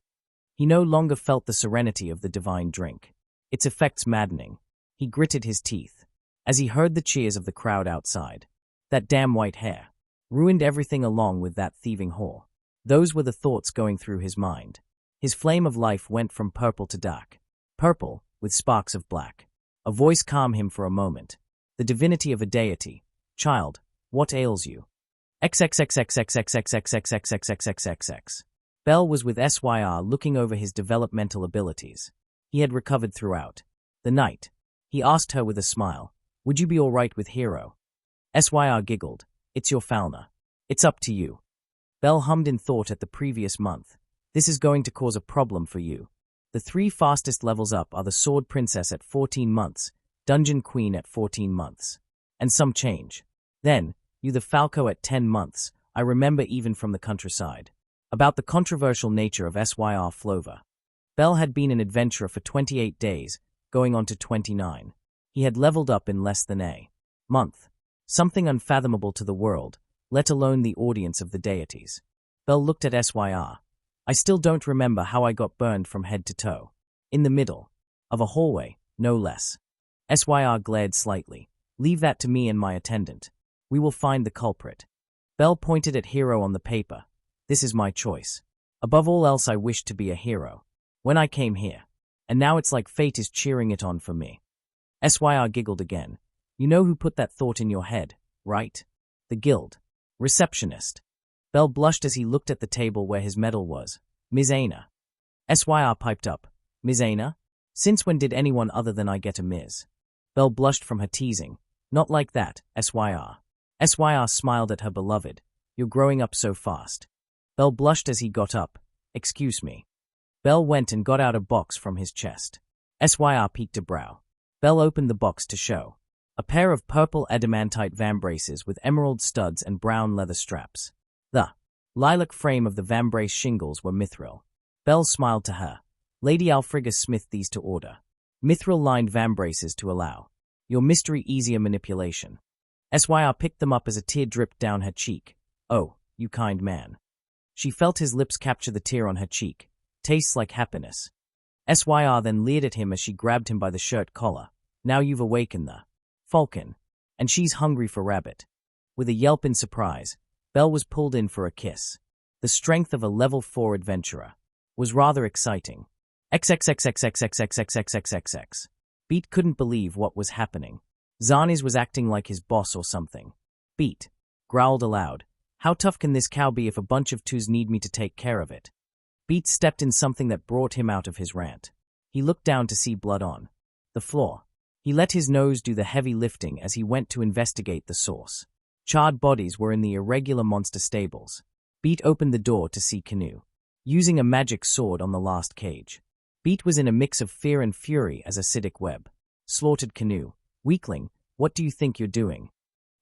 [SPEAKER 1] He no longer felt the serenity of the divine drink. Its effects maddening. He gritted his teeth as he heard the cheers of the crowd outside. That damn white hair ruined everything along with that thieving whore. Those were the thoughts going through his mind. His flame of life went from purple to dark. Purple, with sparks of black. A voice calmed him for a moment. The divinity of a deity. Child, what ails you? XXXXXXXXXXXXXXXXX. Bell was with SYR looking over his developmental abilities. He had recovered throughout the night. He asked her with a smile, "Would you be all right with Hero?" SYR giggled, "It's your Falna. It's up to you." Bell hummed in thought at the previous month. "This is going to cause a problem for you. The 3 fastest levels up are the Sword Princess at 14 months, Dungeon Queen at 14 months, and some change. Then, you the Falco at 10 months, I remember even from the countryside." About the controversial nature of SYR Flova. Bell had been an adventurer for 28 days, going on to 29. He had leveled up in less than a month. Something unfathomable to the world, let alone the audience of the deities. Bell looked at SYR. "I still don't remember how I got burned from head to toe. In the middle of a hallway, no less." SYR glared slightly. "Leave that to me and my attendant. We will find the culprit." Bell pointed at Hero on the paper. "This is my choice. Above all else I wished to be a hero when I came here. And now it's like fate is cheering it on for me." SYR giggled again. "You know who put that thought in your head, right? The guild receptionist." Bell blushed as he looked at the table where his medal was. "Ms. Aina." SYR piped up. "Ms. Aina? Since when did anyone other than I get a Ms.?" Bell blushed from her teasing. "Not like that, SYR." SYR smiled at her beloved. "You're growing up so fast." Bell blushed as he got up. "Excuse me." Bell went and got out a box from his chest. SYR peeked a brow. Bell opened the box to show a pair of purple adamantite vambraces with emerald studs and brown leather straps. The lilac frame of the vambrace shingles were mithril. Bell smiled to her. "Lady Alfrigg smith these to order. Mithril-lined vambraces to allow your mystery easier manipulation." SYR picked them up as a tear dripped down her cheek. "Oh, you kind man." She felt his lips capture the tear on her cheek. "Tastes like happiness." SYR then leered at him as she grabbed him by the shirt collar. "Now you've awakened the falcon, and she's hungry for rabbit." With a yelp in surprise, Bell was pulled in for a kiss. The strength of a level 4 adventurer was rather exciting. XXXXXXXXXXXXX. Beat couldn't believe what was happening. Zarnes was acting like his boss or something. Beat growled aloud. "How tough can this cow be if a bunch of twos need me to take care of it?" Beat stepped in something that brought him out of his rant. He looked down to see blood on the floor. He let his nose do the heavy lifting as he went to investigate the source. Charred bodies were in the irregular monster stables. Beat opened the door to see Canoe using a magic sword on the last cage. Beat was in a mix of fear and fury as acidic web slaughtered Canoe. "Weakling, what do you think you're doing?"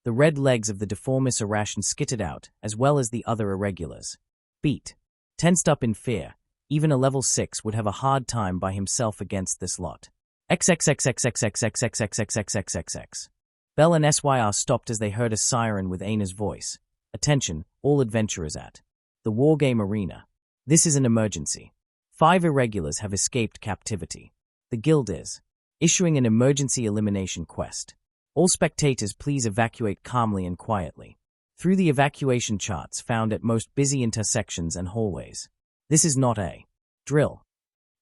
[SPEAKER 1] The red legs of the deformis Arashan skittered out, as well as the other irregulars. Beat tensed up in fear. Even a level 6 would have a hard time by himself against this lot. XXXXXXXXXXXXXX. Bell and SYR stopped as they heard a siren with Aina's voice. "Attention, all adventurers at the wargame arena. This is an emergency. 5 irregulars have escaped captivity. The guild is issuing an emergency elimination quest. All spectators please evacuate calmly and quietly through the evacuation charts found at most busy intersections and hallways. This is not a drill."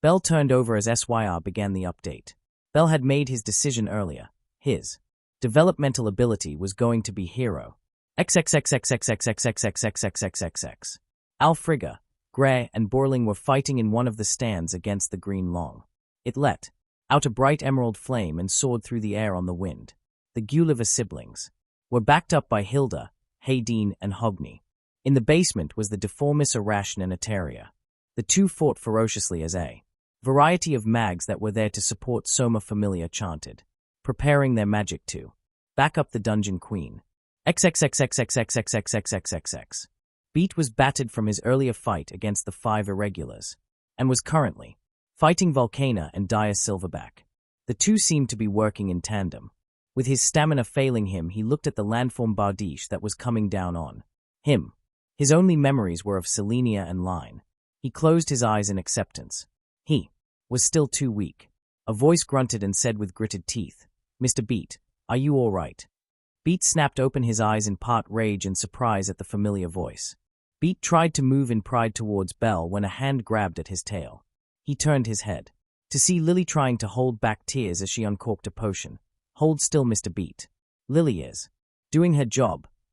[SPEAKER 1] Bell turned over as SYR began the update. Bell had made his decision earlier. His developmental ability was going to be Hero. XXXXXXXXXXXXXXX. Alfrigg, Grey, and Borling were fighting in one of the stands against the green long. It let out a bright emerald flame and soared through the air on the wind. The Gulliver siblings were backed up by Hilda, Haydeen, and Hogni. In the basement was the deformis Arashan and Eteria. The two fought ferociously as a variety of mags that were there to support Soma Familia chanted, preparing their magic to back up the Dungeon Queen. XXXXXXXXXXXXX. Beat was battered from his earlier fight against the 5 irregulars, and was currently fighting Volcana and Dire Silverback. The two seemed to be working in tandem. With his stamina failing him, he looked at the landform Bardiche that was coming down on him. His only memories were of Selenia and Line. He closed his eyes in acceptance. He was still too weak. A voice grunted and said with gritted teeth, "Mr. Beat, are you all right?" Beat snapped open his eyes in part rage and surprise at the familiar voice. Beat tried to move in pride towards Bell when a hand grabbed at his tail. He turned his head to see Lily trying to hold back tears as she uncorked a potion. "Hold still, Mr. Beat. Lily is doing her job,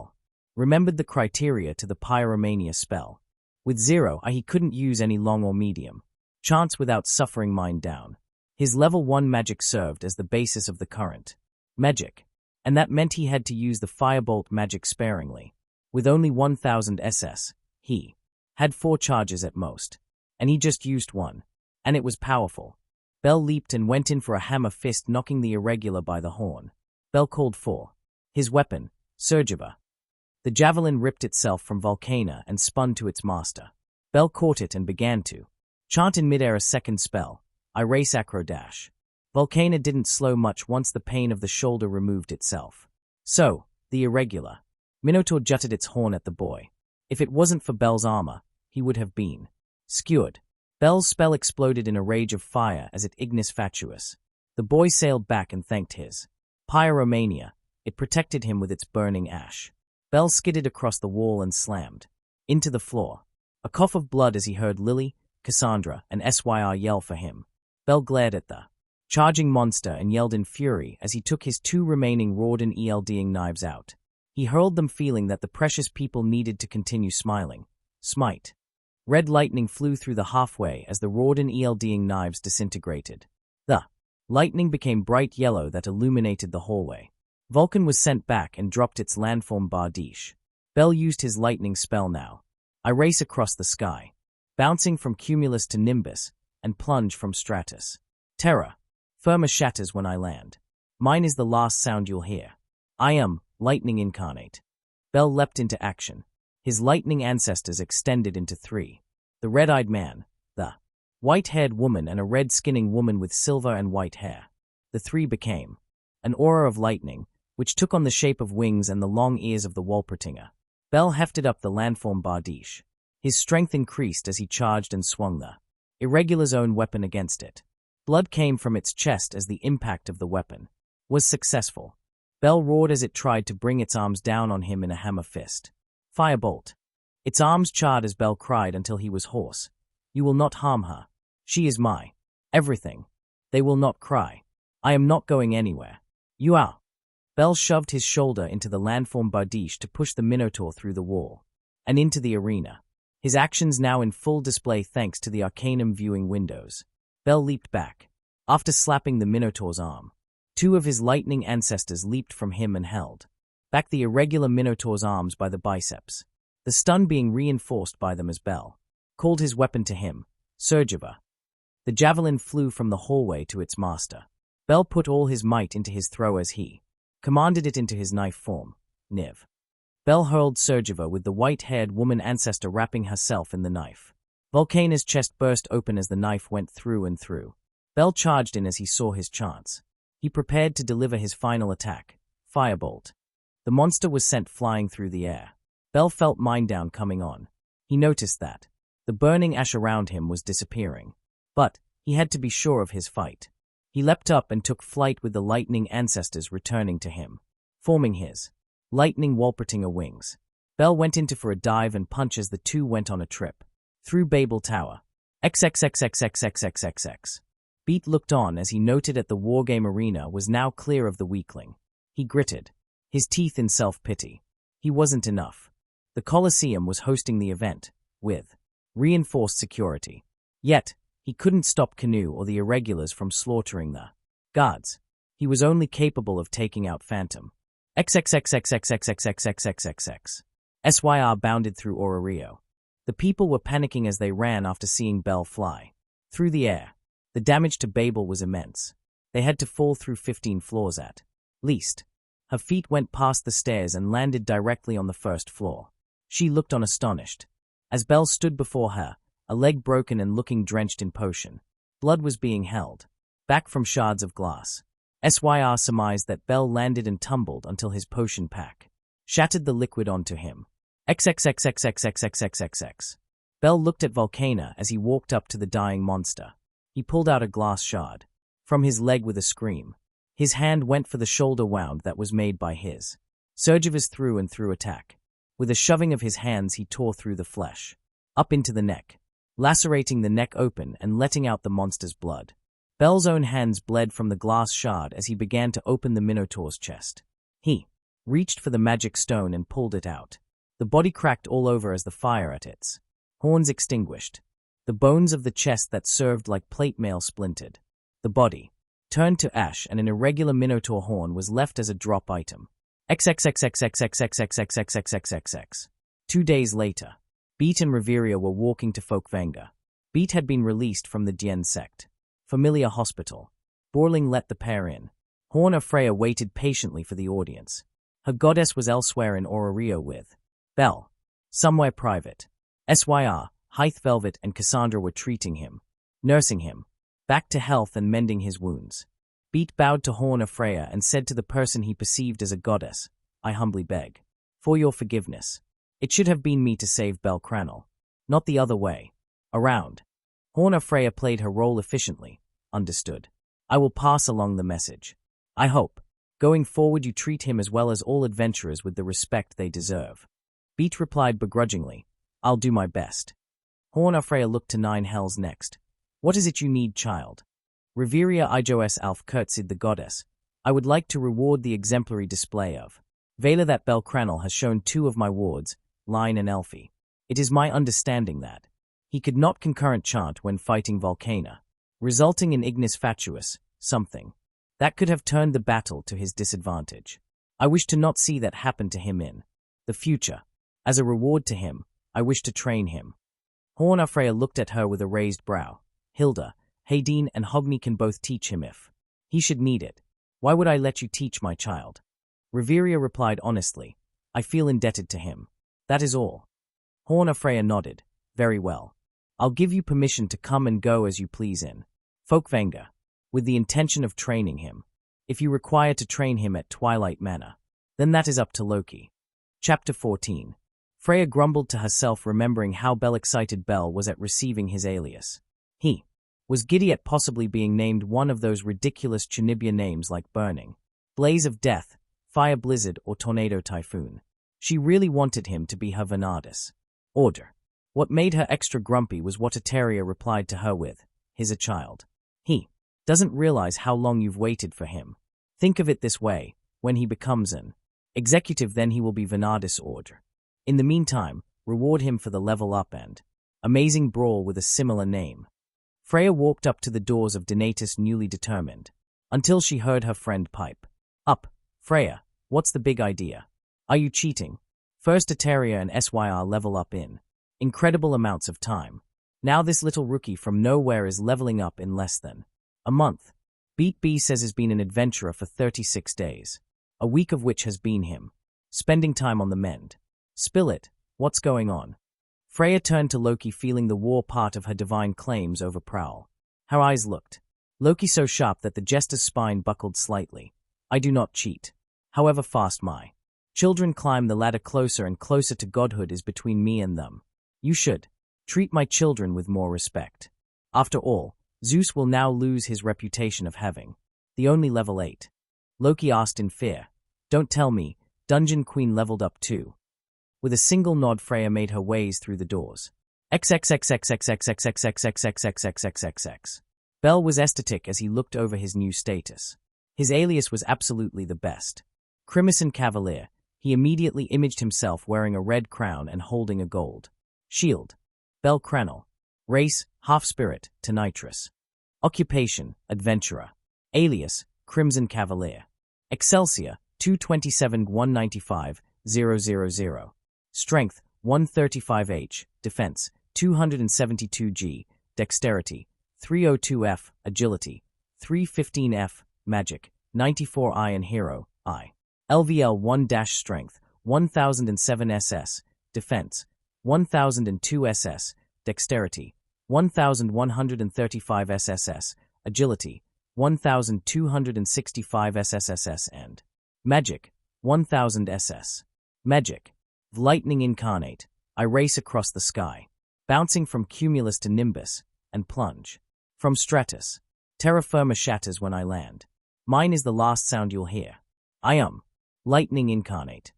[SPEAKER 1] Bell remembered the criteria to the Pyromania spell. With 0, he couldn't use any long or medium chance without suffering mind down. His level 1 magic served as the basis of the current magic, and that meant he had to use the Firebolt magic sparingly. With only 1000 SS, he had 4 charges at most, and he just used 1, and it was powerful. Bell leaped and went in for a hammer fist, knocking the irregular by the horn. Bell called for his weapon, Surgiva. The javelin ripped itself from Volcana and spun to its master. Bell caught it and began to chant in midair a second spell, I race acro dash. Volcana didn't slow much once the pain of the shoulder removed itself. So, the irregular Minotaur jutted its horn at the boy. If it wasn't for Bell's armor, he would have been skewered. Bell's spell exploded in a rage of fire as it ignis fatuus. The boy sailed back and thanked his Pyromania. It protected him with its burning ash. Bell skidded across the wall and slammed into the floor. A cough of blood as he heard Lily, Cassandra, and Syr yell for him. Bell glared at the charging monster and yelled in fury as he took his 2 remaining Rawdon Elding knives out. He hurled them, feeling that the precious people needed to continue smiling. Smite. Red lightning flew through the halfway as the Rawdon Elding knives disintegrated. The lightning became bright yellow that illuminated the hallway. Vulcan was sent back and dropped its landform Bardiche. Bell used his lightning spell now. I race across the sky, bouncing from cumulus to nimbus, and plunge from stratus. Terror. Firma shatters when I land. Mine is the last sound you'll hear. I am lightning incarnate. Bell leapt into action. His lightning ancestors extended into 3. The red-eyed man, the white-haired woman, and a red-skinning woman with silver and white hair. The 3 became an aura of lightning, which took on the shape of wings and the long ears of the Walpertinger. Bell hefted up the landform Bardiche. His strength increased as he charged and swung the irregular's own weapon against it. Blood came from its chest as the impact of the weapon was successful. Bell roared as it tried to bring its arms down on him in a hammer fist. Firebolt. Its arms charred as Bell cried until he was hoarse. You will not harm her. She is my everything. They will not cry. I am not going anywhere. You are. Bell shoved his shoulder into the landform Bardiche to push the Minotaur through the wall and into the arena. His actions now in full display thanks to the Arcanum viewing windows. Bell leaped back. After slapping the Minotaur's arm, 2 of his lightning ancestors leaped from him and held back the irregular Minotaur's arms by the biceps, the stun being reinforced by them as Bell called his weapon to him, Surgiva. The javelin flew from the hallway to its master. Bell put all his might into his throw as he commanded it into his knife form, Niv. Bell hurled Surgiva with the white-haired woman ancestor wrapping herself in the knife. Volcana's chest burst open as the knife went through and through. Bell charged in as he saw his chance. He prepared to deliver his final attack, Firebolt. The monster was sent flying through the air. Bell felt mind down coming on. He noticed that the burning ash around him was disappearing. But he had to be sure of his fight. He leapt up and took flight with the lightning ancestors returning to him, forming his lightning Walpertinger wings. Bell went into for a dive and punch as the two went on a trip through Babel Tower. XXXXXXXXX. Beat looked on as he noted that the wargame arena was now clear of the weakling. He gritted, his teeth in self-pity. He wasn't enough. The Colosseum was hosting the event, with reinforced security. Yet, he couldn't stop Canoe or the irregulars from slaughtering the guards. He was only capable of taking out Phantom. XXXXXXXXXXXXX. SYR bounded through Orario. The people were panicking as they ran after seeing Bell fly through the air. The damage to Babel was immense. They had to fall through 15 floors at least. Her feet went past the stairs and landed directly on the first floor. She looked on astonished. As Bell stood before her, a leg broken and looking drenched in potion. Blood was being held back from shards of glass. SYR surmised that Bell landed and tumbled until his potion pack shattered the liquid onto him. XXXXXXXXXX. Bell looked at Volcana as he walked up to the dying monster. He pulled out a glass shard from his leg with a scream. His hand went for the shoulder wound that was made by his Surgivus through and through attack. With a shoving of his hands he tore through the flesh, up into the neck, lacerating the neck open and letting out the monster's blood. Bell's own hands bled from the glass shard as he began to open the Minotaur's chest. He reached for the magic stone and pulled it out. The body cracked all over as the fire at its horns extinguished. The bones of the chest that served like plate mail splintered. The body turned to ash and an irregular Minotaur horn was left as a drop item. XXXXXXXXXXXXXX. 2 days later, Beat and Reveria were walking to Folkvanga. Beat had been released from the Dien sect. Familia Hospital. Borling let the pair in. Horn of Freya waited patiently for the audience. Her goddess was elsewhere in Orario with Bell. Somewhere private. SYR, Hythe Velvet and Cassandra were treating him, nursing him, back to health and mending his wounds. Beat bowed to Horn of Freya and said to the person he perceived as a goddess, I humbly beg for your forgiveness. It should have been me to save Bell Cranel, not the other way around. Horn of Freya played her role efficiently. Understood. I will pass along the message. I hope, going forward, you treat him as well as all adventurers with the respect they deserve. Beat replied begrudgingly, I'll do my best. Horn of Freya looked to Nine Hells next. What is it you need, child? Reveria Ijos Alf curtsied the goddess. I would like to reward the exemplary display of valor that Bell Cranel has shown 2 of my wards, Line and Elfie. It is my understanding that he could not concurrent chant when fighting Volcana, resulting in ignis fatuus, something that could have turned the battle to his disadvantage. I wish to not see that happen to him in the future. As a reward to him, I wish to train him. Horn of Freya looked at her with a raised brow. Hilda, Haydeen and Hogni can both teach him if he should need it. Why would I let you teach my child? Reveria replied honestly, I feel indebted to him. That is all. Horn of Freya nodded. Very well. I'll give you permission to come and go as you please in Folkvanga, with the intention of training him. If you require to train him at Twilight Manor, then that is up to Loki. Chapter 14. Freya grumbled to herself, remembering how excited Bell was at receiving his alias. He was giddy at possibly being named one of those ridiculous Chinibya names like Burning, Blaze of Death, Fire Blizzard, or Tornado Typhoon. She really wanted him to be her Vanadis. Order. What made her extra grumpy was what Eteria replied to her with, he's a child. He doesn't realize how long you've waited for him. Think of it this way, when he becomes an executive, then he will be Vanadis Order. In the meantime, reward him for the level up and amazing brawl with a similar name. Freya walked up to the doors of Donatus, newly determined, until she heard her friend pipe up. Freya, what's the big idea? Are you cheating? First Eteria and SYR level up in incredible amounts of time. Now this little rookie from nowhere is leveling up in less than a month. Beat B says has been an adventurer for 36 days, a week of which has been him spending time on the mend. Spill it, what's going on? Freya turned to Loki, feeling the war part of her divine claims over Prowl. Her eyes looked Loki so sharp that the jester's spine buckled slightly. I do not cheat. However fast my Children climb the ladder closer and closer to godhood is between me and them. You should treat my children with more respect. After all, Zeus will now lose his reputation of having the only level 8. Loki asked in fear. Don't tell me, Dungeon Queen leveled up too. With a single nod, Freya made her ways through the doors. XXXXXXXXXXXXXXXXXXX. Bell was ecstatic as he looked over his new status. His alias was absolutely the best. Crimson Cavalier. He immediately imaged himself wearing a red crown and holding a gold shield. Bell Cranel. Race, half-spirit, to nitrous. Occupation, adventurer. Alias, Crimson Cavalier. Excelsior, 227-195-000. Strength, 135H. Defense, 272G. Dexterity, 302F. Agility, 315F. Magic, 94 Iron Hero, I. LVL 1-Strength, 1007 SS. Defense, 1002 SS. Dexterity, 1135 SSS. Agility, 1265 SSSS and Magic, 1000 SS. Magic. Lightning incarnate. I race across the sky, bouncing from cumulus to nimbus, and plunge. From stratus. Terra firma shatters when I land. Mine is the last sound you'll hear. I am lightning incarnate.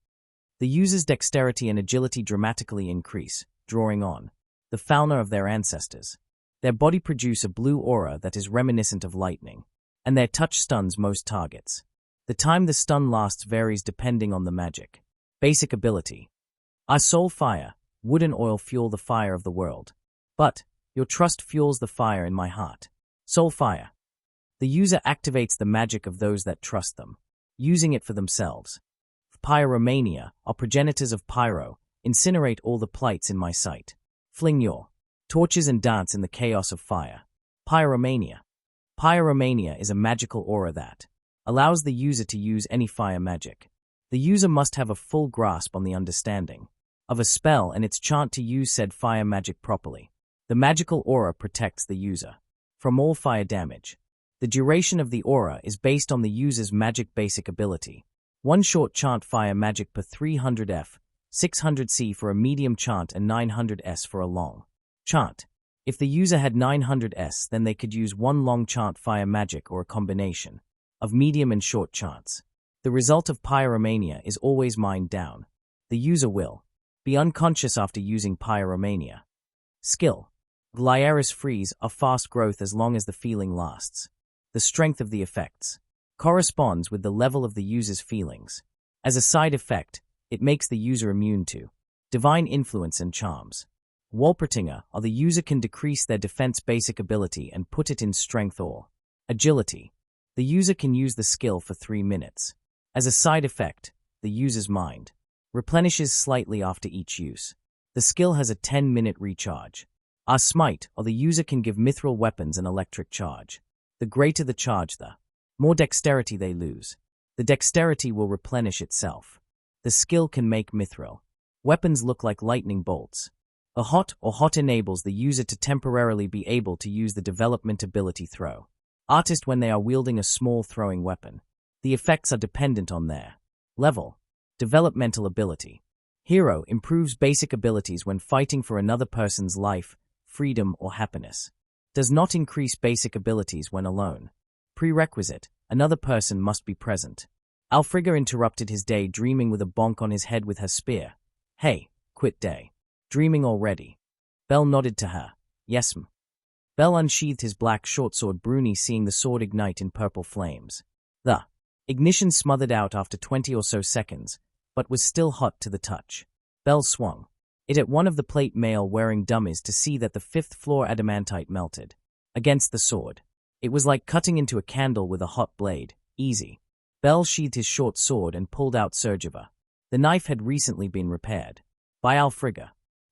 [SPEAKER 1] The user's dexterity and agility dramatically increase, drawing on the fauna of their ancestors. Their body produce a blue aura that is reminiscent of lightning, and their touch stuns most targets. The time the stun lasts varies depending on the magic. Basic ability. Our soul fire, wood and oil fuel the fire of the world. But your trust fuels the fire in my heart. Soul fire. The user activates the magic of those that trust them, using it for themselves. Pyromania, or progenitors of Pyro, incinerate all the plights in my sight. Fling your torches and dance in the chaos of fire. Pyromania. Pyromania is a magical aura that allows the user to use any fire magic. The user must have a full grasp on the understanding of a spell and its chant to use said fire magic properly. The magical aura protects the user from all fire damage. The duration of the aura is based on the user's magic basic ability. One short chant fire magic per 300 F, 600 C for a medium chant and 900 S for a long chant. If the user had 900 S, then they could use one long chant fire magic or a combination of medium and short chants. The result of pyromania is always mined down. The user will be unconscious after using pyromania. Skill. Glyaris freeze are fast growth as long as the feeling lasts. The strength of the effects corresponds with the level of the user's feelings. As a side effect, it makes the user immune to divine influence and charms. Walpertinger, or the user can decrease their defense basic ability and put it in strength or agility. The user can use the skill for 3 minutes. As a side effect, the user's mind replenishes slightly after each use. The skill has a 10-minute recharge. Our smite, or the user can give mithril weapons an electric charge. The greater the charge, the more dexterity they lose. The dexterity will replenish itself. The skill can make mithril weapons look like lightning bolts. A hot enables the user to temporarily be able to use the development ability throw artist when they are wielding a small throwing weapon. The effects are dependent on their level. Developmental ability. Hero improves basic abilities when fighting for another person's life, freedom, or happiness. Does not increase basic abilities when alone. Prerequisite, another person must be present. Alfrigg interrupted his day dreaming with a bonk on his head with her spear. Hey, quit day. Dreaming already. Bell nodded to her. Yes'm. Bell unsheathed his black shortsword Bruni seeing the sword ignite in purple flames. The ignition smothered out after 20 or so seconds, but was still hot to the touch. Bell swung it at one of the plate mail wearing dummies to see that the 5th floor adamantite melted against the sword. It was like cutting into a candle with a hot blade. Easy. Bell sheathed his short sword and pulled out Surgiva. The knife had recently been repaired by Alfrigg.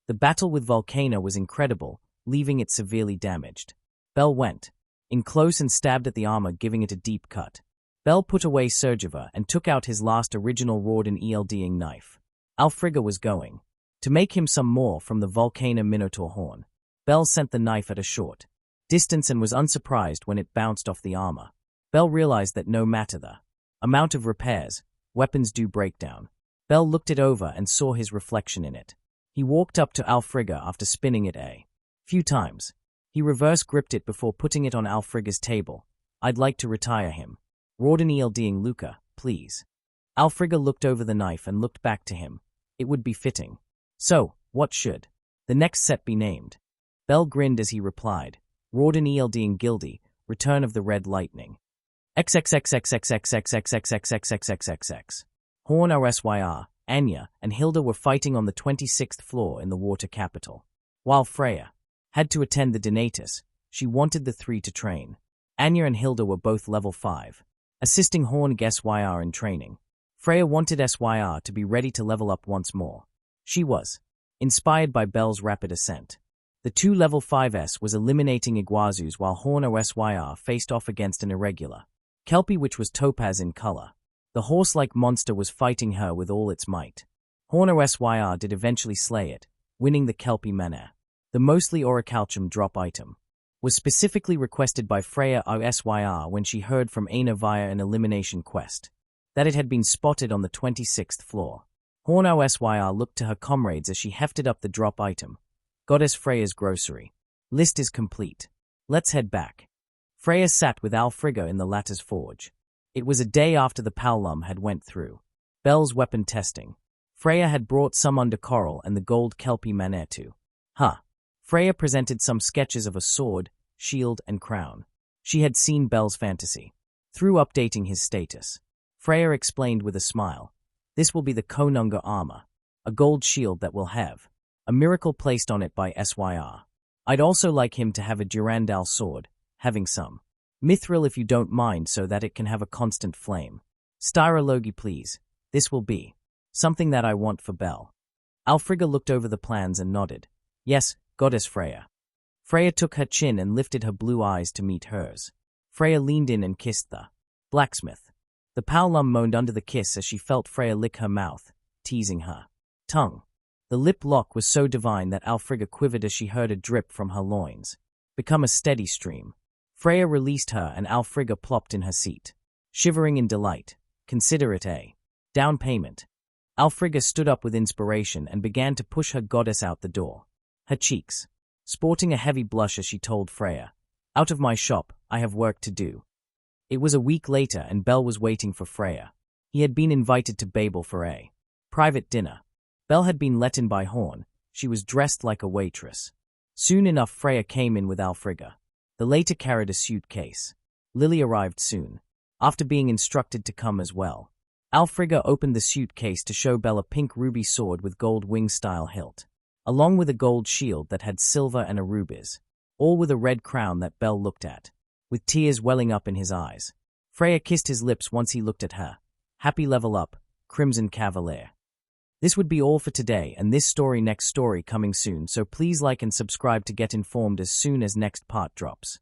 [SPEAKER 1] The battle with Volcano was incredible, leaving it severely damaged. Bell went in close and stabbed at the armor, giving it a deep cut. Bell put away Surgiva and took out his last original Rawdon ELDing knife. Alfrigg was going to make him some more from the Volcano Minotaur horn. Bell sent the knife at a short distance and was unsurprised when it bounced off the armor. Bell realized that no matter the amount of repairs, weapons do break down. Bell looked it over and saw his reflection in it. He walked up to Alfrigg after spinning it a few times. He reverse-gripped it before putting it on Alfrigg's table. "I'd like to retire him. Råden Luca, please." Alfrigg looked over the knife and looked back to him. It would be fitting. "So, what should the next set be named?" Bell grinned as he replied, "Råden Gildy, Return of the Red Lightning. XXXXXXXXXXXXXXXXXXX. Horn Rsyr, Anya, and Hilda were fighting on the 26th floor in the water capital. While Freya had to attend the Donatus, she wanted the three to train. Anya and Hilda were both level 5, assisting Horn Syr in training. Freya wanted Syr to be ready to level up once more. She was inspired by Bell's rapid ascent. The two level 5s was eliminating Iguazus while Horn Syr faced off against an irregular Kelpie which was topaz in color. The horse-like monster was fighting her with all its might. Horn Syr did eventually slay it, winning the Kelpie Mana. The mostly Orichalcum drop item was specifically requested by Freya Syr when she heard from Aina via an elimination quest that it had been spotted on the 26th floor. Horn Syr looked to her comrades as she hefted up the drop item. Goddess Freya's grocery list is complete. Let's head back. Freya sat with Alfrigg in the latter's forge. It was a day after the Paulum had went through Bell's weapon testing. Freya had brought some under coral and the gold Kelpie Mana too. Freya presented some sketches of a sword, shield, and crown. She had seen Bell's fantasy. Through updating his status, Freya explained with a smile, "This will be the Konunga armor, a gold shield that will have a miracle placed on it by Syr. I'd also like him to have a Durandal sword, having some mithril if you don't mind so that it can have a constant flame. Styrologi please, this will be something that I want for Bell." Alfrigg looked over the plans and nodded. "Yes, Goddess Freya." Freya took her chin and lifted her blue eyes to meet hers. Freya leaned in and kissed the blacksmith. The Paulum moaned under the kiss as she felt Freya lick her mouth, teasing her tongue. The lip lock was so divine that Alfrigg quivered as she heard a drip from her loins become a steady stream. Freya released her and Alfrigg plopped in her seat, shivering in delight. "Consider it a down payment." Alfrigg stood up with inspiration and began to push her goddess out the door, her cheeks sporting a heavy blush as she told Freya, "Out of my shop, I have work to do." It was a week later and Bell was waiting for Freya. He had been invited to Babel for a private dinner. Bell had been let in by Horn. She was dressed like a waitress. Soon enough Freya came in with Alfrigg. The latter carried a suitcase. Lily arrived soon, after being instructed to come as well. Alfrigg opened the suitcase to show Bell a pink ruby sword with gold wing-style hilt, along with a gold shield that had silver and a rubies, all with a red crown that Bell looked at, with tears welling up in his eyes. Freya kissed his lips once he looked at her. Happy level up, Crimson Cavalier. This would be all for today and this next story coming soon, so please like and subscribe to get informed as soon as next part drops.